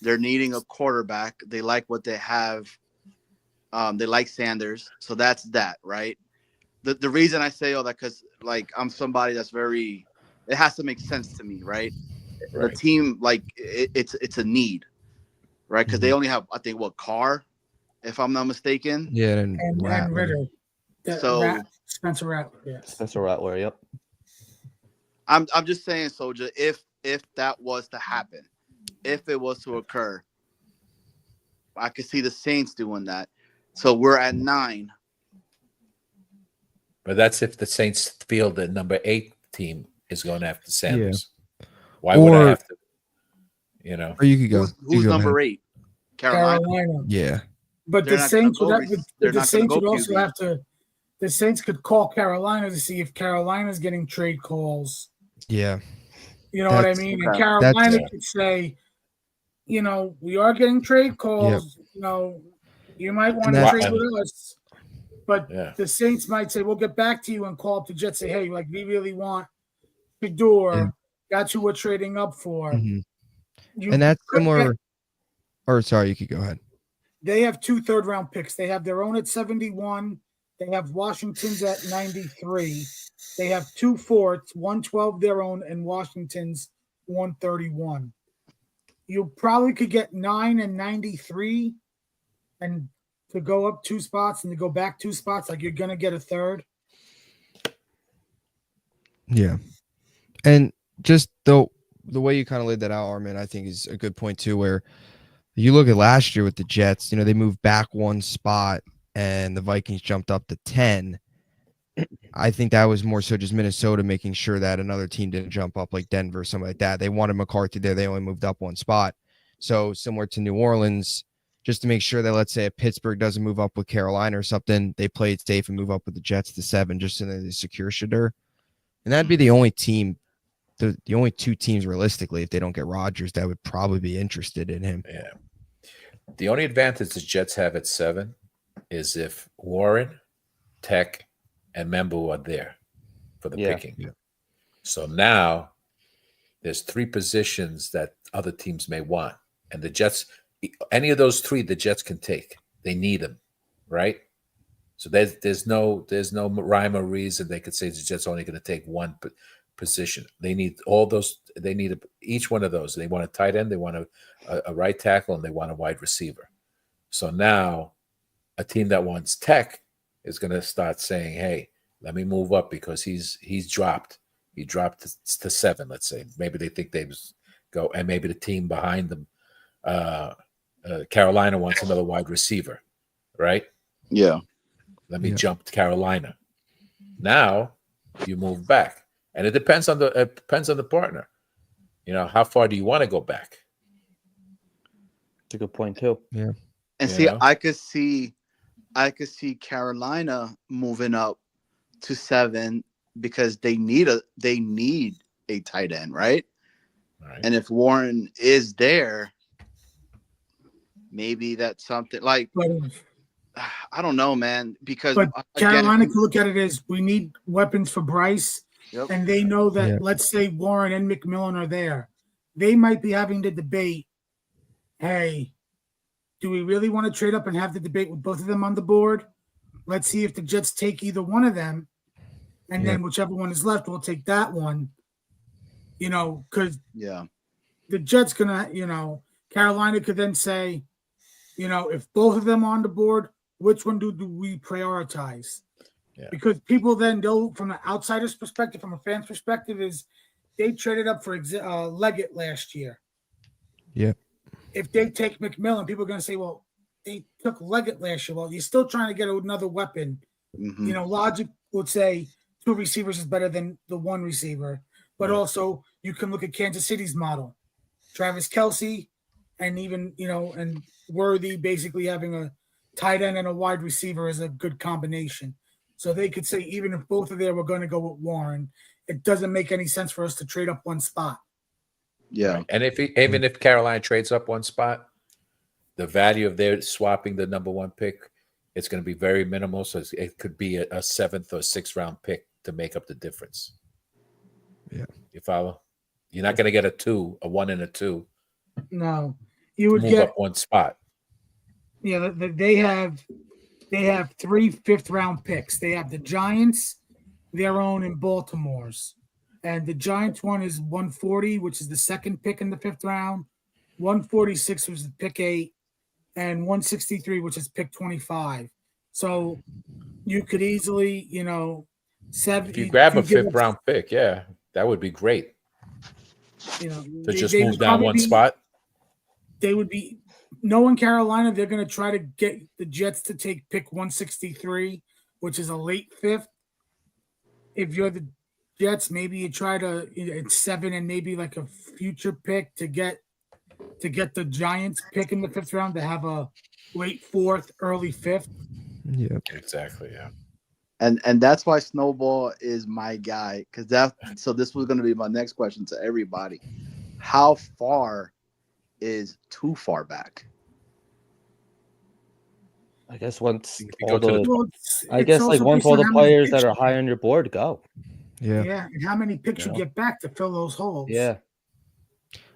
they're needing a quarterback. They like what they have. They like Sanders. So that's that, right? The reason I say all that, because like I'm somebody that's it has to make sense to me, right? The team, like it's a need, right? Because they only have, I think, Carr, if I'm not mistaken. Yeah, And Ritter. Spencer Rattler, yes. Spencer Rattler, yep. I'm just saying, Soldier, if that was to happen, if it was to occur, I could see the Saints doing that. So we're at 9. But that's if the Saints feel the number 8 team is going after Sanders. Yeah. Why would I have to? You know, or you could go. Who's number 8? Carolina. Yeah. But the Saints would also have to. The Saints could call Carolina to see if Carolina's getting trade calls. Yeah. You know what I mean? And Carolina could say, we are getting trade calls. Yep. You might want to trade with us. But the Saints might say, we'll get back to you and call up the Jets, say, hey, like we really want Fedor. That's who we're trading up for. Mm-hmm. And that's similar. Sorry, you could go ahead. They have 2 third-round picks. They have their own at 71. They have Washington's at 93. They have 2 fourths, 112 their own, and Washington's 131. You probably could get 9 and 93 and to go up 2 spots and to go back 2 spots, like you're going to get a third. Yeah. And just the way you kind of laid that out, Armin, I think is a good point too, where you look at last year with the Jets, they moved back 1 spot and the Vikings jumped up to 10. I think that was more so just Minnesota making sure that another team didn't jump up like Denver or something like that. They wanted McCarthy there. They only moved up 1 spot. So similar to New Orleans, just to make sure that, let's say, if Pittsburgh doesn't move up with Carolina or something, they play it safe and move up with the Jets to 7, just so that they secure Shedeur. And that'd be the only team, the only 2 teams realistically, if they don't get Rodgers, that would probably be interested in him. Yeah. The only advantage the Jets have at 7 is if Warren, Tech, and Membu are there for the picking. Yeah. So now there's 3 positions that other teams may want. And the Jets, any of those 3, the Jets can take. They need them, right? So there's no rhyme or reason they could say the Jets are only going to take 1 position. They need all those. They need each one of those. They want a tight end, they want a right tackle, and they want a wide receiver. So now a team that wants Tech is going to start saying, hey, let me move up because he's dropped. He dropped to 7, let's say. Maybe they think they go, and maybe the team behind them, Carolina wants another wide receiver, right? Yeah. Let me jump to Carolina. Now you move back. And it depends on the partner. How far do you want to go back? That's a good point too. Yeah. And I could see I could see Carolina moving up to 7 because they need a tight end, right? Right. And if Warren is there, maybe that's something like But, I don't know, man. Because but again, Carolina could look at it as we need weapons for Bryce, yep, and they know that, Yeah. let's say Warren and McMillan are there. They might be having the debate, hey, do we really want to trade up and have the debate with both of them on the board? Let's see if the Jets take either one of them, and then whichever one is left, we'll take that one. Because yeah, the Jets gonna, Carolina could then say, if both of them are on the board, which one do we prioritize? Yeah. Because people then know from an outsider's perspective, from a fan's perspective, is they traded up for Leggett last year. Yep. If they take McMillan, people are going to say, well, they took Leggett last year. Well, you're still trying to get another weapon. mm-hmm. Logic would say 2 receivers is better than the 1 receiver. But also, you can look at Kansas City's model. Travis Kelce and even, and Worthy basically having a tight end and a wide receiver is a good combination. So they could say, even if both of them were going to go with Warren, it doesn't make any sense for us to trade up one spot. Yeah. Right. And even if Carolina trades up one spot, the value of their swapping the number 1 pick, it's going to be very minimal. So it could be a 7th or 6th round pick to make up the difference. Yeah. You follow? You're not going to get a 1 and a 2. No, you would move get up one spot. Yeah, they have 3 5th-round picks. They have the Giants, their own, and Baltimore's. And the Giants one is 140, which is the 2nd pick in the 5th round. 146 was pick 8, and 163, which is pick 25. So you could easily, If you grab a 5th round pick, yeah, that would be great. To just move down one spot. They would be, knowing Carolina, they're going to try to get the Jets to take pick 163, which is a late 5th. If you're the Jets, maybe you try to it's 7 and maybe like a future pick to get the Giants pick in the 5th round to have a late 4th, early 5th. Yeah, exactly. Yeah, and that's why Snowball is my guy, because so this was going to be my next question to everybody: how far is too far back? I guess once all the players that are high on your board go. Yeah, and how many picks you get back to fill those holes? Yeah,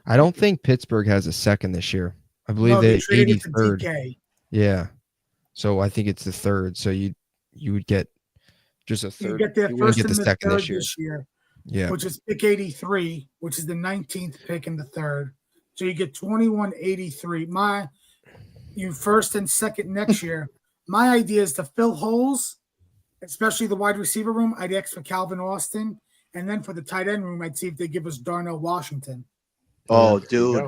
I don't think Pittsburgh has a 2nd this year. I believe they 83rd. Yeah, so I think it's the 3rd. So you would get just a 3rd. You get their first and the 3rd this year. Yeah, which is pick 83, which is the 19th pick in the 3rd. So you get 2183. You 1st and 2nd next year. My idea is to fill holes, especially the wide receiver room. I'd ask for Calvin Austin, and then for the tight end room, I'd see if they give us Darnell Washington. Oh, dude.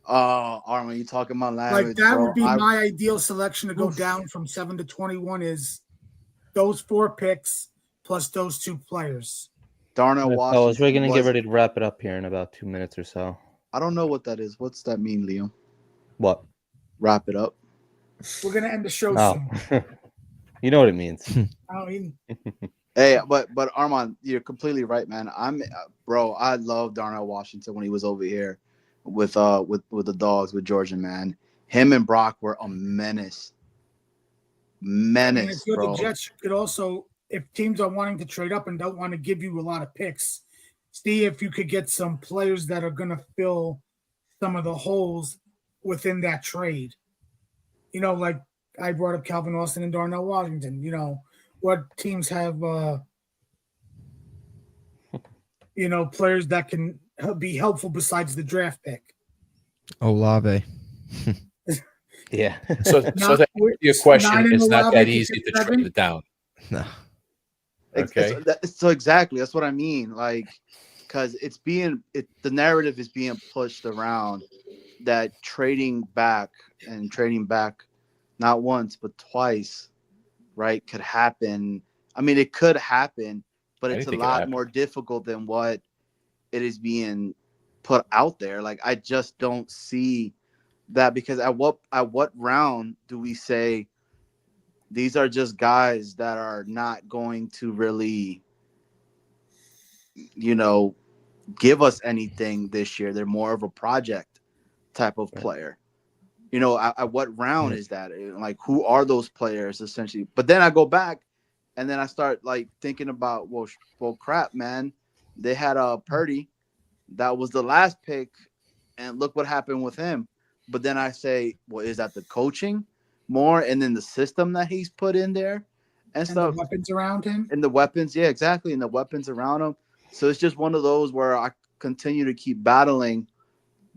Armin, you talking about language? Like that would be my ideal selection to go down from 7 to 21 is those 4 picks plus those 2 players. Darnell Washington. We're going to get ready to wrap it up here in about 2 minutes or so. I don't know what that is. What's that mean, Liam? What? Wrap it up. We're going to end the show soon. You know what it means. Hey, but Armand, you're completely right, man. I love Darnell Washington when he was over here with the Dogs with Georgia, man. Him and Brock were a menace. If you're the Jets, you could also, if teams are wanting to trade up and don't want to give you a lot of picks, see if you could get some players that are going to fill some of the holes within that trade. Like I brought up Calvin Austin and Darnell Washington. What teams have, players that can be helpful besides the draft pick? Olave. Yeah. So your question is not that easy to trade it down. No. Okay. So exactly, that's what I mean. Like, because the narrative is being pushed around that trading back not once but twice, right, could happen. I mean, it could happen, but it's a lot more difficult than what it is being put out there. Like, I just don't see that, because at what round do we say these are just guys that are not going to really, you know, give us anything this year. They're more of a project type of player. You know, at what round is that? Like, who are those players essentially? But then I go back and then I start like thinking about, well, crap, man. They had Purdy. That was the last pick. And look what happened with him. But then I say, well, is that the coaching more? And then the system that he's put in there and stuff. The weapons around him. And the weapons. Yeah, exactly. And the weapons around him. So it's just one of those where I continue to keep battling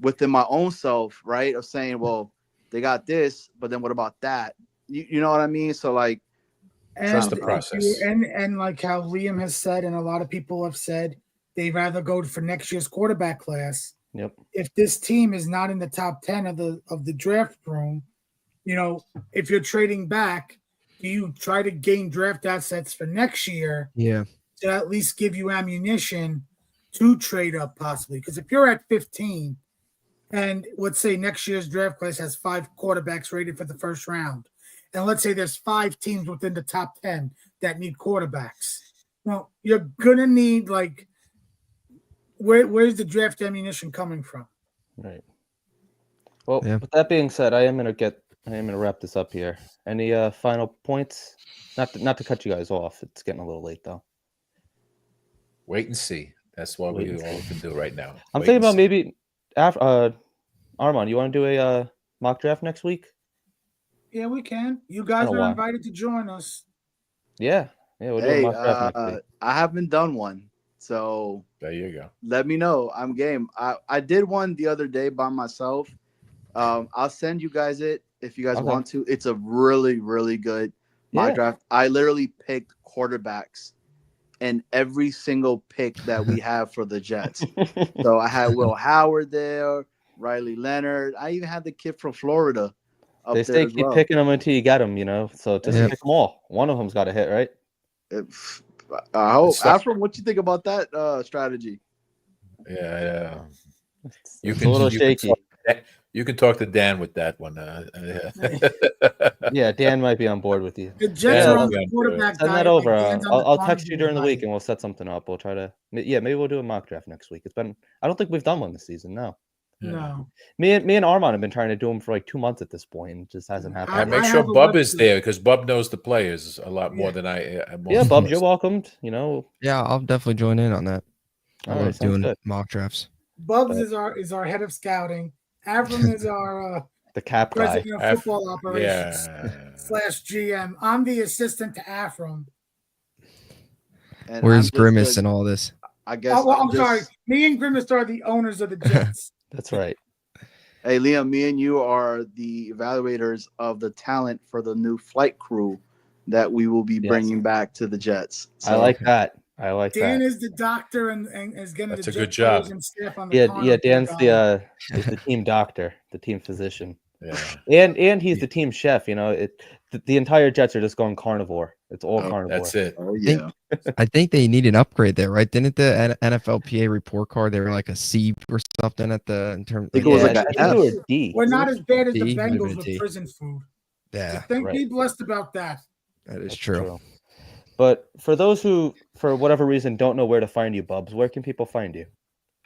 within my own self, right? Of saying, well, they got this, but then what about that? You know what I mean? So like, trust the process. And like how Liam has said, and a lot of people have said, they'd rather go for next year's quarterback class. Yep. If this team is not in the top 10 of the draft room, you know, if you're trading back, do you try to gain draft assets for next year? Yeah. To at least give you ammunition to trade up possibly. Because if you're at 15 and let's say next year's draft class has 5 quarterbacks rated for the first round, and let's say there's 5 teams within the top 10 that need quarterbacks. Well, you're going to need like, where's the draft ammunition coming from? Right. Well, with that being said, I am gonna wrap this up here. Any final points? Not to cut you guys off. It's getting a little late though. Wait and see. That's what we all can do right now. I'm thinking about maybe after Armand, you want to do a mock draft next week? Yeah, we can. You guys are invited to join us. Yeah, we'll do a mock draft next week. I haven't done one. So there you go. Let me know. I'm game. I did one the other day by myself. I'll send you guys it if you guys want to. It's a really, really good mock draft. I literally picked quarterbacks in every single pick that we have for the Jets. So I had Will Howard there, Riley Leonard. I even had the kid from Florida. They say keep picking them until you get them, you know. So just pick them all. One of them's got to hit, right? I hope. Afro, what you think about that strategy? Yeah. You can, a little shaky. You can talk to Dan with that one. Yeah, Dan might be on board with you. The Jets are on the quarterback. Send that over. I'll text you during the week and we'll set something up. We'll try to. Yeah, maybe we'll do a mock draft next week. I don't think we've done one this season. No. No. Me and Armand have been trying to do them for like 2 months at this point, and it just hasn't happened. I make sure Bub is there because Bub knows the players a lot more than I. Yeah, Bub, you're welcomed. You know. Yeah, I'll definitely join in on that. I love doing mock drafts. Bubbs is our head of scouting. Avram is our the cap president guy. of football operations / GM. I'm the assistant to Avram. Where's Grimace and all this? I guess. I'm sorry. Me and Grimace are the owners of the Jets. That's right. Hey, Liam, me and you are the evaluators of the talent for the new flight crew that we will be bringing back to the Jets. So, I like that. Dan is the doctor and is getting That's a good job. Yeah, Dan's the team doctor, the team physician. Yeah. And he's the team chef, you know. The entire Jets are just going carnivore. It's all carnivore. That's it. Oh yeah. I think they need an upgrade there, right? Didn't the NFLPA report card they were like a C or something in terms? I think it was like an F. Or a D. We're not as bad as the D, Bengals with prison food. Yeah, Be blessed about that. That's true. But for those who, for whatever reason, don't know where to find you, Bubbs, where can people find you?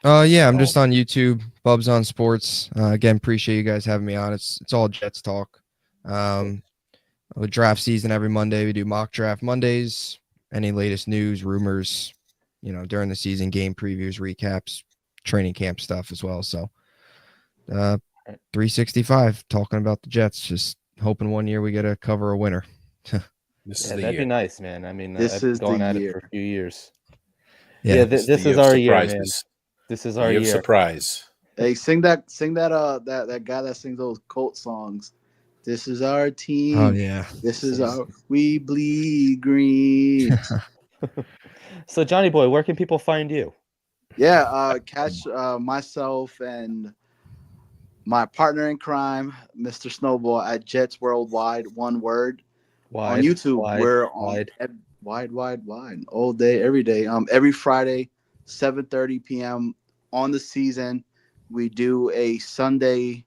Yeah, I'm just on YouTube, Bubbs on Sports. Again, appreciate you guys having me on. It's all Jets talk. With draft season every Monday, we do mock draft Mondays. Any latest news, rumors, you know, during the season, game previews, recaps, training camp stuff as well. So, 365 talking about the Jets. Just hoping one year we get to cover a winner. That'd be nice, man. I mean, this I've is gone the at year. it for a few years. Yeah, this is our year, man. This is our year. Surprise. Hey, sing that that guy that sings those cult songs. This is our team. Oh yeah. This is our we bleed green. So Johnny boy, where can people find you? Yeah, catch myself and my partner in crime, Mr. Snowball, at Jets Worldwide, one word. On YouTube. We're on wide all day, every day. Every Friday, 7:30 p.m. on the season. We do a Sunday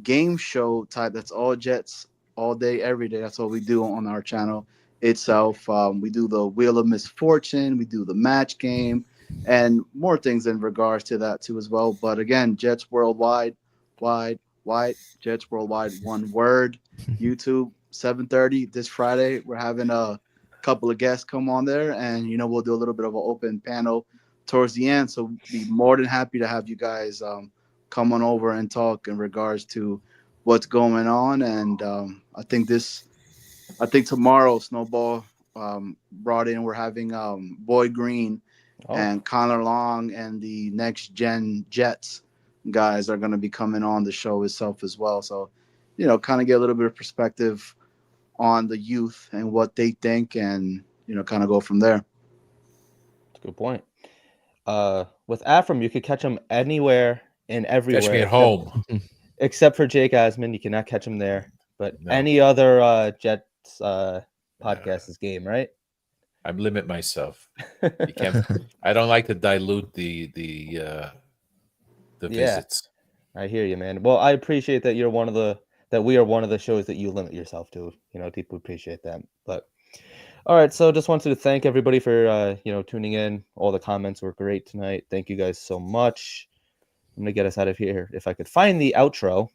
game show type. That's all Jets all day, every day. That's what we do on our channel itself. We do the Wheel of Misfortune, we do the match game, and more things in regards to that too as well. But again, Jets Worldwide, Jets Worldwide, one word. YouTube 7:30 this Friday. We're having a couple of guests come on there, and we'll do a little bit of an open panel towards the end. So be more than happy to have you guys come on over and talk in regards to what's going on. And I think tomorrow Snowball brought in, we're having Boyd Green and Connor Long and the Next Gen Jets guys are going to be coming on the show itself as well. So, kind of get a little bit of perspective on the youth and what they think, and, kind of go from there. That's a good point. With Afram, you could catch him anywhere and everywhere. Catch me at home. Except for Jake Asman, you cannot catch him there. But any other Jets podcast is game, right? I limit myself. You can't. I don't like to dilute the visits. I hear you, man. Well, I appreciate that we are one of the shows that you limit yourself to. Deeply appreciate that. But all right, so just wanted to thank everybody for tuning in. All the comments were great tonight. Thank you guys so much. I'm gonna get us out of here. If I could find the outro,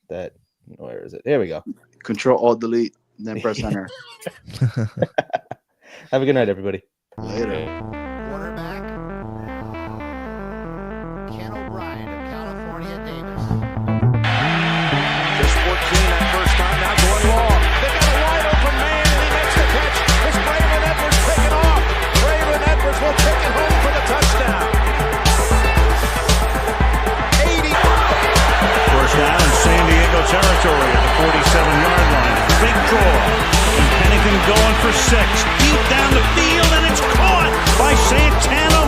where is it? There we go. Control Alt Delete, then press enter. Have a good night, everybody. Later. Quarterback, Ken O'Brien of California Davis. Just 14 that first time, now going long. They got a wide open man, and he makes the catch. It's Braylon Edwards taking off. Braylon Edwards will take it home for the touchdown. 80. First down in San Diego territory at the 47-yard line. Big draw. And Pennington going for 6. Deep down the field, and it's caught by Santana